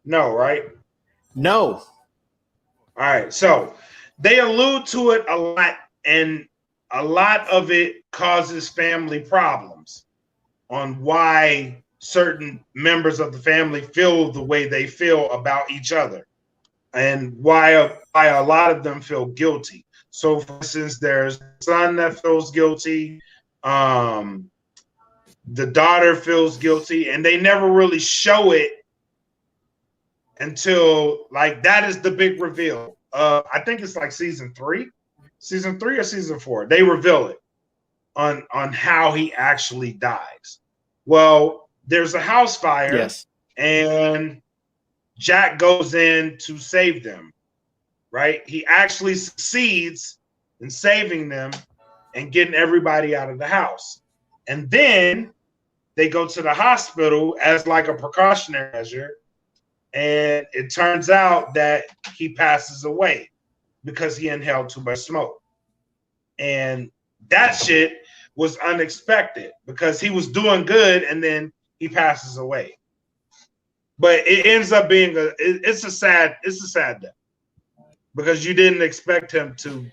No, right? No. All right. So they allude to it a lot, and a lot of it causes family problems on why certain members of the family feel the way they feel about each other, and why a lot of them feel guilty. So, for instance, there's a son that feels guilty. The daughter feels guilty, and they never really show it until, like, that is the big reveal. I think it's like season 3 or season 4. They reveal it on how he actually dies. Well, there's a house fire, yes, and Jack goes in to save them. Right? He actually succeeds in saving them and getting everybody out of the house. And then they go to the hospital as like a precautionary measure. And it turns out that he passes away because he inhaled too much smoke. And that shit was unexpected because he was doing good and then he passes away. But it ends up being it's a sad death because you didn't expect him to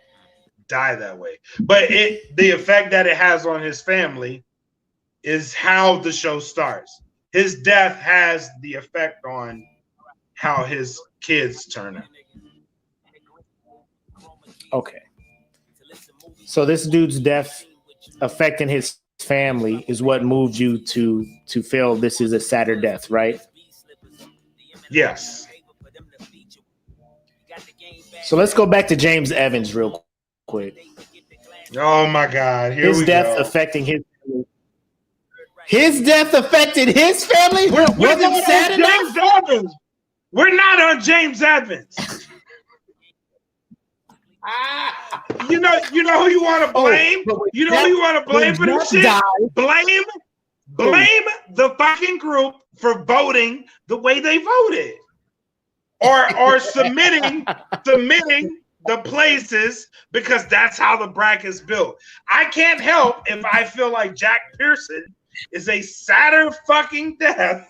die that way. But the effect that it has on his family is how the show starts. His death has the effect on how his kids turn out. Okay. So this dude's death affecting his family is what moved you to feel this is a sadder death, right? Yes. So let's go back to James Evans real quick. Oh my God! His death affecting his family. His death affected his family. We're not sad on James Evans. We're not on James Evans. You know who you want to blame? You know who you want to blame for this shit? Blame the fucking group for voting the way they voted, or submitting the places, because that's how the bracket's built. I can't help if I feel like Jack Pearson is a sadder fucking death.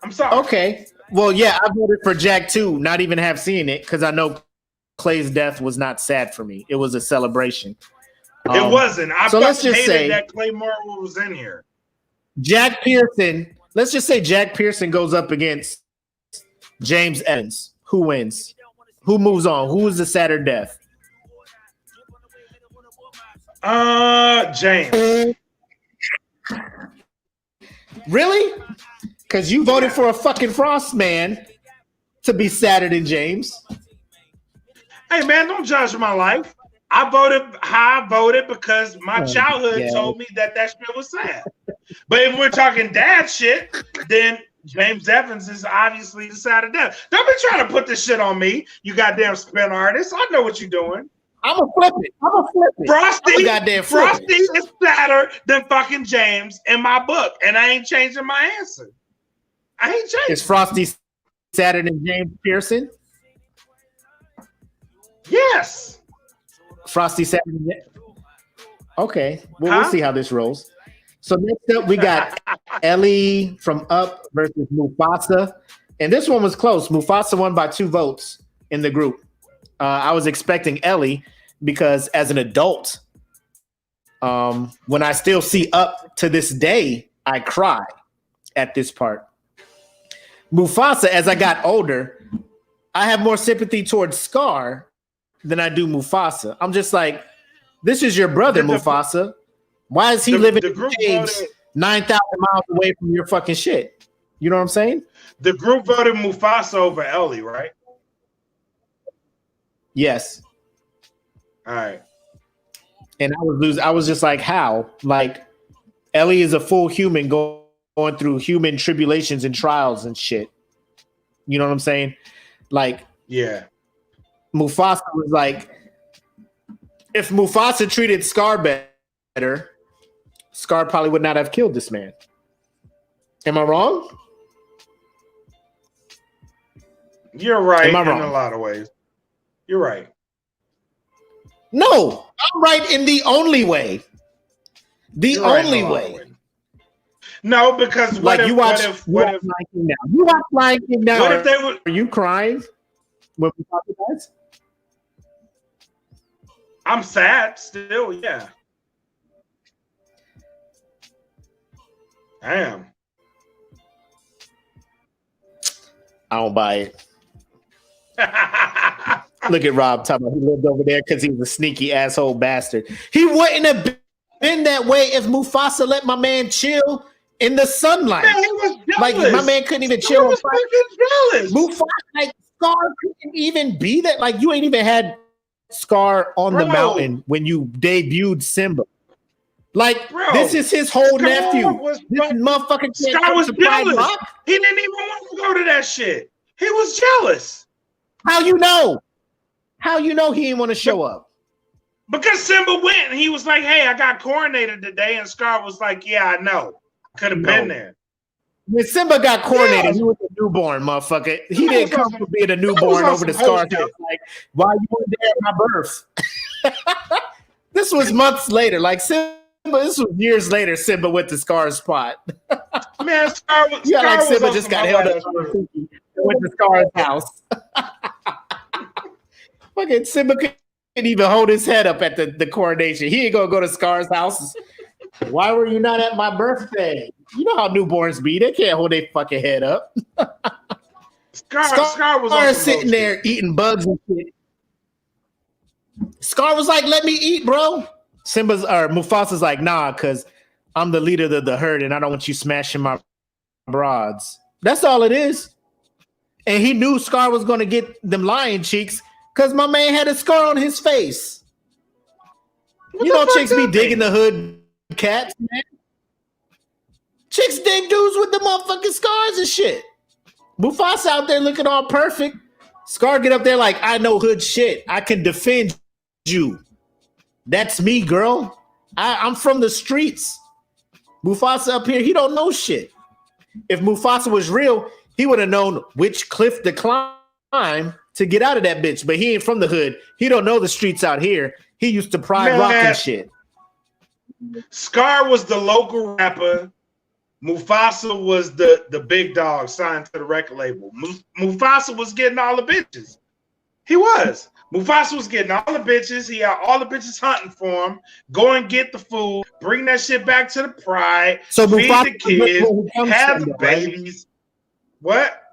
I'm sorry. Okay. Well, yeah, I voted for Jack too, not even have seen it, because I know Clay's death was not sad for me. It was a celebration. It wasn't. I so let's just say that Clay Morrow was in here. Jack Pearson. Let's just say Jack Pearson goes up against James Evans. Who wins? Who moves on? Who is the sadder death? James. Really? Because you voted for a fucking Frost man to be sadder than James. Hey man, don't judge my life. I voted how I voted because my childhood told me that shit was sad. But if we're talking dad shit, then James Evans is obviously the sadder death. Don't be trying to put this shit on me, you goddamn spin artist. I know what you're doing. I'm gonna flip it. Frosty is sadder than fucking James in my book, and I ain't changing my answer. I ain't changing. Is Frosty sadder than James Pearson? Yes. Frosty sadder than. Okay, well, we'll see how this rolls. So next up, we got Ellie from Up versus Mufasa. And this one was close. Mufasa won by 2 votes in the group. I was expecting Ellie because as an adult, when I still see Up to this day, I cry at this part. Mufasa, as I got older, I have more sympathy towards Scar than I do Mufasa. I'm just like, this is your brother, Mufasa. Why is he living in caves 9,000 miles away from your fucking shit? You know what I'm saying? The group voted Mufasa over Ellie, right? Yes. All right. And I was just like, how? Like, Ellie is a full human going through human tribulations and trials and shit. You know what I'm saying? Like, yeah. Mufasa was like, if Mufasa treated Scar better, Scar probably would not have killed this man. Am I wrong? You're right in wrong? a lot of ways. You're right. No, I'm right in the only way. The only way. No, because what if Lion King now? You watch Lion King now. What if they were? Are you crying when Mufasa dies? I'm sad still, yeah. I am. I don't buy it. Look at Rob talking about he lived over there because he was a sneaky asshole bastard. He wouldn't have been that way if Mufasa let my man chill in the sunlight. Man, he was jealous. Like my man couldn't even chill. He was fucking jealous. Mufasa, like Scar couldn't even be that. Like you ain't even had Scar on the mountain when you debuted Simba. Like this is his whole nephew. This motherfucker Scar was jealous. He didn't even want to go to that shit. He was jealous. How you know? How you know he didn't want to show up? Because Simba went and he was like, "Hey, I got coronated today," and Scar was like, "Yeah, I know. Could have been there." When Simba got coronated, he was a newborn, motherfucker. He didn't come from being a newborn over the Scar's house. Like, why you weren't there at my birth? This was months later. Like Simba, this was years later. Simba went to Scar's spot. Man, Scar was. Yeah, like Simba just got held up. Went to Scar's house. Fucking Simba couldn't even hold his head up at the coronation. He ain't gonna go to Scar's house. Why were you not at my birthday? You know how newborns be. They can't hold their fucking head up. Scar was sitting there eating bugs and shit. Scar was like, let me eat, bro. Mufasa's like, nah, because I'm the leader of the herd and I don't want you smashing my broads. That's all it is. And he knew Scar was going to get them lion cheeks because my man had a scar on his face. You know, chicks be digging the hood cats, man. Chicks dig dudes with the motherfucking scars and shit. Mufasa out there looking all perfect. Scar get up there like, I know hood shit. I can defend you. That's me, girl. I'm from the streets. Mufasa up here, he don't know shit. If Mufasa was real, he would have known which cliff to climb to get out of that bitch. But he ain't from the hood. He don't know the streets out here. He used to Pride Rock and shit. Scar was the local rapper. Mufasa was the big dog signed to the record label. Mufasa was getting all the bitches. He was. Mufasa was getting all the bitches. He had all the bitches hunting for him. Go and get the food. Bring that shit back to the Pride. So feed Mufasa the kids. Have the babies. Right? What?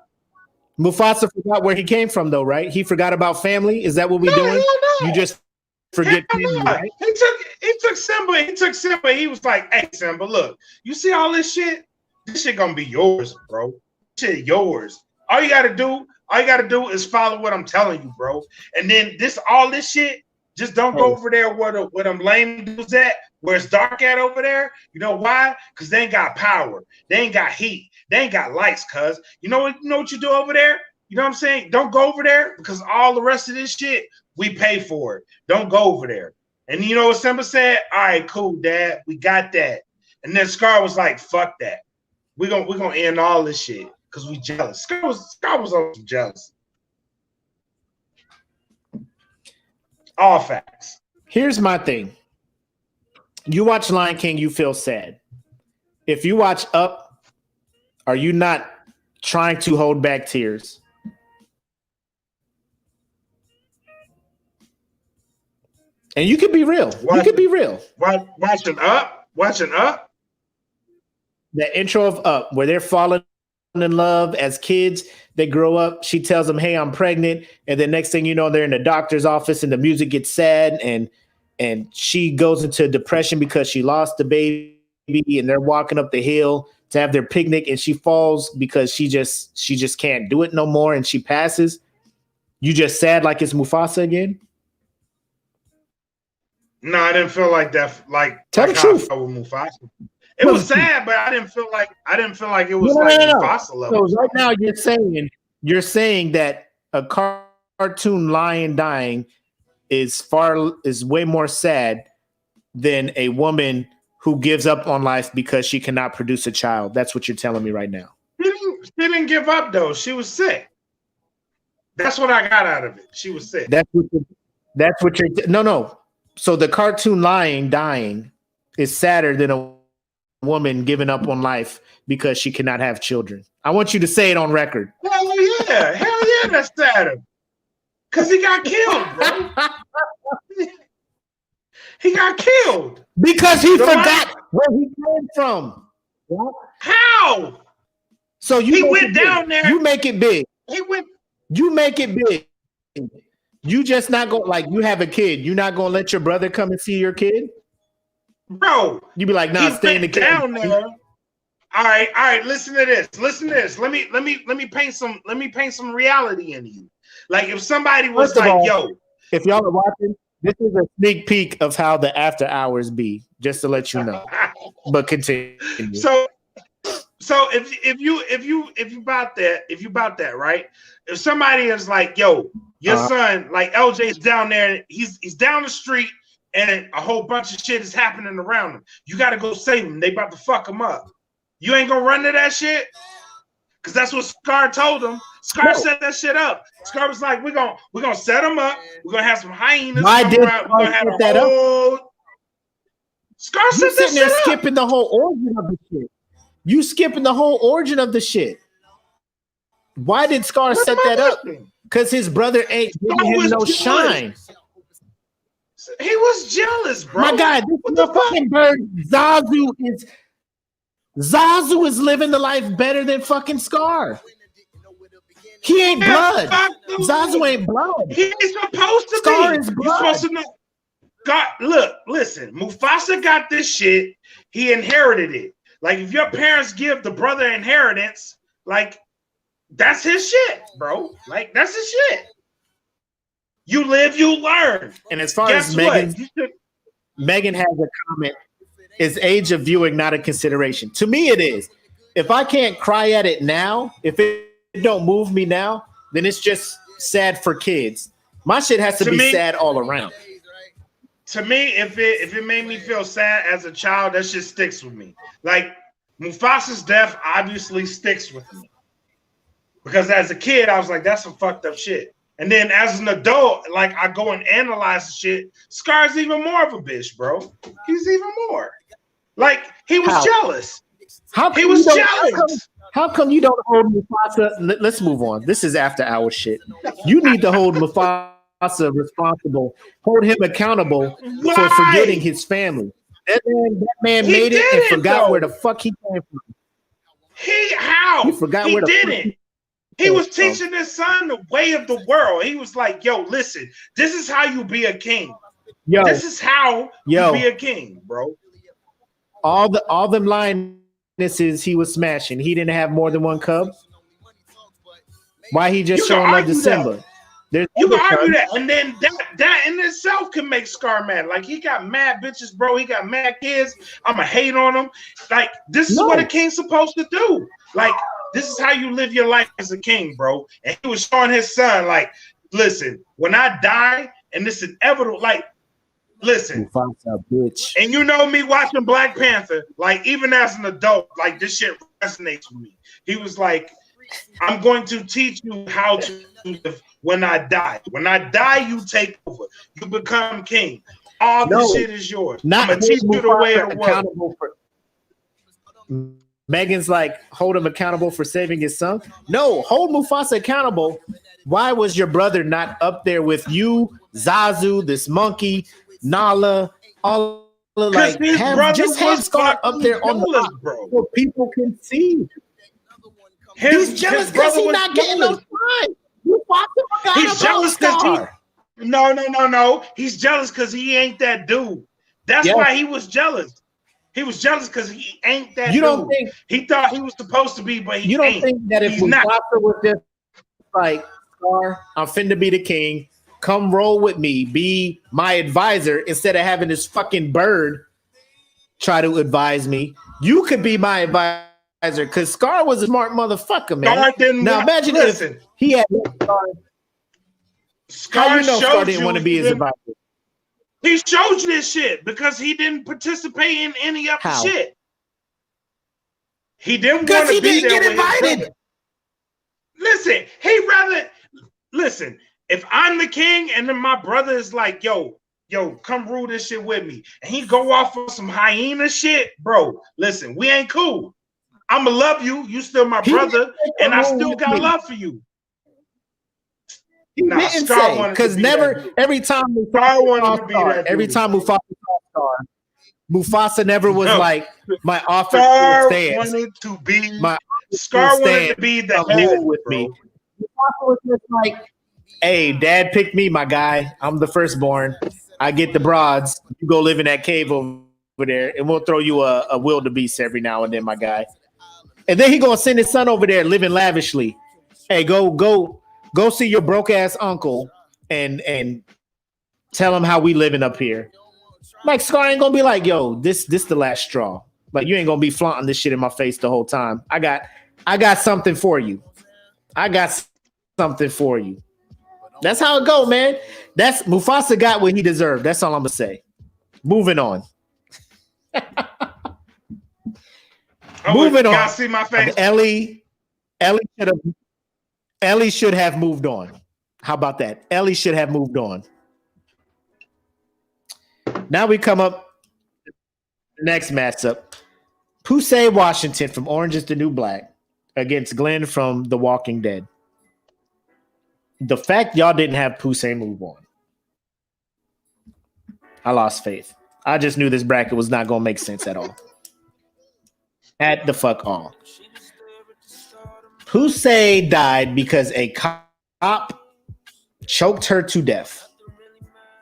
Mufasa forgot where he came from, though, right? He forgot about family. Is that what we're doing? No. You just forget family, right? He took Simba. He took Simba. He was like, "Hey, Simba, look, you see all this shit? This shit gonna be yours, bro. This shit yours. All you gotta do is follow what I'm telling you, bro. And then all this shit, just don't go over there where them lame dudes at, where it's dark at over there. You know why? Because they ain't got power. They ain't got heat. They ain't got lights, cuz. You know what you do over there? You know what I'm saying? Don't go over there because all the rest of this shit We pay for it. Don't go over there. And you know what Simba said? All right, cool, Dad. We got that. And then Scar was like, fuck that. We're gonna end all this shit because we jealous. Scar was on some jealous. All facts. Here's my thing. You watch Lion King, you feel sad. If you watch Up, are you not trying to hold back tears? And you can be real. You can be real. Watching Up. The intro of Up, where they're falling in love as kids, they grow up. She tells them, "Hey, I'm pregnant," and the next thing you know, they're in the doctor's office, and the music gets sad, and she goes into depression because she lost the baby, and they're walking up the hill to have their picnic, and she falls because she just can't do it no more, and she passes. You just sad like it's Mufasa again? No, I didn't feel like that. Tell the truth. I felt with Mufasa. It was sad, but I didn't feel like it was Mufasa level. So right now you're saying that a cartoon lion dying is way more sad than a woman who gives up on life because she cannot produce a child. That's what you're telling me right now. She didn't give up though. She was sick. That's what I got out of it. She was sick. No. So the cartoon lion dying is sadder than a woman giving up on life because she cannot have children. I want you to say it on record. Hell yeah, that's sadder. Because he got killed, bro. He got killed. Because he forgot where he came from. How? So he went down there. You make it big. You make it big. You just not going, like, you have a kid. You're not going to let your brother come and see your kid? Bro. You be like, nah, stay in the down there. All right. Listen to this. Let me paint some reality into you. Like if somebody was if y'all are watching, this is a sneak peek of how the after hours be, just to let you know. But continue. So if you about that, right? If somebody is like, yo, your son, like LJ's down there, he's down the street, and a whole bunch of shit is happening around him. You got to go save him. They about to fuck him up. You ain't gonna run to that shit? Because that's what Scar told him. Scar set that shit up. Scar was like, we're gonna set him up. We're gonna have some hyenas. Why did Scar set that up? Scar set that shit up. Skipping the whole origin of the shit. You skipping the whole origin of the shit. Why did Scar set that up? Because his brother ain't giving him no shine. He was jealous, bro. My God, this fucking bird Zazu is living the life better than fucking Scar. He ain't blood. Zazu ain't blood. He ain't supposed to Scar be. Is blood. Supposed to know. God, look, listen. Mufasa got this shit. He inherited it. Like if your parents give the brother inheritance, like that's his shit, bro. Like that's his shit. You live, you learn. And as far as Megan has a comment, is age of viewing not a consideration? To me, it is. If I can't cry at it now, if it don't move me now, then it's just sad for kids. My shit has to be sad all around. To me, if it made me feel sad as a child, that shit sticks with me. Like Mufasa's death obviously sticks with me. Because as a kid, I was like, that's some fucked up shit. And then as an adult, like I go and analyze the shit. Scar's even more of a bitch, bro. He's even more. Like he was jealous. He was jealous. How come you don't hold Mufasa? Let's move on. This is after hour shit. You need to hold Mufasa responsible, hold him accountable for forgetting his family. That man made it and forgot where the fuck he came from. He forgot where the fuck he came from. He was teaching his son the way of the world. He was like, yo, listen, this is how you be a king. This is how you be a king, bro. All them lionesses he was smashing. He didn't have more than one cub. Why he just showing love to Simba? You can argue that. And then that in itself can make Scar mad. Like he got mad bitches, bro. He got mad kids. I'ma hate on him. Like this is what a king's supposed to do. Like this is how you live your life as a king, bro. And he was showing his son, like, listen, when I die and it's inevitable. Like, listen, Mufasa, bitch. and you know me watching Black Panther, like even as an adult, like this shit resonates with me. He was like, I'm going to teach you how to live when I die. When I die, you take over. You become king. All the shit is yours. I'm gonna teach you the way of the world. Megan's like, hold him accountable for saving his son. No, hold Mufasa accountable. Why was your brother not up there with you, Zazu, this monkey, Nala, all like have Scar up there on the rock so people can see. He's jealous because he's not getting no time. He's jealous because no. He's jealous because he ain't that dude. That's why he was jealous. He was jealous because he ain't that dude. Don't think he thought he was supposed to be, but he you don't ain't. Think that if Mufasa was just like, Scar, I'm finna be the king. Come roll with me. Be my advisor instead of having this fucking bird try to advise me. You could be my advisor because Scar was a smart motherfucker, man. Now imagine if he had Scar. How you know Scar didn't want to be his advisor? He showed you this shit because he didn't participate in any of the shit. He didn't want to be there. Get invited. Listen, listen. If I'm the king and then my brother is like, yo, come rule this shit with me, and he go off on some hyena shit, bro. Listen, we ain't cool. I'ma love you. You still my brother, and I still got love for you. He didn't say because never every time Mufasa saw Scar, Mufasa never was like my offer stands. Scar wanted to be the head with me. Mufasa was just like, hey, Dad picked me, my guy. I'm the firstborn. I get the broads. You go live in that cave over there, and we'll throw you a wildebeest every now and then, my guy. And then he gonna send his son over there living lavishly. Hey, go see your broke ass uncle and tell him how we living up here. Like Scar ain't gonna be like, yo, this the last straw. Like you ain't gonna be flaunting this shit in my face the whole time. I got something for you. That's how it go, man. That's Mufasa got what he deserved. That's all I'm gonna say. Moving on. Moving on. See my face. Ellie should have moved on. How about that? Ellie should have moved on. Now we come up next matchup. Pusey Washington from Orange is the New Black against Glenn from The Walking Dead. The fact y'all didn't have Pusey move on, I lost faith. I just knew this bracket was not going to make sense at all. At the fuck all. Pusey died because a cop choked her to death.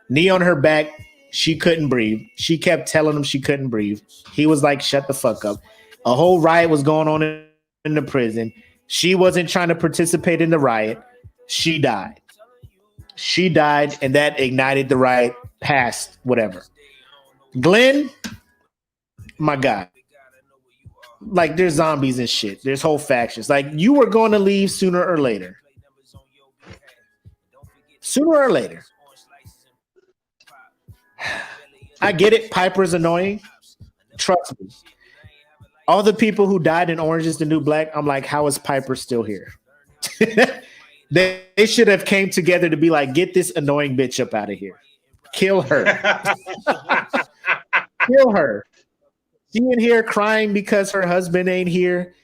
Knee on her back. She couldn't breathe. She kept telling him she couldn't breathe. He was like, shut the fuck up. A whole riot was going on in the prison. She wasn't trying to participate in the riot. She died. And that ignited the riot past whatever. Glenn, my God. Like, there's zombies and shit. There's whole factions. Like, you were going to leave sooner or later. I get it. Piper's annoying. Trust me. All the people who died in Orange is the New Black, I'm like, how is Piper still here? They should have came together to be like, get this annoying bitch up out of here. Kill her. Kill her. She in here crying because her husband ain't here.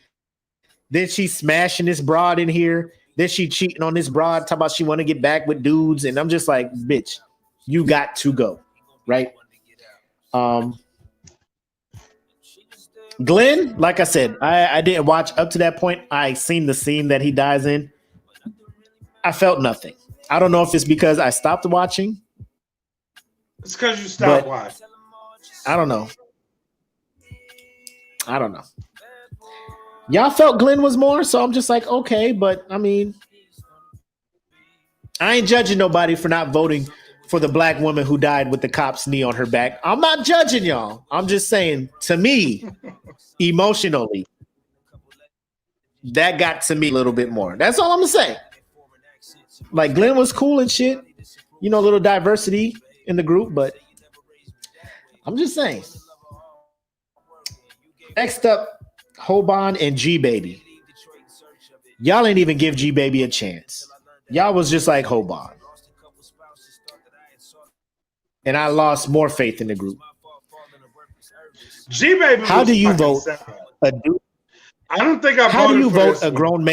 Then she's smashing this broad in here. Then she cheating on this broad, talking about she want to get back with dudes. And I'm just like, bitch, you got to go. Right? Glenn, like I said, I didn't watch up to that point. I seen the scene that he dies in. I felt nothing. I don't know if it's because I stopped watching. It's because you stopped watching. I don't know. Y'all felt Glenn was more, so I'm just like, okay, but I mean, I ain't judging nobody for not voting for the black woman who died with the cop's knee on her back. I'm not judging y'all. I'm just saying, to me, emotionally, that got to me a little bit more. That's all I'm gonna say. Like, Glenn was cool and shit, a little diversity in the group, but I'm just saying. Next up, Hoban and G Baby. Y'all ain't even give G Baby a chance. Y'all was just like Hoban. And I lost more faith in the group. G Baby. How do you vote a dude? I don't think I. How do you vote a grown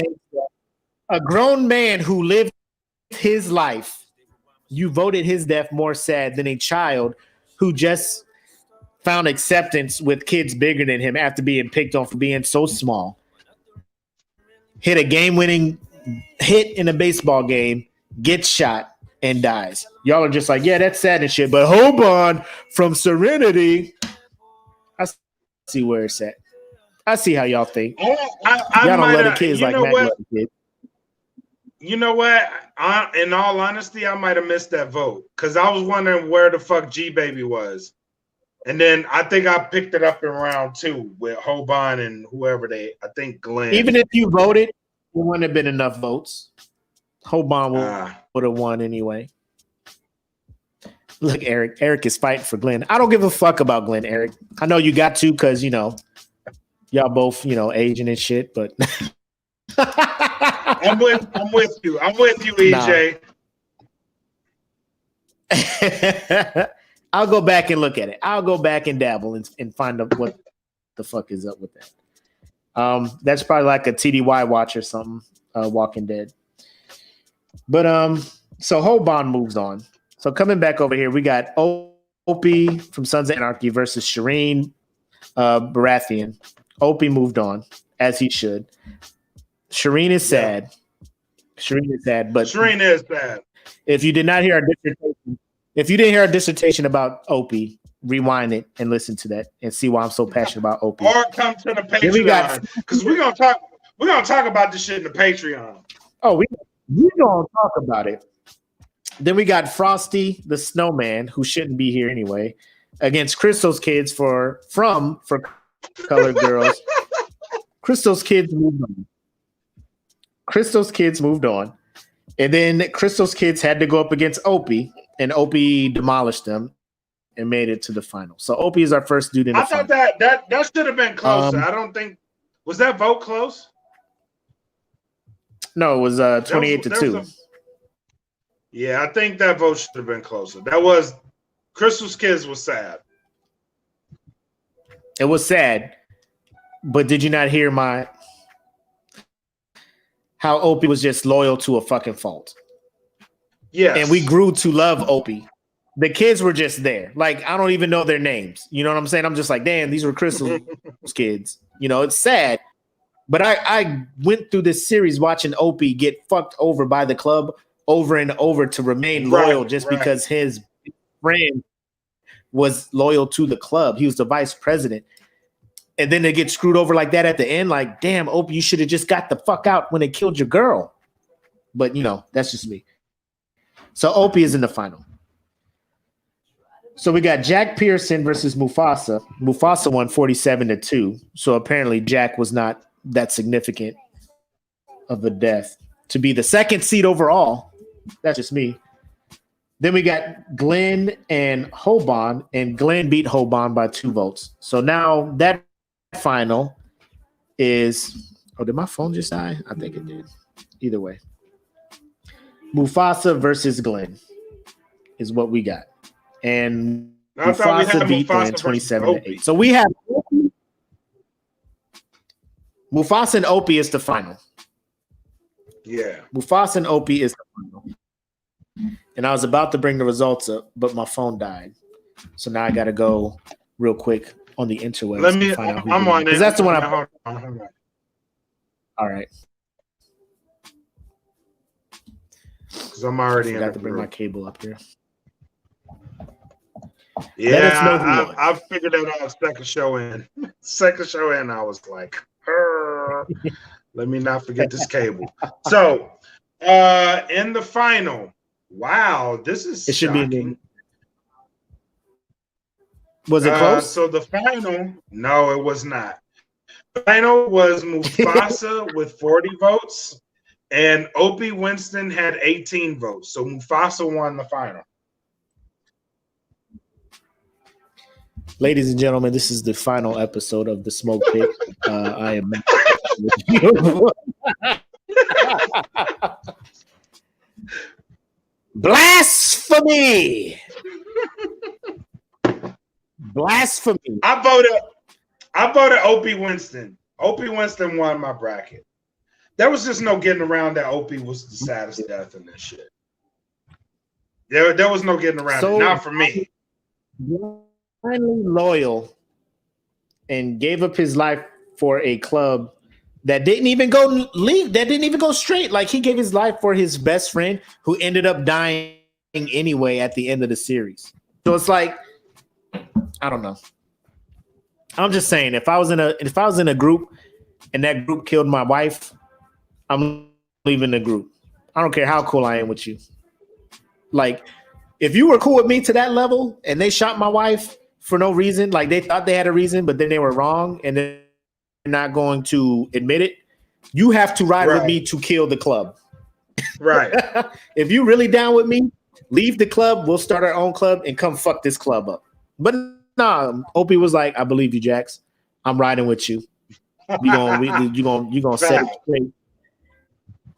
man who lived his life? You voted his death more sad than a child who just found acceptance with kids bigger than him after being picked on for being so small. Hit a game-winning hit in a baseball game, gets shot, and dies. Y'all are just like, yeah, that's sad and shit. But Hoban from Serenity, I see where it's at. I see how y'all think. Y'all don't let the kids like Mac let the kids. You know what? In all honesty, I might have missed that vote because I was wondering where the fuck G Baby was. And then I think I picked it up in round 2 with Hoban and whoever I think Glenn. Even if you voted, it wouldn't have been enough votes. Hoban would have won anyway. Look, Eric. Eric is fighting for Glenn. I don't give a fuck about Glenn, Eric. I know you got to because, y'all both, Asian and shit, but I'm with you. I'm with you, EJ. Nah. I'll go back and look at it. I'll go back and dabble and find out what the fuck is up with that. That's probably like a TDY watch or something, Walking Dead. But so Hoban moves on. So coming back over here, we got Opie from Sons of Anarchy versus Shireen Baratheon. Opie moved on, as he should. Shireen is sad. But Shireen is sad. If you did not hear our dissertation, about Opie, rewind it and listen to that and see why I'm so passionate about Opie. Or come to the Patreon because we're gonna talk about this shit in the Patreon. Oh, we're gonna talk about it. Then we got Frosty the Snowman, who shouldn't be here anyway, against Crystal's kids for Colored Girls. Crystal's kids moved on. And then Crystal's kids had to go up against Opie, and Opie demolished them and made it to the final. So Opie is our first dude in the final. I thought that should have been closer. I don't think was that vote close? No, it was 28-2. Yeah, I think that vote should have been closer. That was Crystal's kids was sad. It was sad, but did you not hear how Opie was just loyal to a fucking fault? Yeah, and we grew to love Opie. The kids were just there. Like, I don't even know their names. You know what I'm saying? I'm just like, damn, these were Crystal's kids. It's sad. But I went through this series watching Opie get fucked over by the club over and over to remain loyal because his friend was loyal to the club. He was the vice president. And then they get screwed over like that at the end. Like, damn, Opie, you should have just got the fuck out when they killed your girl. But, that's just me. So Opie is in the final. So we got Jack Pearson versus Mufasa. Mufasa won 47-2. So apparently Jack was not that significant of a death to be the second seed overall. That's just me. Then we got Glenn and Hoban, and Glenn beat Hoban by 2 votes. So now that final is... Oh, did my phone just die? I think it did. Either way. Mufasa versus Glenn is what we got. And Mufasa beat Glenn 27-8. So we have Mufasa and Opie is the final. Yeah. Mufasa and Opie is the final. And I was about to bring the results up, but my phone died. So now I got to go real quick on the interwebs. Let me, find out I'm on it. Because that's the one I'm... Hold on. All right. Because I'm already in. I got to bring my cable up here. Yeah, I figured that out second show in. Second show in, I was like, let me not forget this cable. So, in the final, wow, this is it should shocking. Be was it close? So the final, no, it was not. The final was Mufasa with 40 votes And Opie Winston had 18 votes. So Mufasa won the final. Ladies and gentlemen, this is the final episode of the Smoke Pit. I am blasphemy. Blasphemy. I voted Opie Winston. Opie Winston won my bracket. There was just no getting around that Opie was the saddest death in this shit. There was no getting around it. Not for me. Finally loyal and gave up his life for a club that didn't even go leave, that didn't even go straight. Like, he gave his life for his best friend who ended up dying anyway at the end of the series. So it's like, I don't know. I'm just saying, if I was in a group and that group killed my wife, I'm leaving the group. I don't care how cool I am with you. Like, if you were cool with me to that level and they shot my wife for no reason, like they thought they had a reason, but then they were wrong and they're not going to admit it, you have to ride with me to kill the club. Right. If you really down with me, leave the club. We'll start our own club and come fuck this club up. But nah, Opie was like, I believe you, Jax. I'm riding with you. You gonna set it straight.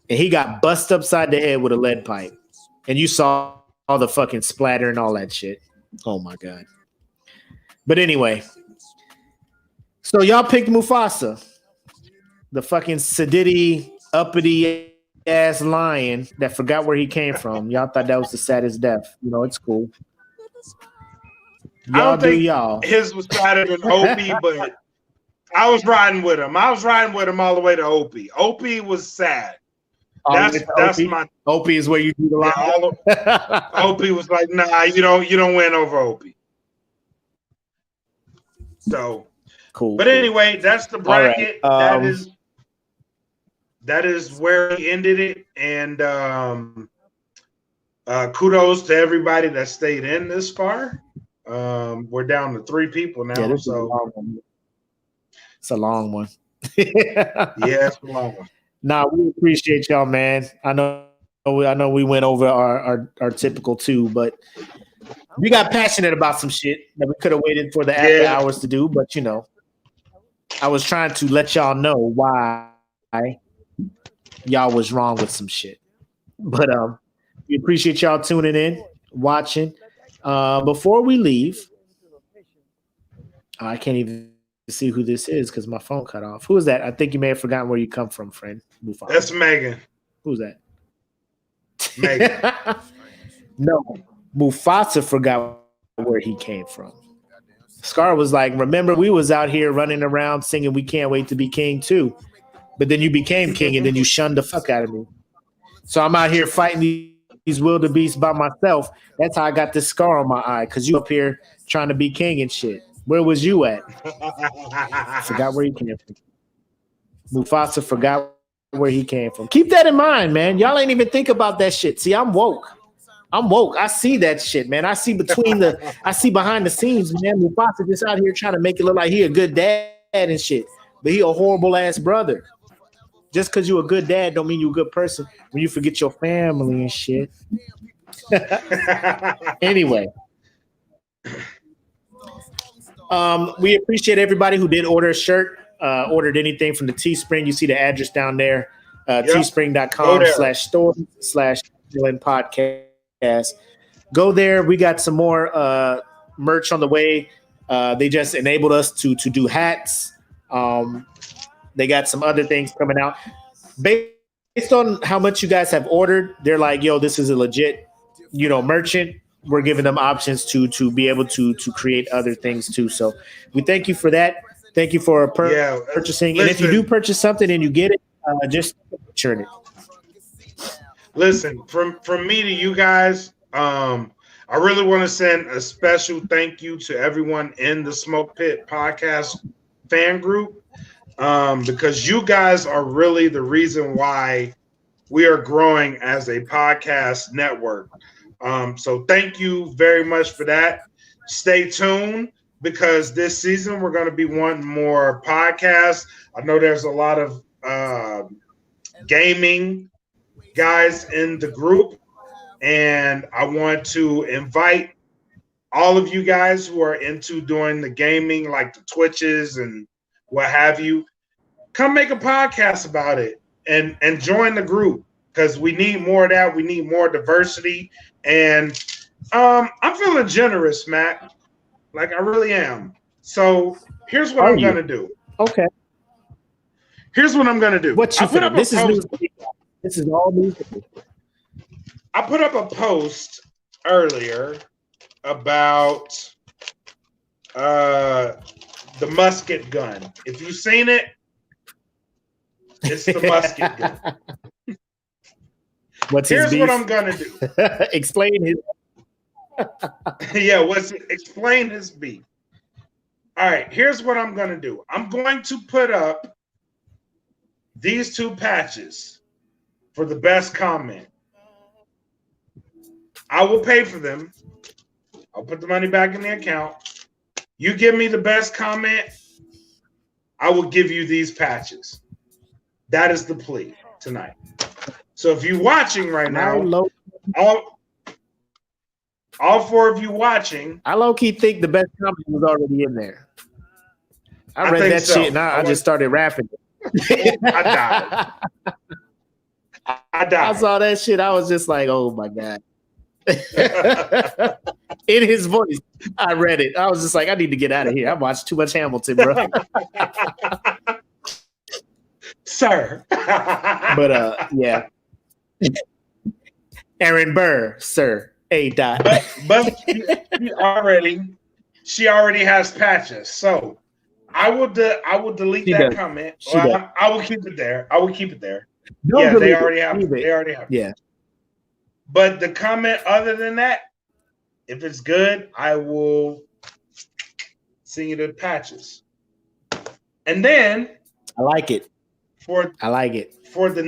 And he got bust upside the head with a lead pipe. And you saw all the fucking splatter and all that shit. Oh my God. But anyway, so y'all picked Mufasa, the fucking sedity, uppity ass lion that forgot where he came from. Y'all thought that was the saddest death. You know, it's cool. Y'all do y'all. His was sadder than Opie, but I was riding with him. I was riding with him all the way to Opie. Opie was sad. That's Opie? my Opie is where you do the line. Yeah, Opie was like, nah, you don't win over Opie. So cool. But anyway, that's the bracket. Right. That is where we ended it. And kudos to everybody that stayed in this far. We're down to 3 people now. Yeah, so it's a long one. Yeah, it's a long one. Nah, we appreciate y'all, man. I know we went over our typical 2, but we got passionate about some shit that we could have waited for the after hours to do. But you know, I was trying to let y'all know why y'all was wrong with some shit. But we appreciate y'all tuning in, watching. Before we leave, I can't even see who this is because my phone cut off. Who is that? I think you may have forgotten where you come from, friend. Mufasa. That's Megan. Who's that? Megan. No, Mufasa forgot where he came from. Scar was like, remember, we was out here running around singing We Can't Wait to Be King too. But then you became king and then you shunned the fuck out of me. So I'm out here fighting these wildebeests by myself. That's how I got this scar on my eye, because you up here trying to be king and shit. Where was you at? Forgot where he came from. Mufasa forgot where he came from. Keep that in mind, man. Y'all ain't even think about that shit. See, I'm woke. I see that shit, man. I see behind the scenes, man. Mufasa just out here trying to make it look like he a good dad and shit. But he a horrible ass brother. Just because you a good dad don't mean you a good person when you forget your family and shit. Anyway. We appreciate everybody who did order a shirt, ordered anything from the Teespring. You see the address down there, teespring.com/store/podcast. Go there. We got some more merch on the way. They just enabled us to do hats. They got some other things coming out. Based on how much you guys have ordered, they're like, yo, this is a legit, merchant. We're giving them options to be able to create other things too. So we thank you for that. Thank you for purchasing. Listen, and if you do purchase something and you get it, just return it. Listen, from me to you guys, I really want to send a special thank you to everyone in the Smoke Pit Podcast fan group, because you guys are really the reason why we are growing as a podcast network. So thank you very much for that. Stay tuned, because this season we're going to be wanting more podcasts. I know there's a lot of gaming guys in the group, and I want to invite all of you guys who are into doing the gaming, like the Twitches and what have you. Come make a podcast about it and join the group, because we need more of that. We need more diversity, and I'm feeling generous, Matt. Like I really am. So here's what I'm gonna do. Okay. Here's what I'm gonna do. What you put up? This is news. This is all news. I put up a post earlier about the musket gun. If you've seen it, it's the musket gun. Here's what I'm gonna do. Explain his. Yeah, explain his beef. All right, here's what I'm gonna do. I'm going to put up these two patches for the best comment. I will pay for them. I'll put the money back in the account. You give me the best comment, I will give you these patches. That is the plea tonight. So if you're watching right now, all four of you watching, I low-key think the best comment was already in there. I read that shit and I just started rapping. I died. I saw that shit. I was just like, oh my God. In his voice, I read it. I was just like, I need to get out of here. I watched too much Hamilton, bro. Sir. But yeah. Aaron Burr, sir. A dot. But she already has patches. So I will delete that comment. I will keep it there. They already have it. Yeah. But the comment other than that, if it's good, I will send you the patches. And then I like it. For the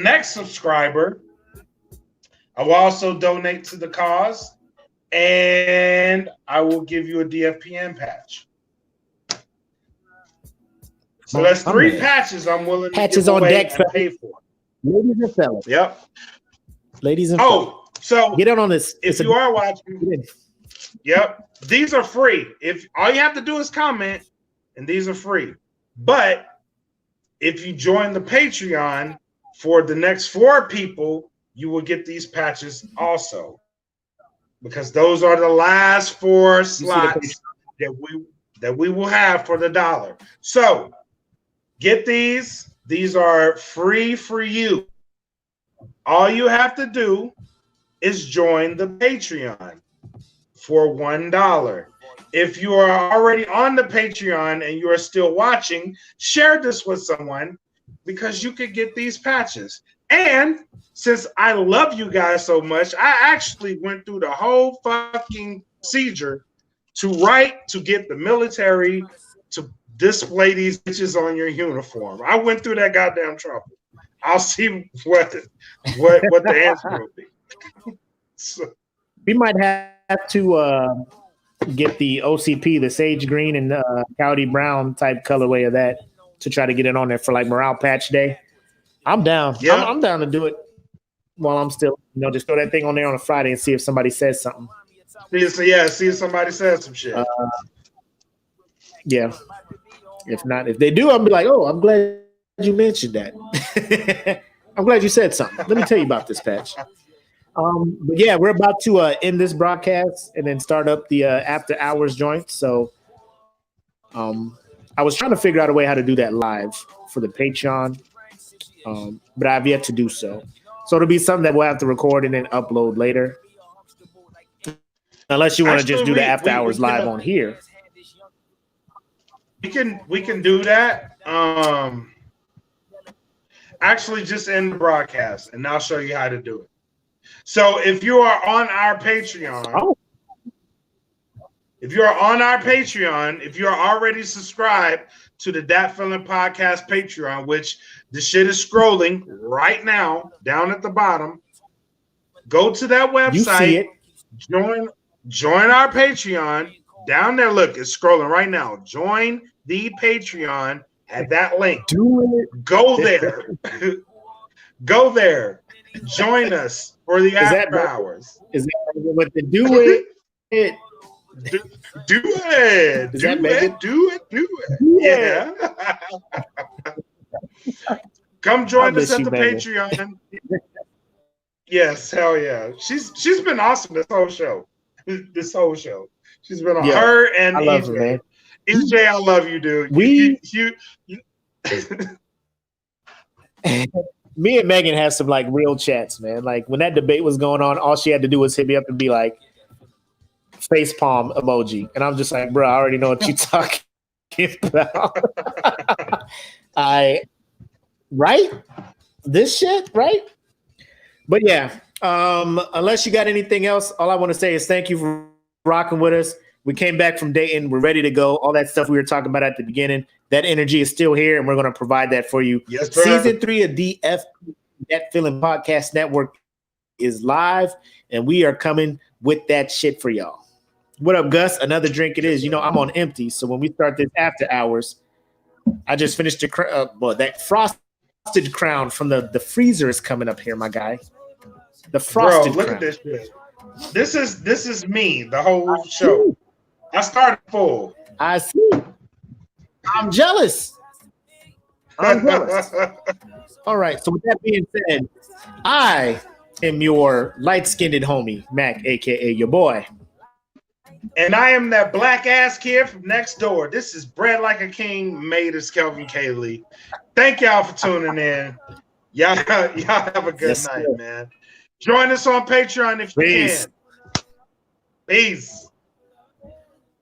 next subscriber, I will also donate to the cause, and I will give you a DFPN patch. So that's three patches I'm willing to give away and pay for. Ladies and fellas. Yep. Ladies and fellas. So get on this. If you are watching, yep, these are free. If all you have to do is comment, and these are free. But if you join the Patreon for the next 4 people, you will get these patches also, because those are the last 4 slots that we will have for the $1. So get these. These are free for you. All you have to do is join the Patreon for $1. If you are already on the Patreon and you are still watching, share this with someone, because you could get these patches. And since I love you guys so much, I actually went through the whole fucking procedure to get the military to display these bitches on your uniform. I went through that goddamn trouble. I'll see what the answer will be. So, we might have to get the OCP, the sage green and cloudy brown type colorway of that, to try to get it on there for like morale patch day. I'm down. Yeah, I'm down to do it while I'm still, just throw that thing on there on a Friday and see if somebody says something. See if somebody says some shit. Yeah. If not, if they do, I'll be like, oh, I'm glad you mentioned that. I'm glad you said something. Let me tell you about this patch. But yeah, we're about to end this broadcast and then start up the after hours joint. So I was trying to figure out a way how to do that live for the Patreon, but I've yet to do so. So it'll be something that we'll have to record and then upload later. Unless you want to just do the after hours live on here. We can do that. Actually, just end the broadcast, and I'll show you how to do it. So if you are on our Patreon, if you're already subscribed to the Dat Feeling Podcast Patreon, which the shit is scrolling right now down at the bottom, go to that website. You see it. Join our Patreon. Down there, look, it's scrolling right now. Join the Patreon at that link. Do it. Go there. Go there. Join us for the after hours. Is that what the do it? Do it. Do it. Yeah. Come join us at the Patreon. Yes, hell yeah. She's been awesome this whole show. She's been on her and I love her, man. EJ, I love you, dude. Me and Megan have some like real chats, man. Like when that debate was going on, all she had to do was hit me up and be like, face palm emoji. And I'm just like, bro, I already know what you're talking about. Right? This shit, right? But yeah, unless you got anything else, all I want to say is thank you for rocking with us. We came back from Dayton. We're ready to go. All that stuff we were talking about at the beginning, that energy is still here, and we're going to provide that for you. Yes, sir. Season 3 of DFPN Feeling Podcast Network is live, and we are coming with that shit for y'all. What up, Gus? Another drink it is. You know, I'm on empty, so when we start this after hours, I just finished that frosted crown from the freezer is coming up here, my guy. The frosted look crown. At this shit. This is me the whole show. I started full. I see. I'm jealous. All right. So with that being said, I am your light-skinned homie, Mac, aka your boy. And I am that black ass kid from next door. This is Bread Like a King, made as Kelvin Cayley. Thank y'all for tuning in. Y'all have a good night, man. Join us on Patreon if you can. Peace.